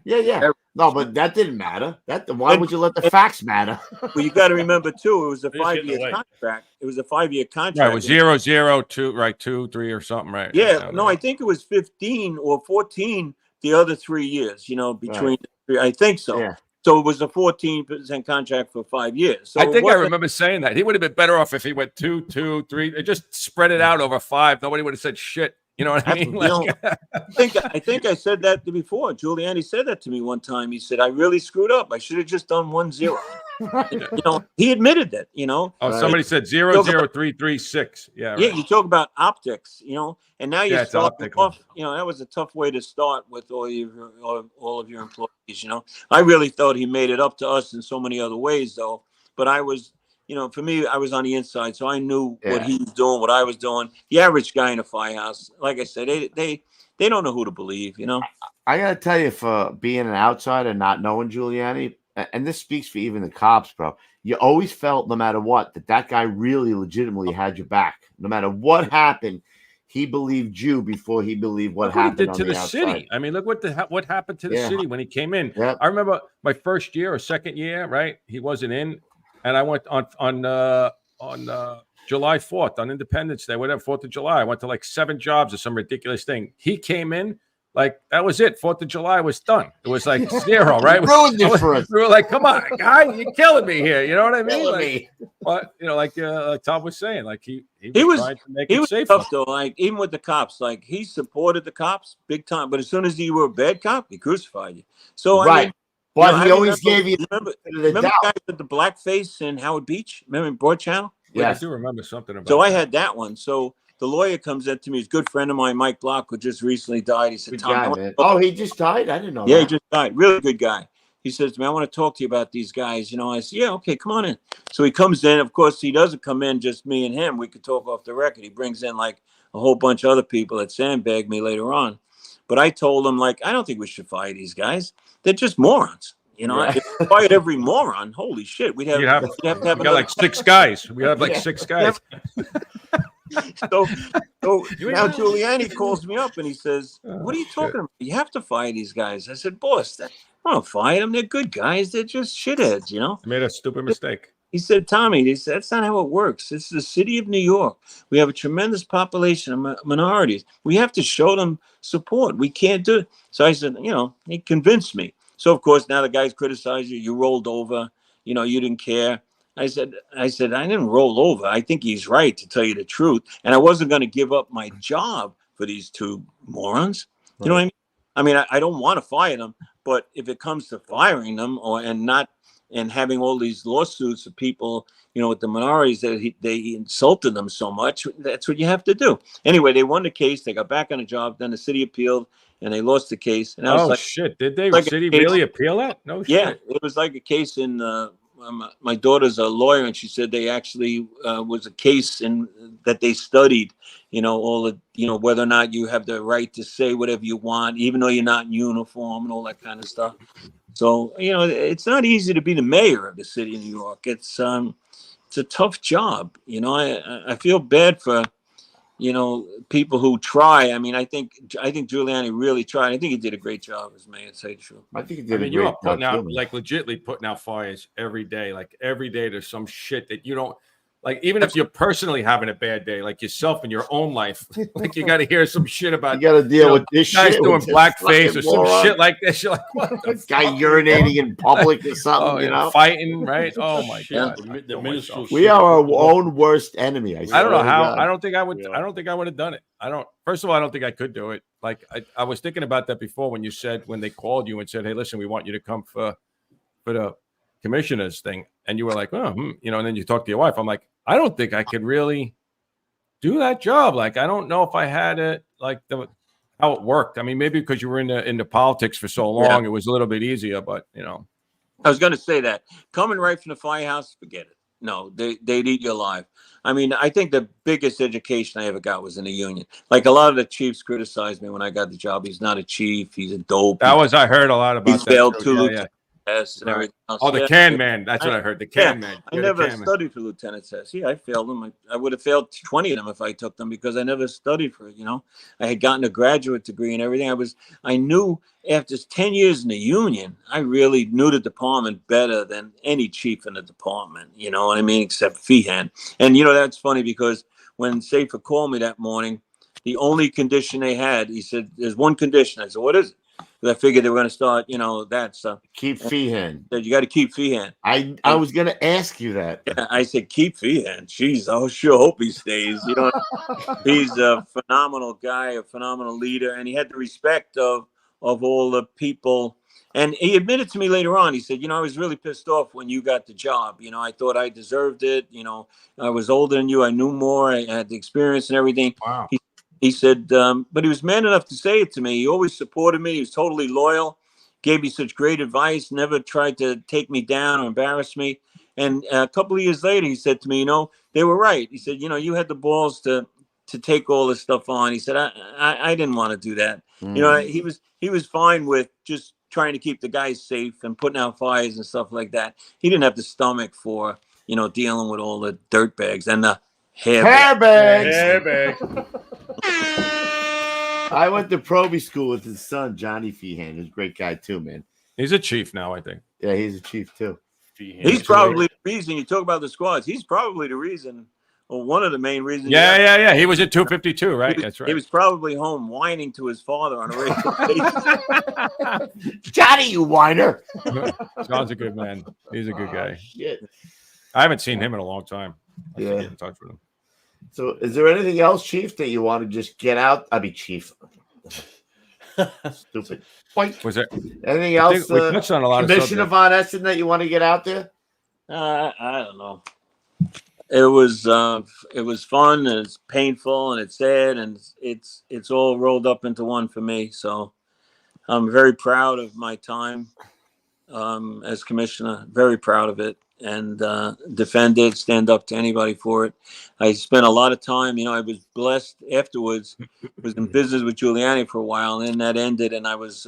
No, but that didn't matter. Why would you let the facts matter? Well, you got to remember too. It was a 5-year contract. It was a 5-year contract. Right, it was 0, 0, 2, right? 2, 3, or something, right? Yeah, no, I think it was 15 or 14 the other 3 years. Between I think so. Yeah. So it was a 14% contract for 5 years. So I think I remember saying that. He would have been better off if he went 2, 2, 3. It just spread it out over 5. Nobody would have said shit. You know what I mean? I think I said that before. Giuliani said that to me one time. He said, "I really screwed up. I should have just done 1 0." He admitted that. Oh, somebody said 0, 0, 3, 3, 6. Yeah. Right. Yeah, you talk about optics. And now you start off. That was a tough way to start with all of your employees. I really thought he made it up to us in so many other ways, though. But I was. For me, I was on the inside, so I knew what he was doing, what I was doing. The average guy in a firehouse, like I said, they don't know who to believe, I got to tell you, for being an outsider, not knowing Giuliani, and this speaks for even the cops, bro, you always felt, no matter what, that guy really legitimately had your back. No matter what happened, he believed you before he believed what happened on the city. I mean, look what happened to the city when he came in. Yep. I remember my first year or second year, right? He wasn't in. And I went on July 4th, on Independence Day, whatever, 4th of July. I went to like 7 jobs or some ridiculous thing. He came in, like, that was it. 4th of July was done. It was like 0, right? Ruined it for us. We were like, come on, guy, you're killing me here. You know what I mean? Killing me. But, like Tom was saying, like, he was trying to make it safe. Tough, though. Like, even with the cops, like, he supported the cops big time. But as soon as you were a bad cop, he crucified you. So, I mean, But I he always remember- gave you remember the the doubt. guy with the blackface in Howard Beach? Remember in Broad Channel? Wait, I Yes. do remember something about. So I that. had that one. So the lawyer comes up to me. He's a good friend of mine, Mike Block, who just recently died. He said, Good "Tom, I guy, wanna man. talk Oh, he just died? I didn't know Yeah, he that. just died. Really good guy. He says to me, I want to talk to you about these guys. I said, yeah, okay, come on in. So he comes in. Of course, he doesn't come in just me and him. We could talk off the record. He brings in like a whole bunch of other people that sandbagged me later on. But I told him, like, I don't think we should fire these guys. They're just morons. Yeah. If we fired every moron, holy shit, we'd have You'd to have have we got another. like 6 guys. We have like Yeah. 6 guys. So now Giuliani calls me up and he says, what are you talking about? You have to fire these guys. I said, boss, I don't fire them. They're good guys. They're just shitheads, I made a stupid mistake. He said, Tommy, he said, that's not how it works. It's the city of New York. We have a tremendous population of minorities. We have to show them support. We can't do it. So I said, he convinced me. So, of course, now the guys criticize you. You rolled over. You didn't care. I said, I didn't roll over. I think he's right, to tell you the truth. And I wasn't going to give up my job for these 2 morons. You know what I mean? I mean, I don't want to fire them. But if it comes to firing them and having all these lawsuits of people, with the minorities that they insulted them so much, that's what you have to do. Anyway, they won the case. They got back on the job. Then the city appealed and they lost the case. And I was Shit. Did they? like City a case- really appeal that? No shit. yeah, it was like a case in my daughter's a lawyer, and she said they actually was a case in that they studied, all the, whether or not you have the right to say whatever you want, even though you're not in uniform and all that kind of stuff. So, it's not easy to be the mayor of the city of New York. It's a tough job. I feel bad for, people who try. I mean, I think Giuliani really tried. I think he did a great job as mayor, to say the truth. I think he did a you great are putting job, out, too. like, legitly putting out fires every day. Like, every day there's some shit that you don't, like, even if you're personally having a bad day, like yourself in your own life, like, you got to hear some shit about, You got to deal with this guys shit. doing with this blackface or fucking some moron. shit like this. You're like, what the This guy fuck? urinating in public or something, Fighting, right? Oh, my Shit, God. the minuscule We shit. are our own worst enemy. I don't know swear to how. God. I don't think I would. Yeah. I don't think I would have done it. First of all, I don't think I could do it. Like I was thinking about that before when you said, when they called you and said, "Hey, listen, we want you to come for the commissioner's thing," and you were like, "Oh, and then you talk to your wife." I'm like, I don't think I could really do that job. Like, I don't know if I had it like how it worked. I mean, maybe because you were in the politics for so long, it was a little bit easier. But I was going to say that coming right from the firehouse, forget it. No, they'd eat you alive. I mean, I think the biggest education I ever got was in the union. Like, a lot of the chiefs criticized me when I got the job. He's not a chief. He's a dope. I heard a lot about He's that. failed too. 2 Yeah, lieutenant tests and Right. everything else. Oh, the Yeah. can man. That's what I heard. The can man. I You're the never can man. studied for lieutenant tests. Yeah, I failed them. I would have failed 20 of them if I took them because I never studied for it. I had gotten a graduate degree and everything. I knew after 10 years in the union, I really knew the department better than any chief in the department. You know what I mean? Except Feehan. And that's funny because when Safer called me that morning, the only condition they had, he said, there's one condition. I said, what is it? Because I figured they were going to start, that stuff. Keep Feehan. Said, you got to keep Feehan. I was going to ask you that. Yeah, I said, keep Feehan. Jeez, I sure hope he stays. He's a phenomenal guy, a phenomenal leader, and he had the respect of all the people. And he admitted to me later on, he said, I was really pissed off when you got the job. I thought I deserved it. I was older than you. I knew more. I had the experience and everything. Wow. He said, but he was man enough to say it to me. He always supported me. He was totally loyal, gave me such great advice, never tried to take me down or embarrass me. And a couple of years later, he said to me, they were right. He said, you had the balls to take all this stuff on. He said, I didn't want to do that. He was fine with just trying to keep the guys safe and putting out fires and stuff like that. He didn't have the stomach for, dealing with all the dirt bags and the hair bags. I went to proby school with his son, Johnny Feehan. He's a great guy too, man. He's a chief now, I think. Yeah, he's a chief too. He's probably the reason you talk about the squads. He's probably the reason, or one of the main reasons. Yeah. He was at 252, right? That's right. He was probably home whining to his father on a regular basis. Johnny, you whiner. John's a good man. He's a good guy. Shit. I haven't seen him in a long time. I should Yeah. get in touch with him. So, is there anything else, Chief, that you want to just get out? I mean, Chief. Stupid. Point. Was there Anything else, we touched on a lot of Commissioner subjects. Von Essen, that you want to get out there? I don't know. It was fun, and it's painful, and it's sad, and it's all rolled up into one for me. So I'm very proud of my time as commissioner. Very proud of it, and defend it, stand up to anybody for it. I spent a lot of time. I was blessed afterwards. Was in business with Giuliani for a while, and then that ended, and I was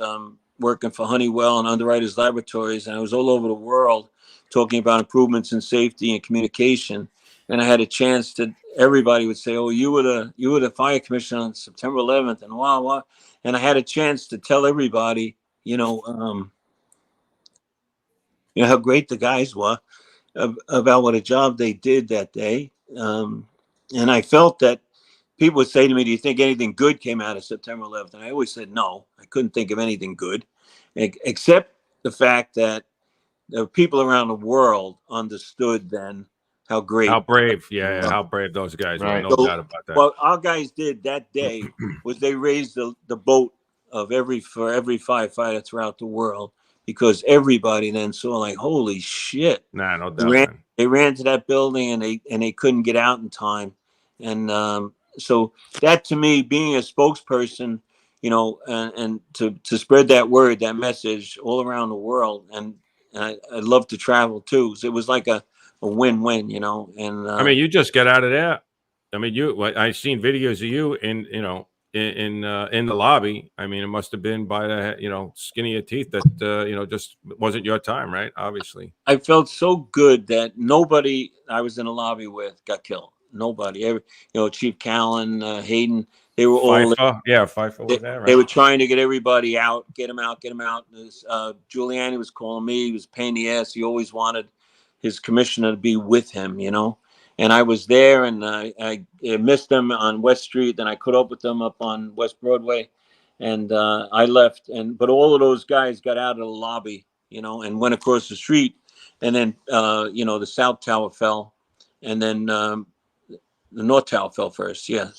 working for Honeywell and Underwriters Laboratories, and I was all over the world talking about improvements in safety and communication. And I had a chance to, everybody would say, "Oh, you were the fire commissioner on September 11th," and wow. And I had a chance to tell everybody, how great the guys were about what a job they did that day. And I felt that people would say to me, "Do you think anything good came out of September 11th?" And I always said no. I couldn't think of anything good, except the fact that the people around the world understood then how brave those guys were. No doubt about that. What our guys did that day was they raised the boat for every firefighter throughout the world, because everybody then saw, like, holy shit. Nah, no doubt. They ran to that building and they couldn't get out in time. And so that, to me, being a spokesperson, and to spread that word, that message all around the world. And I'd love to travel too. So it was like a win-win, and I mean, you just get out of there. I mean, I've seen videos of you in the lobby. I mean, it must have been by the, skin of your teeth that, just wasn't your time, right? Obviously. I felt so good that nobody I was in the lobby with got killed. Nobody. Chief Callan, Hayden, they were all Pfeiffer was there, right? They were trying to get everybody out, get them out. Giuliani was calling me. He was a pain in the ass. He always wanted his commissioner to be with him, and I was there, and I missed them on West Street. Then I caught up with them up on West Broadway, and I left. But all of those guys got out of the lobby, and went across the street, and then the South Tower fell, and then the North Tower fell first. Yeah,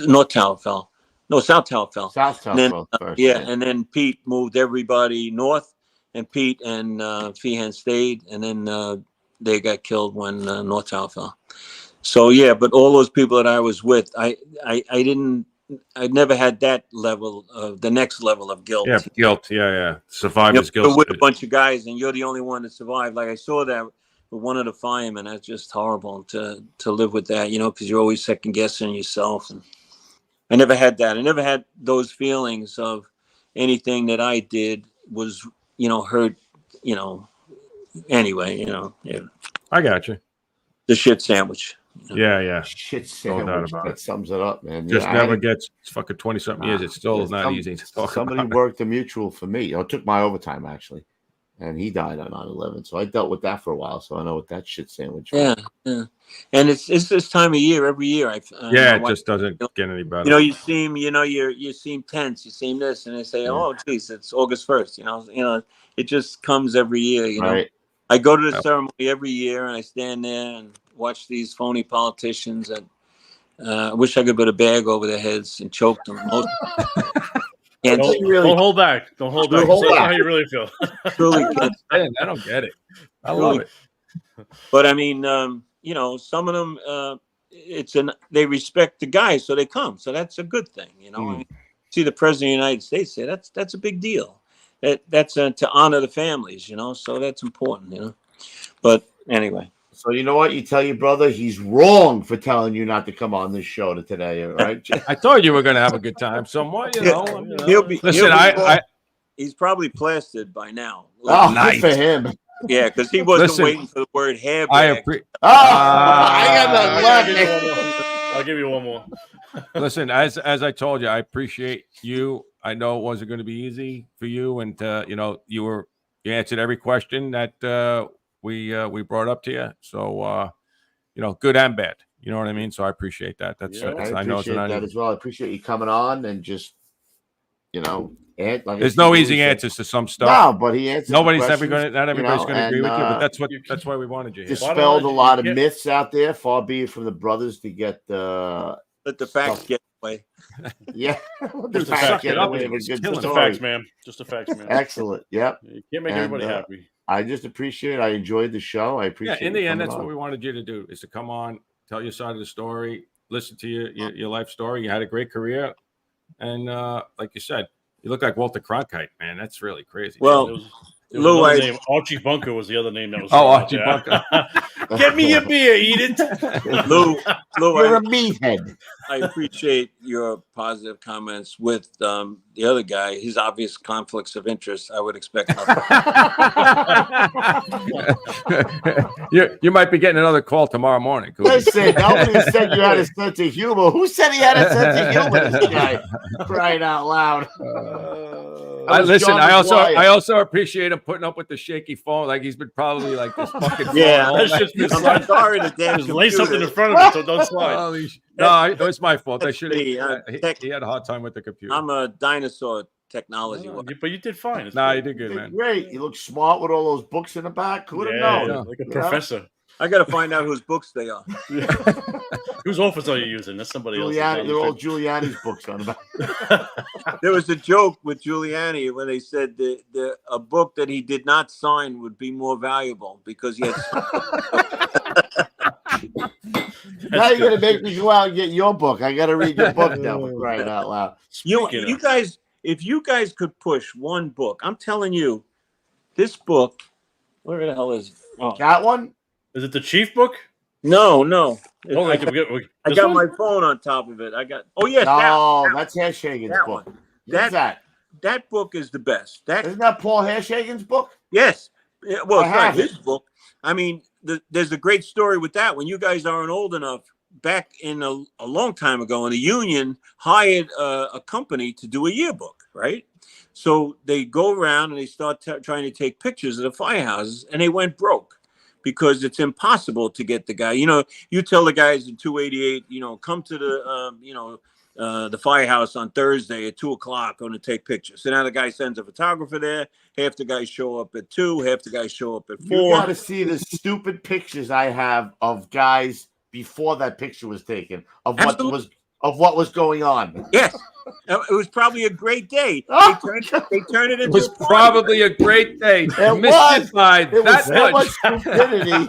North Tower fell. No, South Tower fell. South Tower fell first. And then Pete moved everybody north, and Pete and Feehan stayed, and then they got killed when North Tower fell. So but all those people that I was with, I never had that level of the next level of guilt. Yeah, guilt. Yeah. Survivor's guilt. You're with a bunch of guys, and you're the only one that survived. Like I saw that with one of the firemen. That's just horrible to live with that, because you're always second guessing yourself. And I never had that. I never had those feelings of anything that I did was, hurt, anyway, I got you. The shit sandwich. Yeah. Shit sandwich. That sums it up, man. Just never gets fucking 20-something years. It's still not easy to talk somebody about. Worked a mutual for me. It took my overtime, actually. And he died on 9/11. So I dealt with that for a while. So I know what that shit sandwich was. Yeah. And it's this time of year, every year. It just doesn't get any better. You seem, you seem tense. You seem this, and they say, "Oh, geez, it's August 1st." It just comes every year. Right. I go to the ceremony every year, and I stand there and watch these phony politicians. And I wish I could put a bag over their heads and choke them. Don't hold back. Don't hold back. Say how you really feel. Truly, I don't get it. I love it. But I mean, some of them, they respect the guys, so they come. So that's a good thing, I mean, see the president of the United States say that's a big deal. That's to honor the families, so that's important, But anyway. So you know what? You tell your brother he's wrong for telling you not to come on this show today, all right? I thought you were going to have a good time. Somewhat, He's probably plastered by now. Nice. Good for him. Yeah, because he wasn't waiting for the word hair. I got that. I'll give you one more. Listen, as I told you, I appreciate you. I know it wasn't going to be easy for you, and you answered every question that we brought up to you. So good and bad. You know what I mean? So I appreciate that. I appreciate that as well. I appreciate you coming on and just there's no easy answers to some stuff. No, but he answered. Not everybody's going to agree with you, but that's why we wanted you here. Dispelled a lot of myths out there. Far be it from the brothers to get let the facts get way. Yeah. Just a Fact, fact, get man. away with a good Just a story. facts, man. Just a facts, man. Excellent. Yep. You can't make And, everybody happy. I just appreciate it. I enjoyed the show. I appreciate Yeah, in the end, that's on. what we wanted you to do, is to come on, tell your side of the story, listen to your life story. You had a great career. And like you said, you look like Walter Cronkite, man. That's really crazy. Well, There was Lou, another name. Archie Bunker was the other name that was. Archie Bunker. Get me a beer, eat it. Lou, You're a meathead. I appreciate your positive comments with the other guy. His obvious conflicts of interest. I would expect nothing. You might be getting another call tomorrow morning. Listen, nobody said you had a sense of humor. Who said he had a sense of humor? This guy, crying out loud. I also appreciate him putting up with the shaky phone. Like he's been probably like this fucking phone. Yeah, That's just been I'm sorry to damn Just lay something in front of it, so don't slide. No, it's my fault. I should. He Tech- had a hard time with the computer. I'm a dinosaur technology. But you did fine. It's Nah, good. you did good, man. Great. You look smart with all those books in the back. Who'd have Yeah, known? like a professor. I got to find out whose books they are. Whose office are you using? That's somebody else. Giuliani, they're all Giuliani's books on the back. There was a joke with Giuliani when they said a book that he did not sign would be more valuable because he had. Now you're gonna make me go out and get your book. I gotta read your book now. For crying out loud. You guys, if you guys could push one book, I'm telling you, this book. Where the hell is it? Oh. Got one? Is it the Chief book? No. Oh, I got my phone on top of it. Oh yes, no, that's Hairshagen's book. One. That book is the best. Isn't that Paul Hairshagen's book? Yes. Well, it's not his it. book. I mean, there's a great story with that. When you guys aren't old enough, back in a long time ago, and the union hired a company to do a yearbook, right? So they go around and they start trying to take pictures of the firehouses, and they went broke because it's impossible to get the guy. You know, you tell the guys in 288, come to the firehouse on Thursday at 2:00, going to take pictures. So now the guy sends a photographer there. Half the guys show up at 2, half the guys show up at 4. You got to see the stupid pictures I have of guys before that picture was taken of what was going on. Yes, it was probably a great day. Oh, they turned it into. It was probably a great day. It was so much much. stupidity.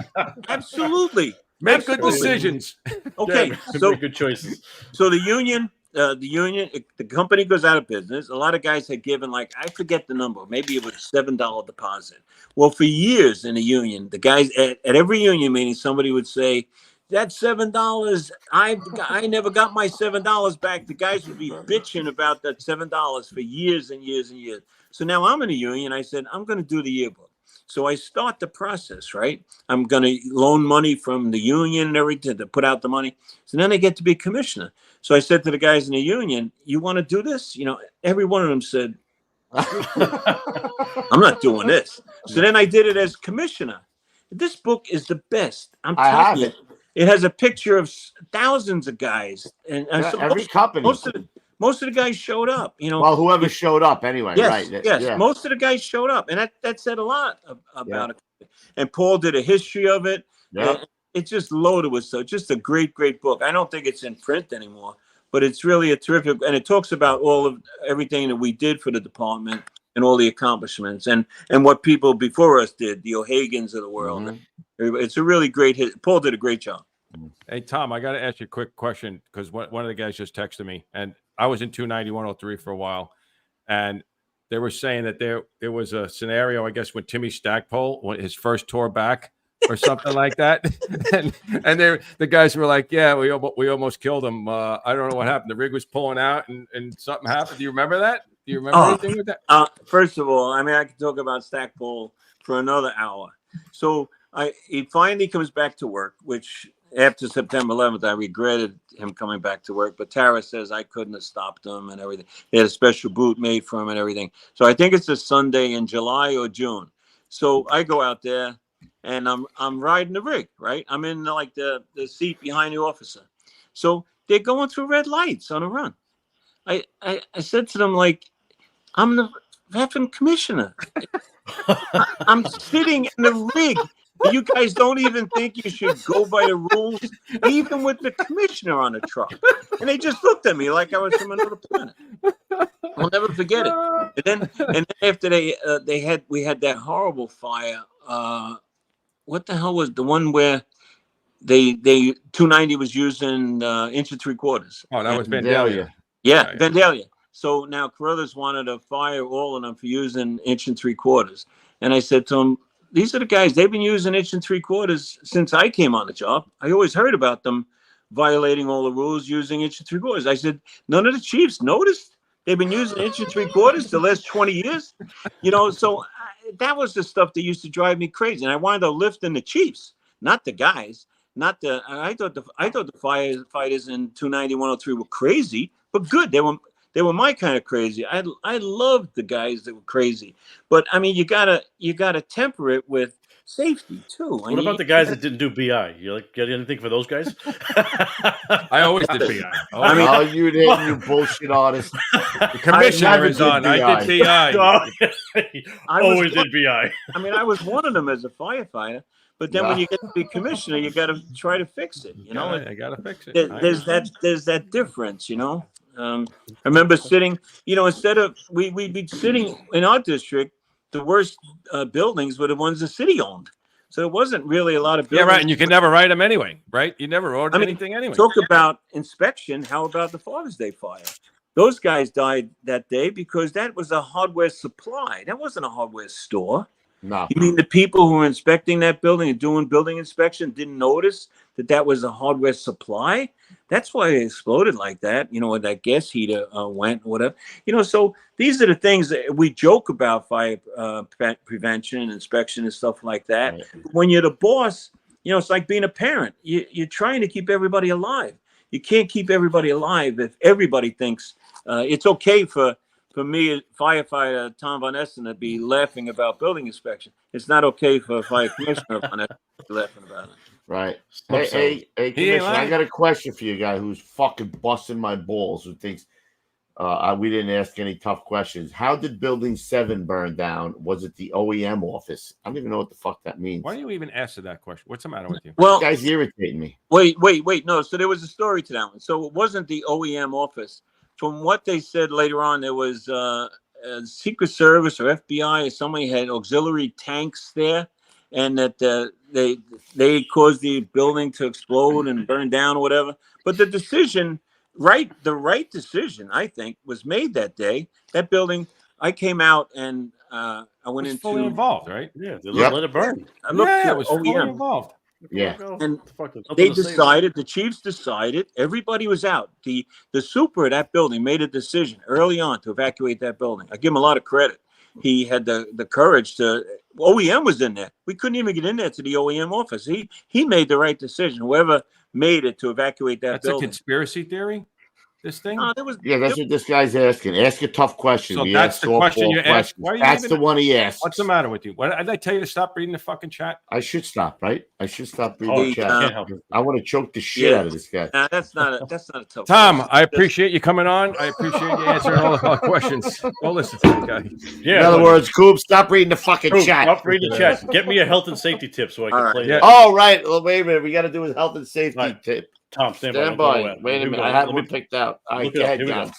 Absolutely. Make good decisions. Okay, Yeah, so good choices. So the union, the company goes out of business. A lot of guys had given, like, I forget the number, maybe it was $7 deposit. Well, for years in the union, the guys at every union meeting, somebody would say, that $7, I never got my $7 back. The guys would be bitching about that $7 for years and years and years. So now I'm in a union. I said, I'm going to do the yearbook. So I start the process, right? I'm going to loan money from the union and everything to put out the money. So then I get to be commissioner. So I said to the guys in the union, you want to do this? Every one of them said, I'm not doing this. So then I did it as commissioner. This book is the best. I'm telling you. It has a picture of thousands of guys, and so every company. Most of the guys showed up. Well, whoever showed up anyway, yes, right? Yes, yeah. Most of the guys showed up, and that said a lot about it. And Paul did a history of it. Yeah. It's just loaded with just a great book. I don't think it's in print anymore, but it's really a terrific, and it talks about everything that we did for the department and all the accomplishments and what people before us did, the O'Hagans of the world. Mm-hmm. It's a really great hit. Paul did a great job. Hey, Tom, I got to ask you a quick question because one of the guys just texted me, and I was in 29103 for a while, and they were saying that there was a scenario, I guess, when Timmy Stackpole, his first tour back or something like that, and the guys were like, yeah, we almost killed him. I don't know what happened. The rig was pulling out, and something happened. Do you remember that? Do you remember anything with that? First of all, I mean, I could talk about Stackpole for another hour. So he finally comes back to work, which after September 11th, I regretted him coming back to work. But Tara says I couldn't have stopped him and everything. They had a special boot made for him and everything. So I think it's a Sunday in July or June. So I go out there and I'm riding the rig, right? I'm in like the seat behind the officer. So they're going through red lights on a run. I said to them, like, I'm the effing commissioner. I'm sitting in the rig You guys don't even think you should go by the rules, even with the commissioner on the truck. And they just looked at me like I was from another planet. I'll never forget it. And then after we had that horrible fire. What the hell was the one where they 290 was using inch and 3/4? Oh, that was Vandalia. Yeah, Vandalia. So now Carruthers wanted to fire all of them for using inch and 3/4. And I said to him, these are the guys, they've been using inch and 3/4 since I came on the job. I always heard about them violating all the rules using inch and 3/4. I said, none of the chiefs noticed they've been using inch and 3/4 the last 20 years. So that was the stuff that used to drive me crazy. And I wound up lifting the chiefs, not the guys. I thought the firefighters in 290, 103 were crazy, but good. They were my kind of crazy. I loved the guys that were crazy, but I mean, you gotta temper it with safety too. What about the guys that didn't do BI? You get anything for those guys? I always did BI. I mean, you didn't, you bullshit artist. The commissioner is on. I did BI. Always did BI. I mean, I was one of them as a firefighter. But then when you get to be commissioner, you got to try to fix it. I got to fix it. There's that difference. I remember sitting. Instead of we'd be sitting in our district, the worst buildings were the ones the city owned. So there wasn't really a lot of buildings. Yeah, right. And you can never write them anyway, right? You never ordered anything anyway. Talk about inspection. How about the Father's Day fire? Those guys died that day because that was a hardware supply. That wasn't a hardware store. No. You mean the people who were inspecting that building and doing building inspection didn't notice that was a hardware supply? That's why it exploded like that, where that gas heater went or whatever. So these are the things that we joke about, fire prevention and inspection and stuff like that. Right. When you're the boss, it's like being a parent. You're trying to keep everybody alive. You can't keep everybody alive if everybody thinks it's okay for me, firefighter Tom Von Essen, to be laughing about building inspection. It's not okay for Fire Commissioner Von Essen to be laughing about it. Right. Hey, Commissioner, I got a question for you, guy who's fucking busting my balls, who thinks we didn't ask any tough questions. How did Building 7 burn down? Was it the OEM office? I don't even know what the fuck that means. Why do you even answer that question? What's the matter with you? Well, this guy's irritating me. Wait. No, so there was a story to that one. So it wasn't the OEM office. From what they said later on, there was a Secret Service or FBI or somebody had auxiliary tanks there, and that they caused the building to explode and burn down or whatever. But the right decision, I think, was made that day. That building, I came out and I went into fully involved, right? Yeah, let it burn. I looked Yeah, at it was fully OEM. involved. Yeah. And they decided, the chiefs decided, everybody was out. The super of that building made a decision early on to evacuate that building. I give him a lot of credit. He had the courage to. OEM was in there. We couldn't even get in there to the OEM office. He made the right decision. Whoever made it to evacuate that building. That's a conspiracy theory. This thing? That's what this guy's asking. Ask a tough question. So that's the question you asked. That's the one he asked. What's the matter with you? Did I tell you to stop reading the fucking chat? I should stop, right? I should stop reading the chat. I want to choke the shit out of this guy. That's not a tough Tom, question. I appreciate you coming on. I appreciate you answering all the questions. Go listen to the guy. Yeah. In other words, Coop, stop reading the fucking chat. Stop reading the chat. Get me a health and safety tip so I can play that. Oh, right. Well, wait a minute. We got to do his health and safety tip. Tom, stand by. Wait a minute. I have one picked out. All right, go ahead, John.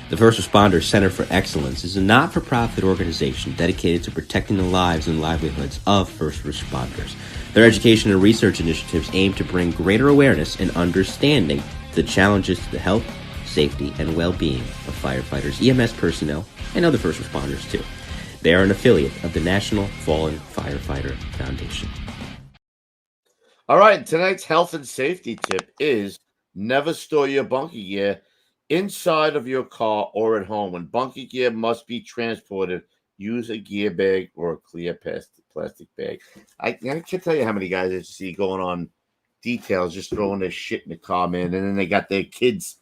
The First Responders Center for Excellence is a not-for-profit organization dedicated to protecting the lives and livelihoods of first responders. Their education and research initiatives aim to bring greater awareness and understanding to the challenges to the health, safety, and well-being of firefighters, EMS personnel, and other first responders, too. They are an affiliate of the National Fallen Firefighter Foundation. All right, tonight's health and safety tip is never store your bunker gear inside of your car or at home. When bunker gear must be transported, use a gear bag or a clear plastic bag. I can't tell you how many guys I see going on details, just throwing their shit in the car, man, and then they got their kids'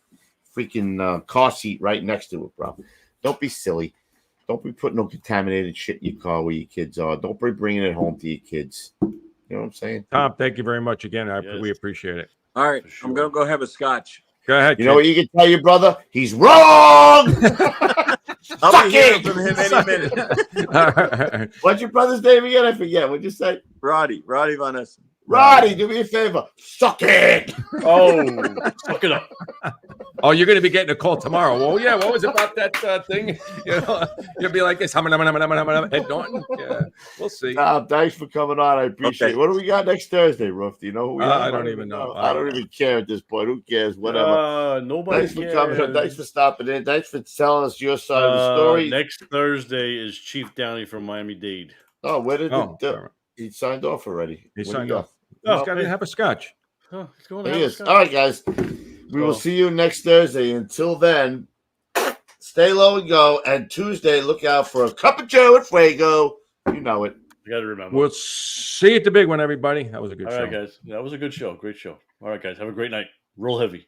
freaking car seat right next to it, bro. Don't be silly. Don't be putting no contaminated shit in your car where your kids are. Don't be bringing it home to your kids. You know what I'm saying? Tom, thank you very much again. We appreciate it. All right. Sure. I'm going to go have a scotch. Go ahead. You know what you can tell your brother? He's wrong. I'll be hearing from him any minute. What's your brother's name again? I forget. What'd you say? Roddy Von Essen. Roddy, do me a favor. Suck it. Oh, suck it up. Oh, you're going to be getting a call tomorrow. Well, yeah. What was about that thing? You'll be like this. Ed Norton. Yeah, we'll see. Thanks for coming on. I appreciate it. What do we got next Thursday, Roof? Do you know who we are? I don't even know. I don't even care at this point. Who cares? Whatever. Nobody Thanks cares. for coming. Thanks for stopping in. Thanks for telling us your side of the story. Next Thursday is Chief Downey from Miami-Dade. Oh, where did he signed off already? He signed off. He's got to have a scotch. Oh, he's going he is. All right, guys. We will see you next Thursday. Until then, stay low and go. And Tuesday, look out for a cup of Joe at Fuego. You know it. You got to remember. We'll see you at the big one, everybody. That was a good show. All right, guys. That was a good show. Great show. All right, guys. Have a great night. Roll heavy.